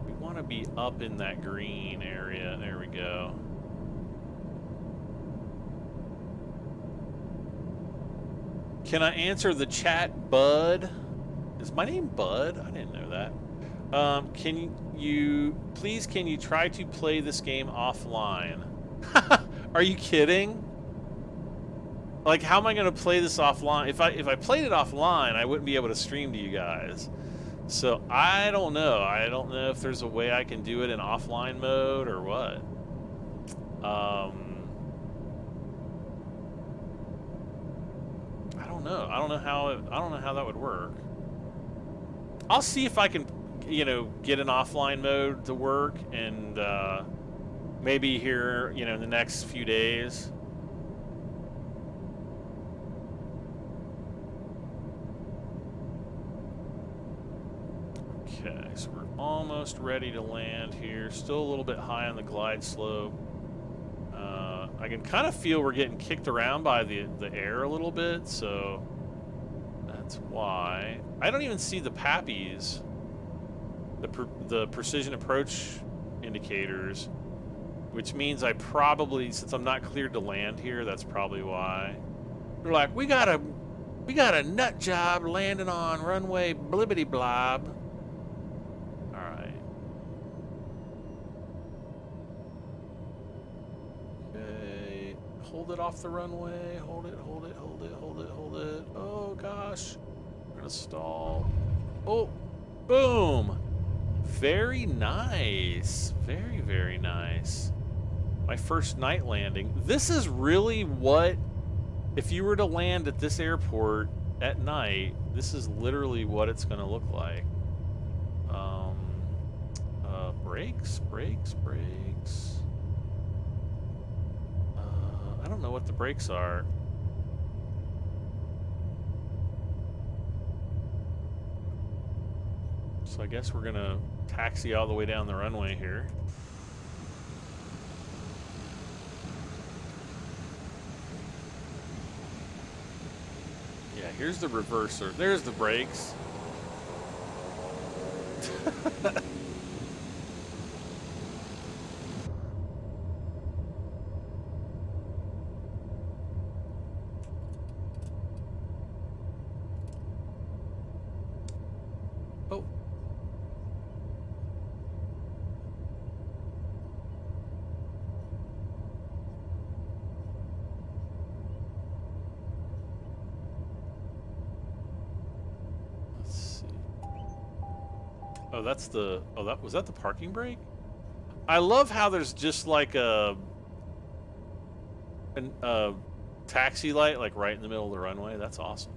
We want to be up in that green area. There we go. Can I answer the chat, Bud? Is my name Bud? I didn't know that. Can you try to play this game offline? Are you kidding? Like, how am I going to play this offline? If I played it offline, I wouldn't be able to stream to you guys. So I don't know. I don't know if there's a way I can do it in offline mode or what. I don't know. I don't know how that would work. I'll see if I can, you know, get an offline mode to work, and maybe here, you know, in the next few days. Okay, so we're almost ready to land here. Still a little bit high on the glide slope. I can kind of feel we're getting kicked around by the air a little bit, so that's why. I don't even see the PAPIs, the precision approach indicators, which means I probably, since I'm not cleared to land here, that's probably why. They're like, we got a nut job landing on runway blibbity blob. All right. Okay, hold it off the runway. Hold it, hold it, hold it, hold it, hold it. Oh gosh, we're gonna stall. Oh, boom. Very nice. Very, very nice. My first night landing. This is really what, if you were to land at this airport at night, this is literally what it's going to look like. Brakes. I don't know what the brakes are. So I guess we're going to taxi all the way down the runway here. Yeah, here's the reverser. There's the brakes. Oh. Let's see. Oh, that's the... Oh, that was that the parking brake? I love how there's just like a taxi light like right in the middle of the runway. That's awesome.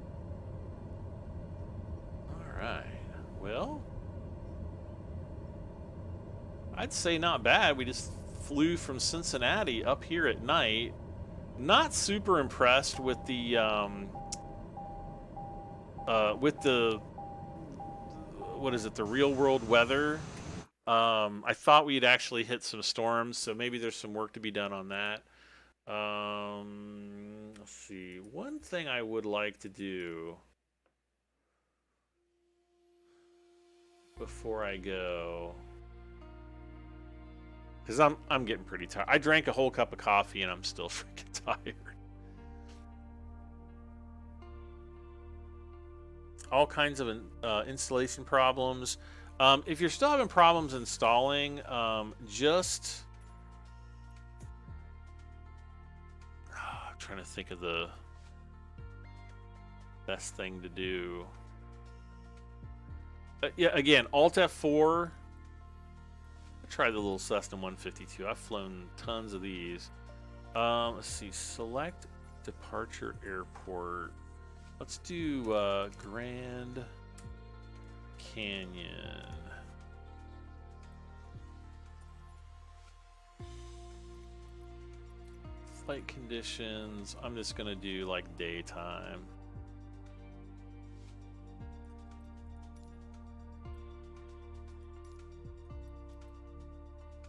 All right. Well, I'd say not bad. We just flew from Cincinnati up here at night. Not super impressed with the what is it, the real world weather. I thought we'd actually hit some storms, so maybe there's some work to be done on that. Let's see. One thing I would like to do before I go, because I'm getting pretty tired. I drank a whole cup of coffee and I'm still freaking tired. All kinds of installation problems. If you're still having problems installing, just I'm trying to think of the best thing to do. Yeah, again, Alt F4. I'll try the little Cessna 152. I've flown tons of these. Let's see. Select departure airport. Let's do Grand Canyon. Flight conditions. I'm just gonna do like daytime.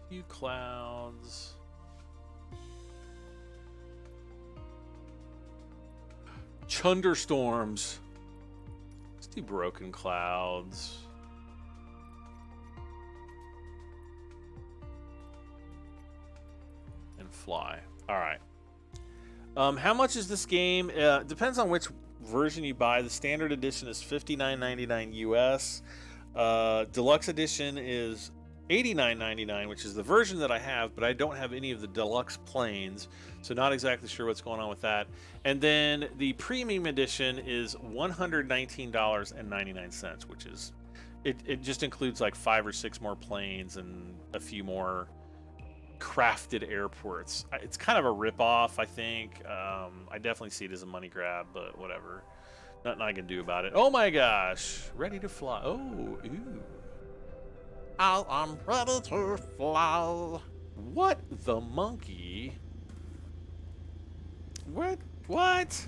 Few clouds. Chunderstorms. Let's do broken clouds. And fly. All right. How much is this game? Depends on which version you buy. The standard edition is $59.99 US. Deluxe edition is $89.99, which is the version that I have, but I don't have any of the deluxe planes, so not exactly sure what's going on with that. And then the premium edition is $119.99, which is it just includes like 5 or 6 more planes and a few more crafted airports. It's kind of a rip-off, I think. I definitely see it as a money grab, but whatever. Nothing I can do about it. Oh my gosh, ready to fly. Oh, ooh. I'm ready to fly. What the monkey? What? What?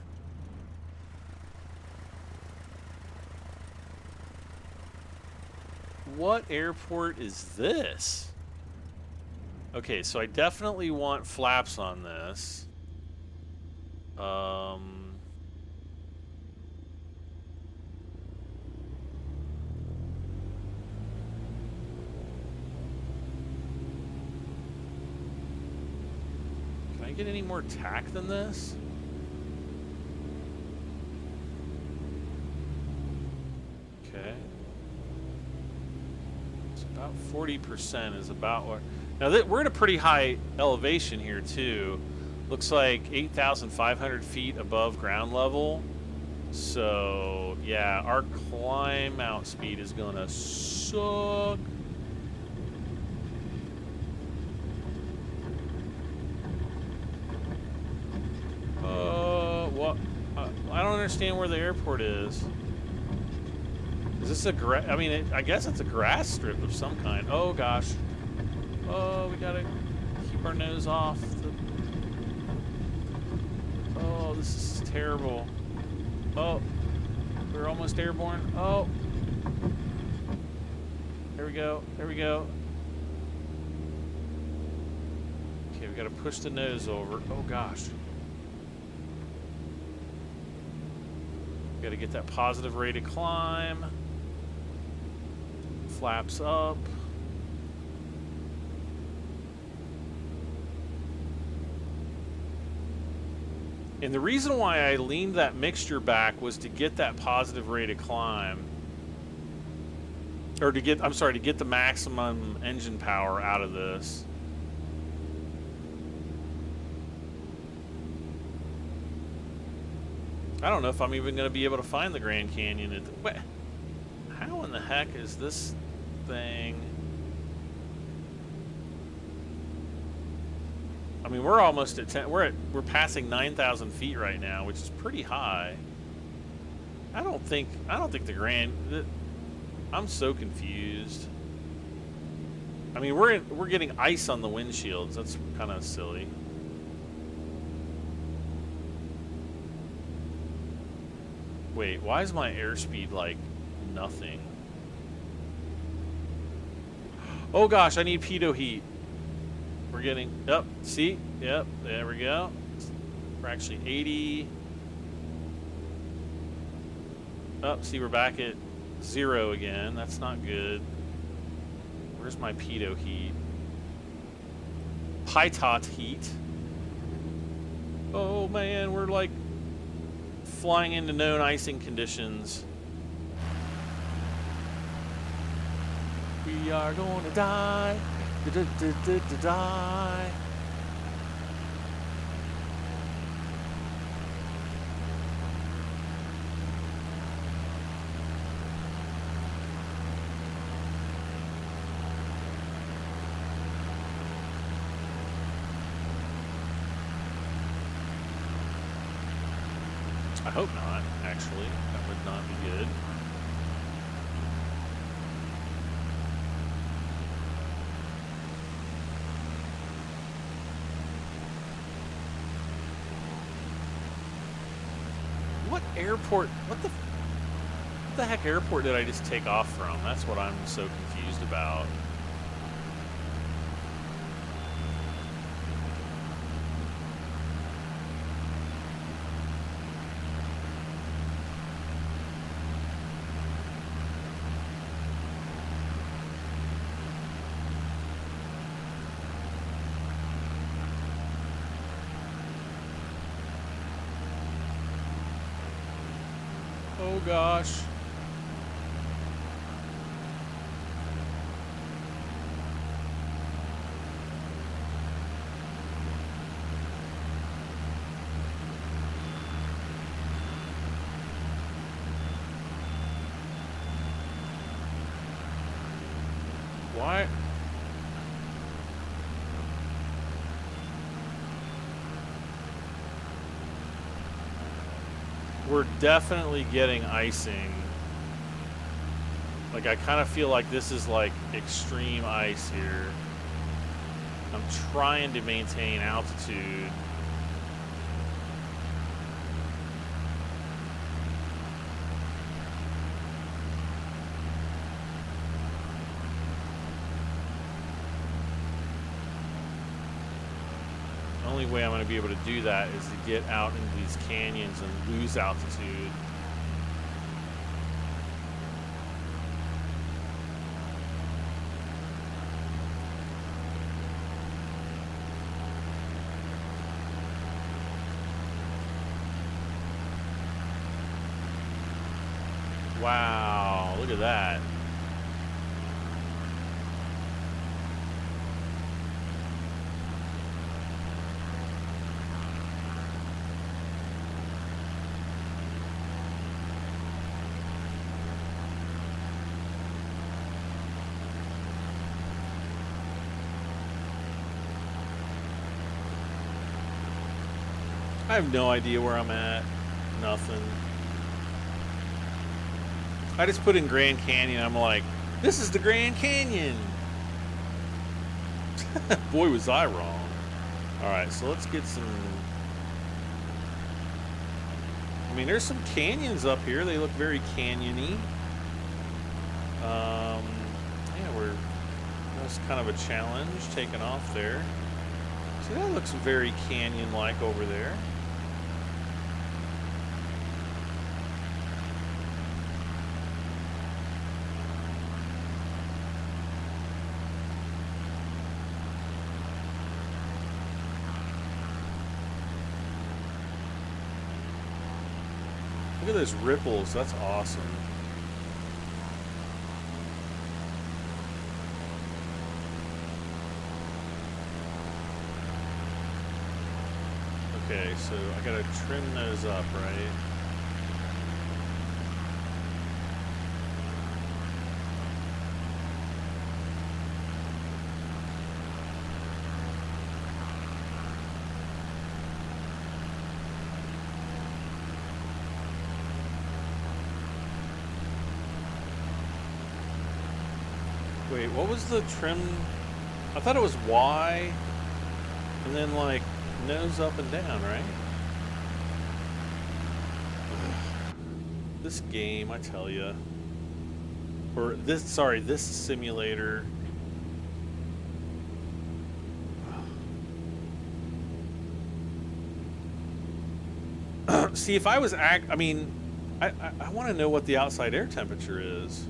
What airport is this? Okay, so I definitely want flaps on this. Can I get any more tack than this? Okay. It's about 40% is about what... Now, we're at a pretty high elevation here, too. Looks like 8,500 feet above ground level. So, yeah, our climb out speed is gonna suck. What? I don't understand where the airport is. Is this a I mean, I guess it's a grass strip of some kind. Oh, gosh. Oh, we gotta keep our nose off. Oh, this is terrible. Oh, we're almost airborne. Oh. There we go. There we go. Okay, we gotta push the nose over. Oh, gosh. Gotta get that positive rate of climb. Flaps up. And the reason why I leaned that mixture back was to get that positive rate of climb. Or to get, I'm sorry, to get the maximum engine power out of this. I don't know if I'm even going to be able to find the Grand Canyon. What? How in the heck is this thing? I mean, we're almost at 10. We're passing 9,000 feet right now, which is pretty high. I don't think the Grand. I'm so confused. I mean, we're getting ice on the windshields. That's kind of silly. Wait, why is my airspeed like nothing? Oh gosh, I need pitot heat. We're getting up. See? Yep, there we go. We're actually 80. Up, see, we're back at 0 again. That's not good. Where's my pitot heat? Pitot heat. Oh man, we're like flying into known icing conditions. We are going to die. Die. I hope not, actually. That would not be good. What airport? What the heck airport did I just take off from? That's what I'm so confused about. Oh gosh. Why? We're definitely getting icing. Like, I kind of feel like this is like extreme ice here. I'm trying to maintain altitude. The only way I'm going to be able to do that is to get out into these canyons and lose altitude. Wow, look at that. I have no idea where I'm at. Nothing. I just put in Grand Canyon. I'm like, this is the Grand Canyon. Boy, was I wrong. All right, so let's get some. I mean, there's some canyons up here. They look very canyony. Yeah, that's kind of a challenge taking off there. See, that looks very canyon-like over there. Look at those ripples. That's awesome. Okay, so I gotta trim those up, right? Wait, what was the trim? I thought it was Y, and then like nose up and down, right? This game, I tell you. Or this, sorry, this simulator. See, if I was I mean, I want to know what the outside air temperature is.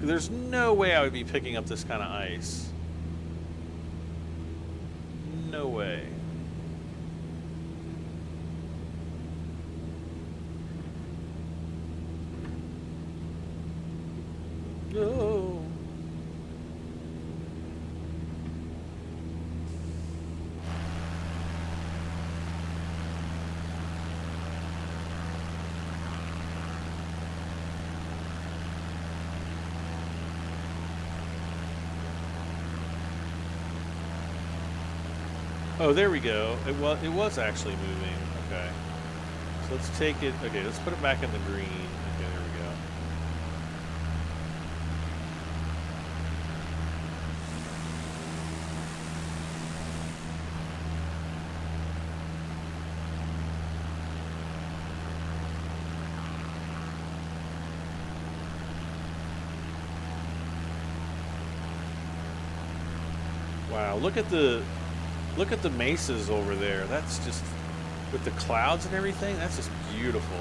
There's no way I would be picking up this kind of ice. No way. No. Oh, there we go. It was actually moving. Okay. So let's take it. Okay, let's put it back in the green. Okay, there we go. Wow, look at the mesas over there. That's just, with the clouds and everything, that's just beautiful.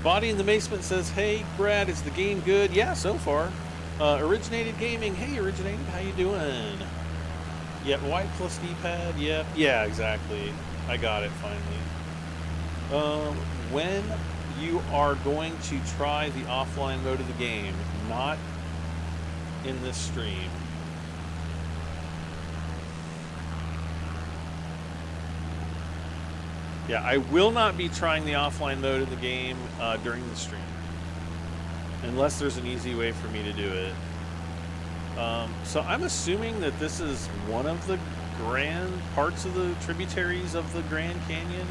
Body in the basement says, "Hey, Brad, is the game good?" Yeah, so far. Originated Gaming. Hey, Originated, how you doing? Yeah, white plus D-pad. Yeah, yeah, exactly. I got it finally. When you are going to try the offline mode of the game, not in this stream. Yeah, I will not be trying the offline mode of the game during the stream. Unless there's an easy way for me to do it. So I'm assuming that this is one of the grand parts of the tributaries of the Grand Canyon.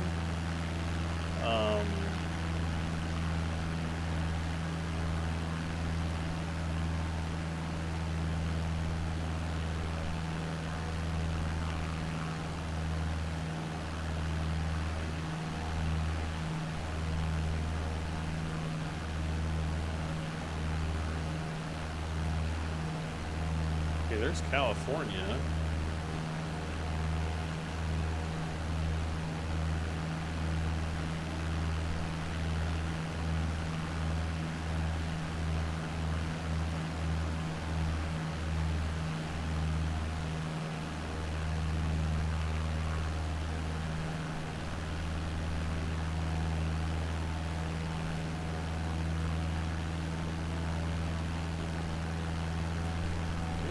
There's California.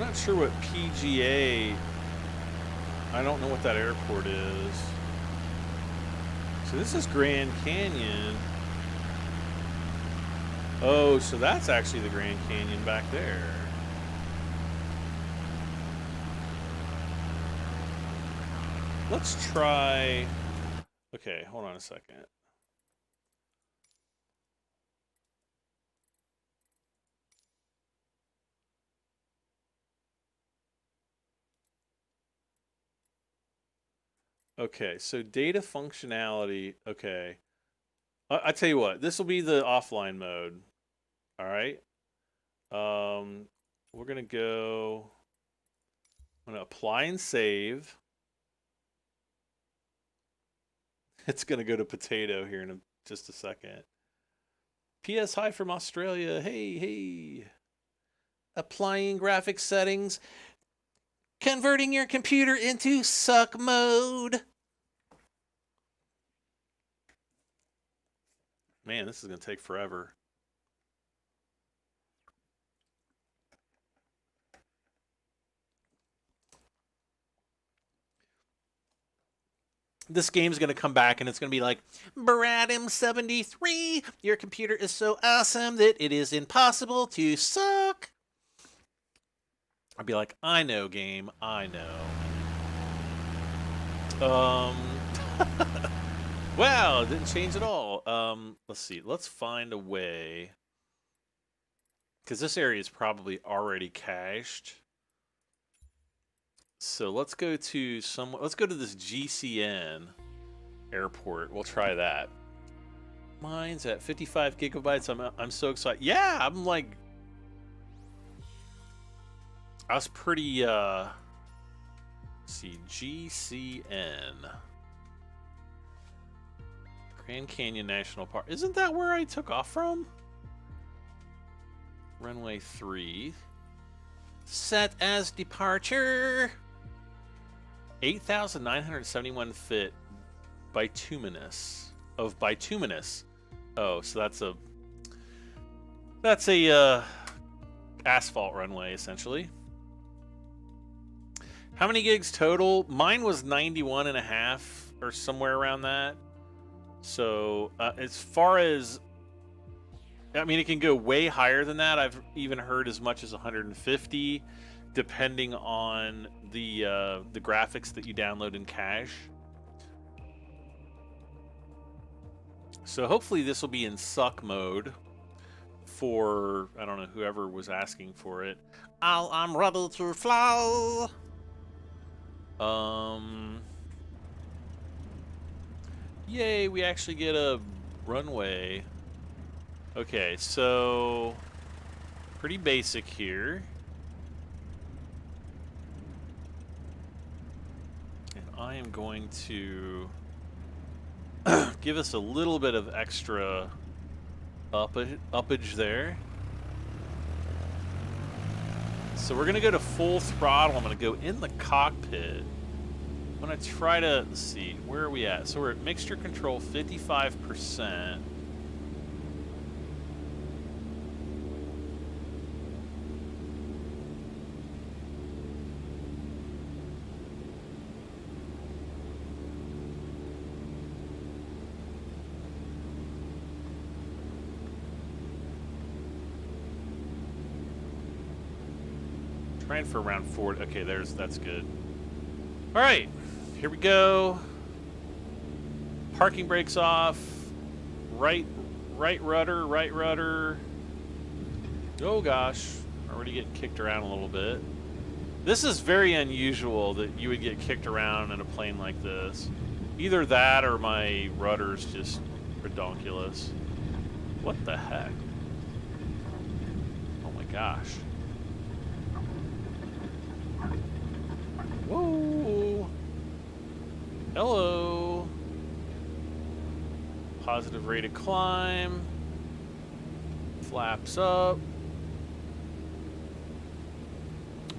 not sure what PGA. I don't know what that airport is. So this is Grand Canyon. Oh, so that's actually the Grand Canyon back there. Let's try. Okay, hold on a second. Okay, so data functionality. Okay. I tell you what, this will be the offline mode. All right. We're going to go. I'm going to apply and save. It's going to go to potato here in just a second. PS Hi from Australia. Hey, hey. Applying graphics settings. Converting your computer into suck mode. Man, this is going to take forever. This game's going to come back and it's going to be like, Bradham73, your computer is so awesome that it is impossible to suck. I'd be like, I know, game, I know. Wow, it didn't change at all. Let's see, let's find a way. Because this area is probably already cached. So let's go to let's go to this GCN airport. We'll try that. Mine's at 55 gigabytes. I'm so excited. Yeah, I'm like, I was pretty let's see, GCN. Grand Canyon National Park. Isn't that where I took off from? Runway 3. Set as departure. 8,971 feet bituminous of bituminous. Oh, so that's a asphalt runway essentially. How many gigs total? Mine was 91 and a half or somewhere around that. So as far as, I mean, it can go way higher than that. I've even heard as much as 150, depending on the graphics that you download in cache. So hopefully this will be in suck mode for, I don't know, whoever was asking for it. I'm ready to fly. Yay, we actually get a runway. Okay, so pretty basic here. And I am going to give us a little bit of extra uppage there. So we're going to go to full throttle. I'm going to go in the cockpit. I'm going to try to, let's see, where are we at? So we're at mixture control 55%. Trying for around 4. Okay, that's good. All right, here we go. Parking brakes off. Right rudder. Oh gosh, already getting kicked around a little bit. This is very unusual that you would get kicked around in a plane like this. Either that or my rudder's just redonkulous. What the heck? Oh my gosh. Whoa! Hello! Positive rate of climb. Flaps up.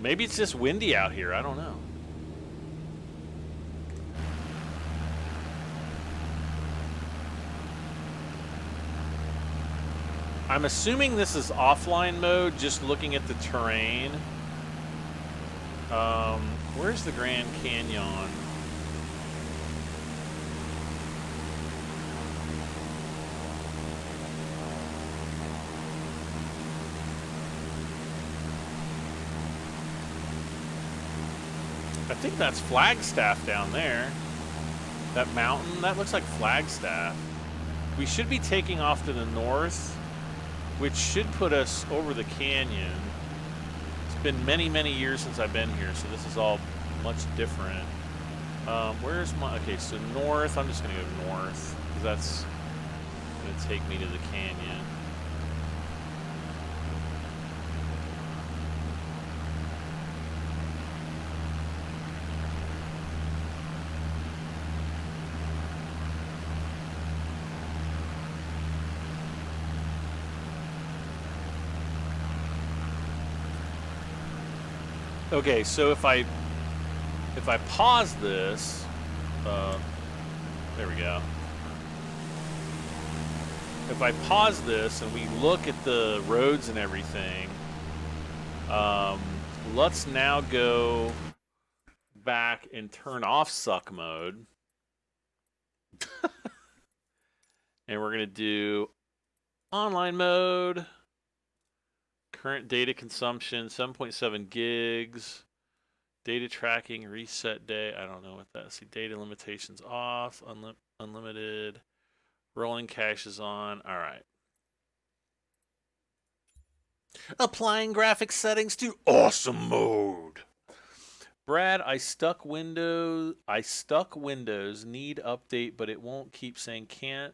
Maybe it's just windy out here, I don't know. I'm assuming this is offline mode, just looking at the terrain. Where's the Grand Canyon? I think that's Flagstaff down there. That mountain, that looks like Flagstaff. We should be taking off to the north, which should put us over the canyon. It's been many, many years since I've been here, so this is all much different. Where's my, okay, so north, I'm just gonna go north, because that's gonna take me to the canyon. Okay, so if I pause this, there we go. If I pause this and we look at the roads and everything, let's now go back and turn off suck mode. And we're gonna do online mode. Current data consumption, 7.7 gigs. Data tracking, reset day. I don't know what that is. See, data limitations off, unlimited. Rolling cache is on. All right. Applying graphics settings to awesome mode. Brad, I stuck Windows. Need update, but it won't keep saying can't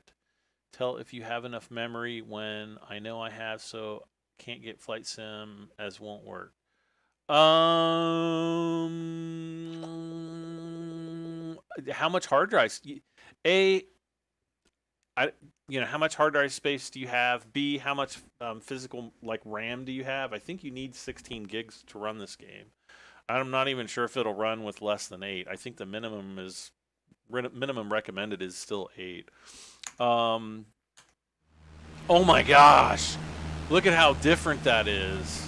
tell if you have enough memory when I know I have, so can't get flight sim as won't work. How much hard drive? How much hard drive space do you have? B, how much physical like RAM do you have? I think you need 16 gigs to run this game. I'm not even sure if it'll run with less than 8. I think the minimum recommended is still 8. Oh my gosh. Look at how different that is.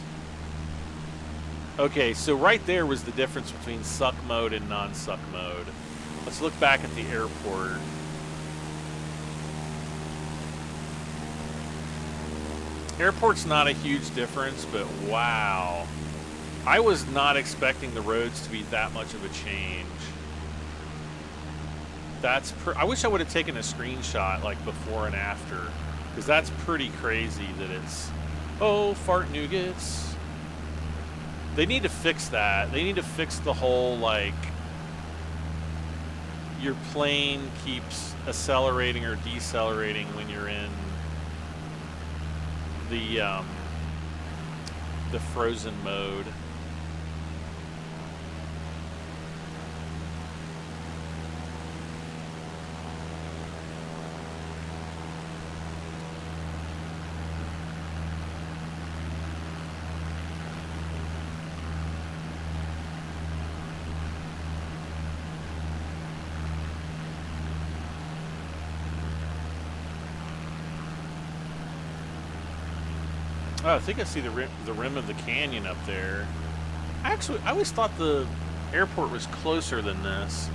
Okay, so right there was the difference between suck mode and non-suck mode. Let's look back at the airport. Airport's not a huge difference, but wow. I was not expecting the roads to be that much of a change. I wish I would have taken a screenshot like before and after, because that's pretty crazy that it's, oh, fart nougats. They need to fix that. They need to fix the whole, like, your plane keeps accelerating or decelerating when you're in the frozen mode. Oh, I think I see the rim of the canyon up there. Actually, I always thought the airport was closer than this.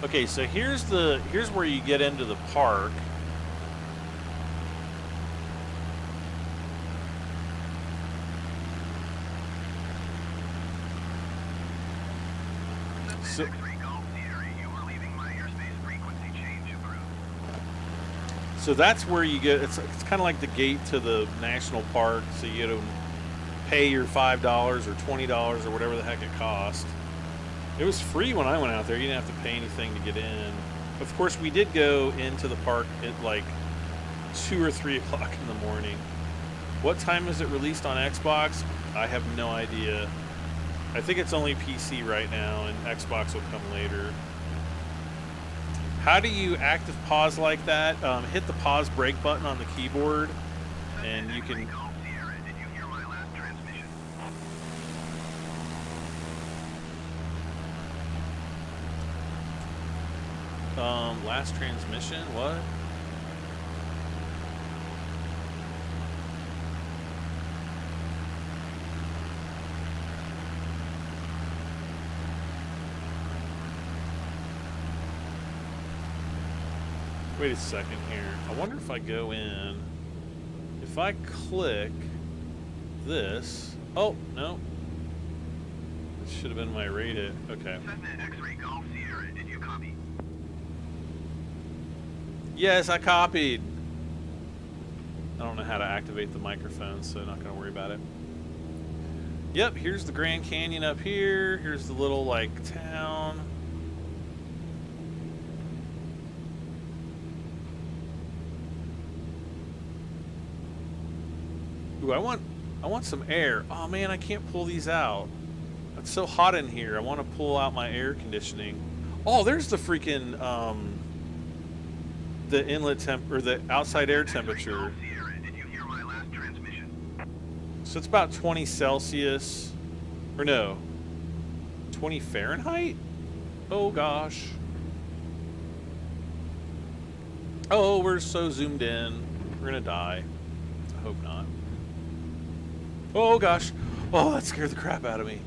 Okay, so here's where you get into the park. So that's where you get, it's kind of like the gate to the national park, so you gotta pay your $5 or $20 or whatever the heck it cost. It was free when I went out there, you didn't have to pay anything to get in. Of course, we did go into the park at like 2 or 3 o'clock in the morning. What time is it released on Xbox? I have no idea. I think it's only PC right now, and Xbox will come later. How do you active pause like that? Hit the pause break button on the keyboard, and you can... Last transmission? What? Wait a second here. I wonder if I go in, if I click this. Oh, no. This should have been my rated. Okay. X-ray Golf Sierra, did you copy? Yes, I copied. I don't know how to activate the microphone, so not going to worry about it. Yep, here's the Grand Canyon up here. Here's the little, like, town. Ooh, I want some air. Oh man, I can't pull these out. It's so hot in here. I want to pull out my air conditioning. Oh, there's the freaking the inlet temp or the outside air temperature. Did you hear my last transmission? So it's about 20 Celsius, or no, 20 Fahrenheit. Oh gosh. Oh, we're so zoomed in. We're gonna die. I hope not. Oh gosh. Oh, that scared the crap out of me.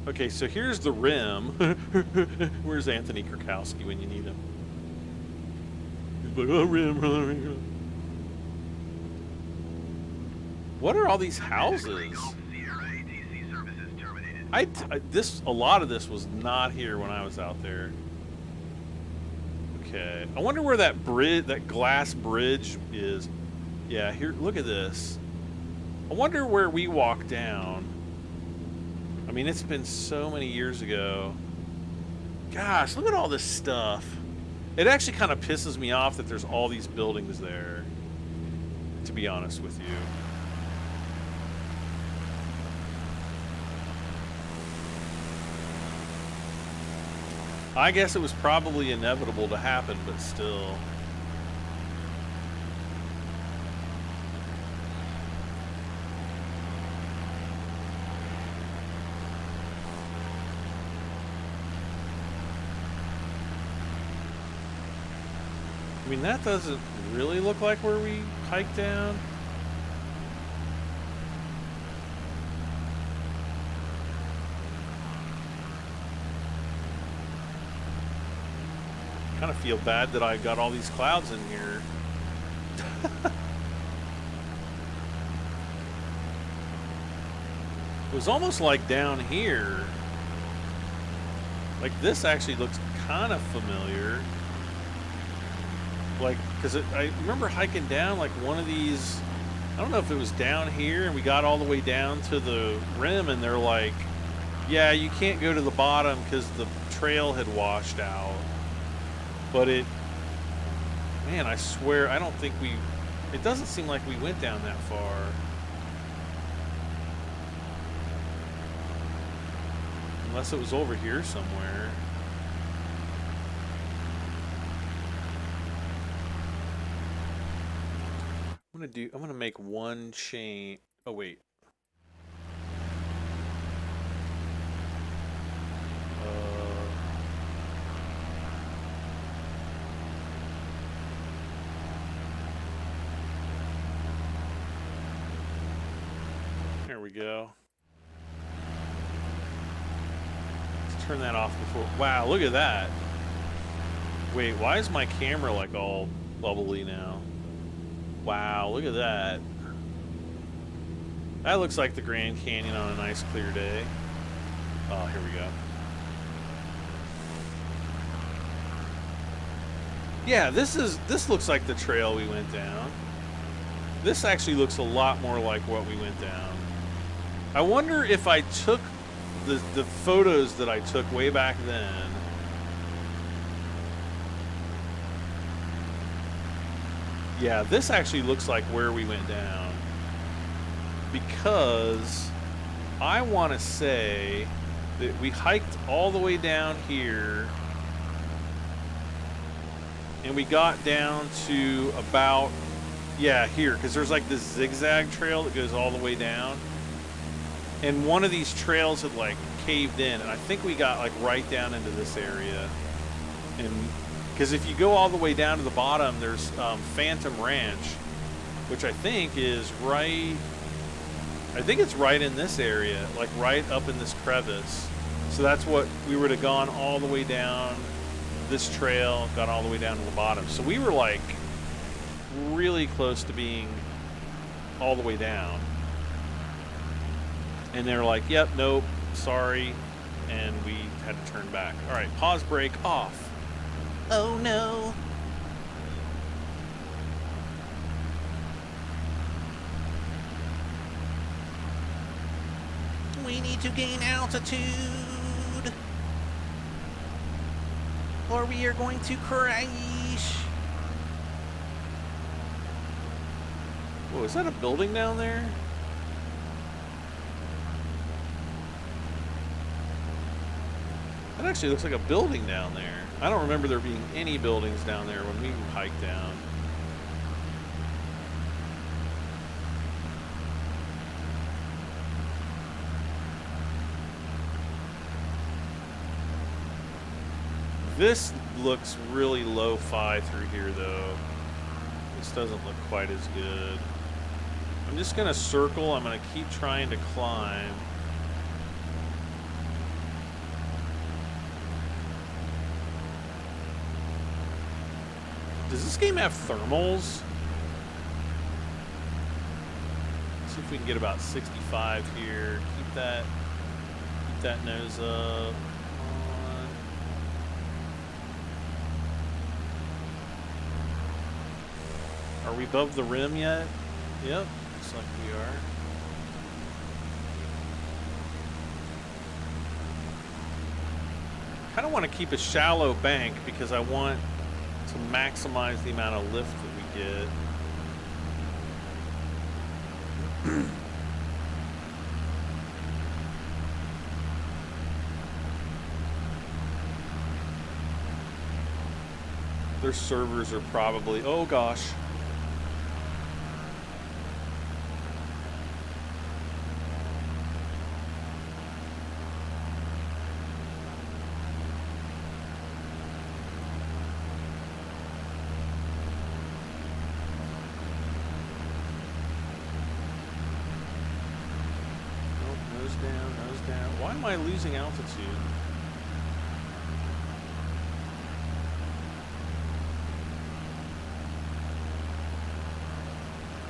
Okay, so here's the rim. Where's Anthony Krakowski when you need him? He's like, oh, rim. What are all these houses? A lot of this was not here when I was out there. Okay, I wonder where that bridge, that glass bridge is. Yeah, here, look at this. I wonder where we walked down. I mean, it's been so many years ago. Gosh, look at all this stuff. It actually kind of pisses me off that there's all these buildings there, to be honest with you. I guess it was probably inevitable to happen, but still. I mean, that doesn't really look like where we hiked down. Kind of feel bad that I got all these clouds in here. It was almost like down here. Like this actually looks kind of familiar. Like, because I remember hiking down like one of these, I don't know if it was down here, and we got all the way down to the rim, and they're like, yeah, you can't go to the bottom because the trail had washed out. But it, man, I swear, I don't think it doesn't seem like we went down that far. Unless it was over here somewhere. I'm gonna make one chain. Oh wait. There we go. Let's turn that off before. Wow, look at that. Wait, why is my camera like all bubbly now? Wow, look at that. That looks like the Grand Canyon on a nice clear day. Oh, here we go. Yeah, this looks like the trail we went down. This actually looks a lot more like what we went down. I wonder if I took the photos that I took way back then. Yeah, this actually looks like where we went down. Because I want to say that we hiked all the way down here. And we got down to about, yeah, here. Because there's like this zigzag trail that goes all the way down. And one of these trails had like caved in. And I think we got like right down into this area. And because if you go all the way down to the bottom, there's Phantom Ranch, which I think is right, I think it's right in this area, like right up in this crevice. So that's what we would have gone all the way down this trail, got all the way down to the bottom. So we were like really close to being all the way down. And they were like, yep, nope, sorry. And we had to turn back. All right, pause, brake, off. Oh no. We need to gain altitude, or we are going to crash. Whoa, is that a building down there? That actually looks like a building down there. I don't remember there being any buildings down there when we hiked down. This looks really lo-fi through here, though. This doesn't look quite as good. I'm just going to circle. I'm going to keep trying to climb. Does this game have thermals? Let's see if we can get about 65 here. Keep that nose up. Are we above the rim yet? Yep, looks like we are. Kind of want to keep a shallow bank because I want to maximize the amount of lift that we get. Their servers are probably, oh gosh. Why am I losing altitude?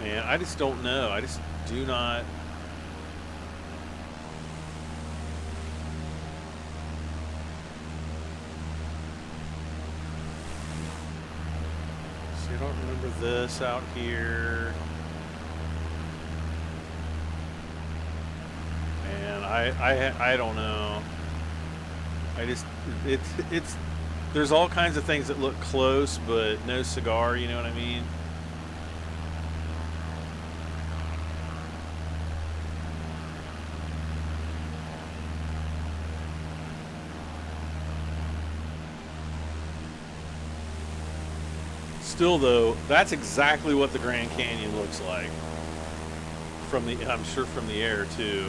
Man, I just don't know. I just do not. See, I don't remember this out here. I don't know. It's there's all kinds of things that look close, but no cigar, you know what I mean? Still though, that's exactly what the Grand Canyon looks like. I'm sure from the air too.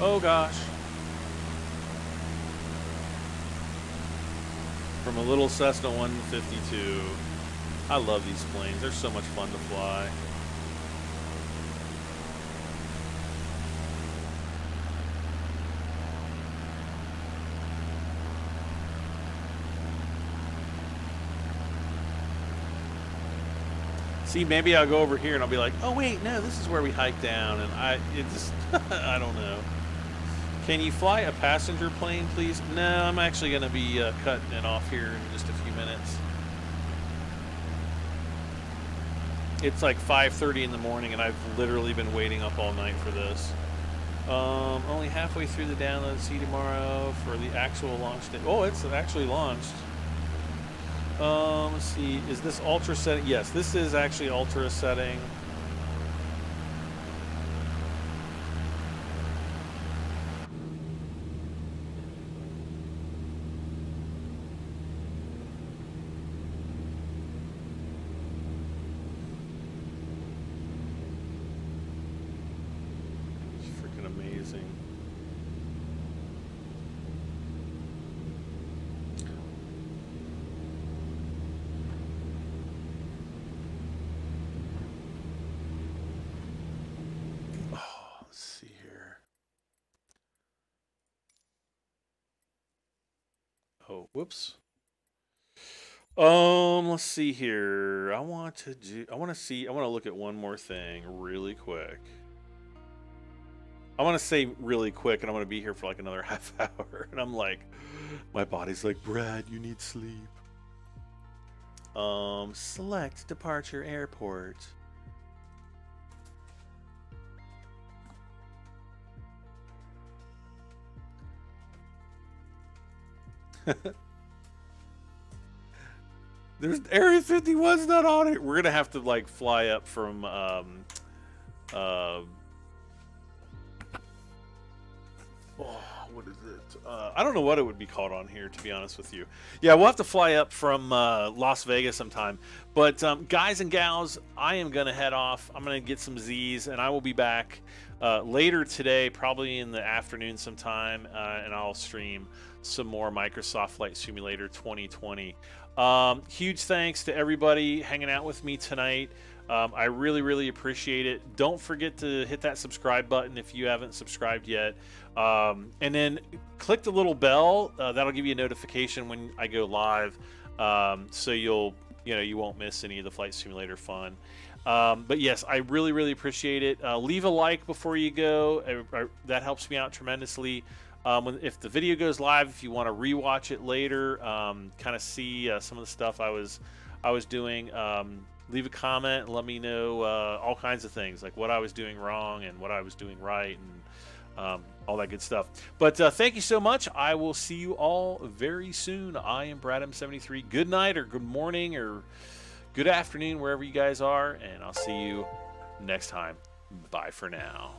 Oh gosh. From a little Cessna 152. I love these planes. They're so much fun to fly. See, maybe I'll go over here and I'll be like, oh wait, no, this is where we hiked down, and I don't know. Can you fly a passenger plane, please? No, I'm actually going to be cutting it off here in just a few minutes. It's like 5:30 in the morning, and I've literally been waiting up all night for this. Only halfway through the download. See you tomorrow for the actual launch date. Oh, it's actually launched. Let's see. Is this ultra setting? Yes, this is actually ultra setting. Oh, whoops. Let's see here. I want to look at one more thing really quick. I want to say really quick, and I'm going to be here for like another half hour. And I'm like, my body's like, Brad, you need sleep. Select departure airport. There's Area 51's not on it. We're gonna have to like fly up from what is it? I don't know what it would be called on here, to be honest with you. Yeah, we'll have to fly up from Las Vegas sometime. But guys and gals, I am gonna head off. I'm gonna get some Z's, and I will be back later today, probably in the afternoon sometime, and I'll stream some more Microsoft Flight Simulator 2020. Huge thanks to everybody hanging out with me tonight. I really appreciate it. Don't forget to hit that subscribe button if you haven't subscribed yet. And then click the little bell. That'll give you a notification when I go live. So you won't miss any of the Flight Simulator fun. But yes, I really appreciate it. Leave a like before you go. That helps me out tremendously. If the video goes live, if you want to rewatch it later, kind of see some of the stuff I was doing, leave a comment and let me know all kinds of things, like what I was doing wrong and what I was doing right, and all that good stuff. But thank you so much. I will see you all very soon. I am Brad M73. Good night or good morning or good afternoon, wherever you guys are, and I'll see you next time. Bye for now.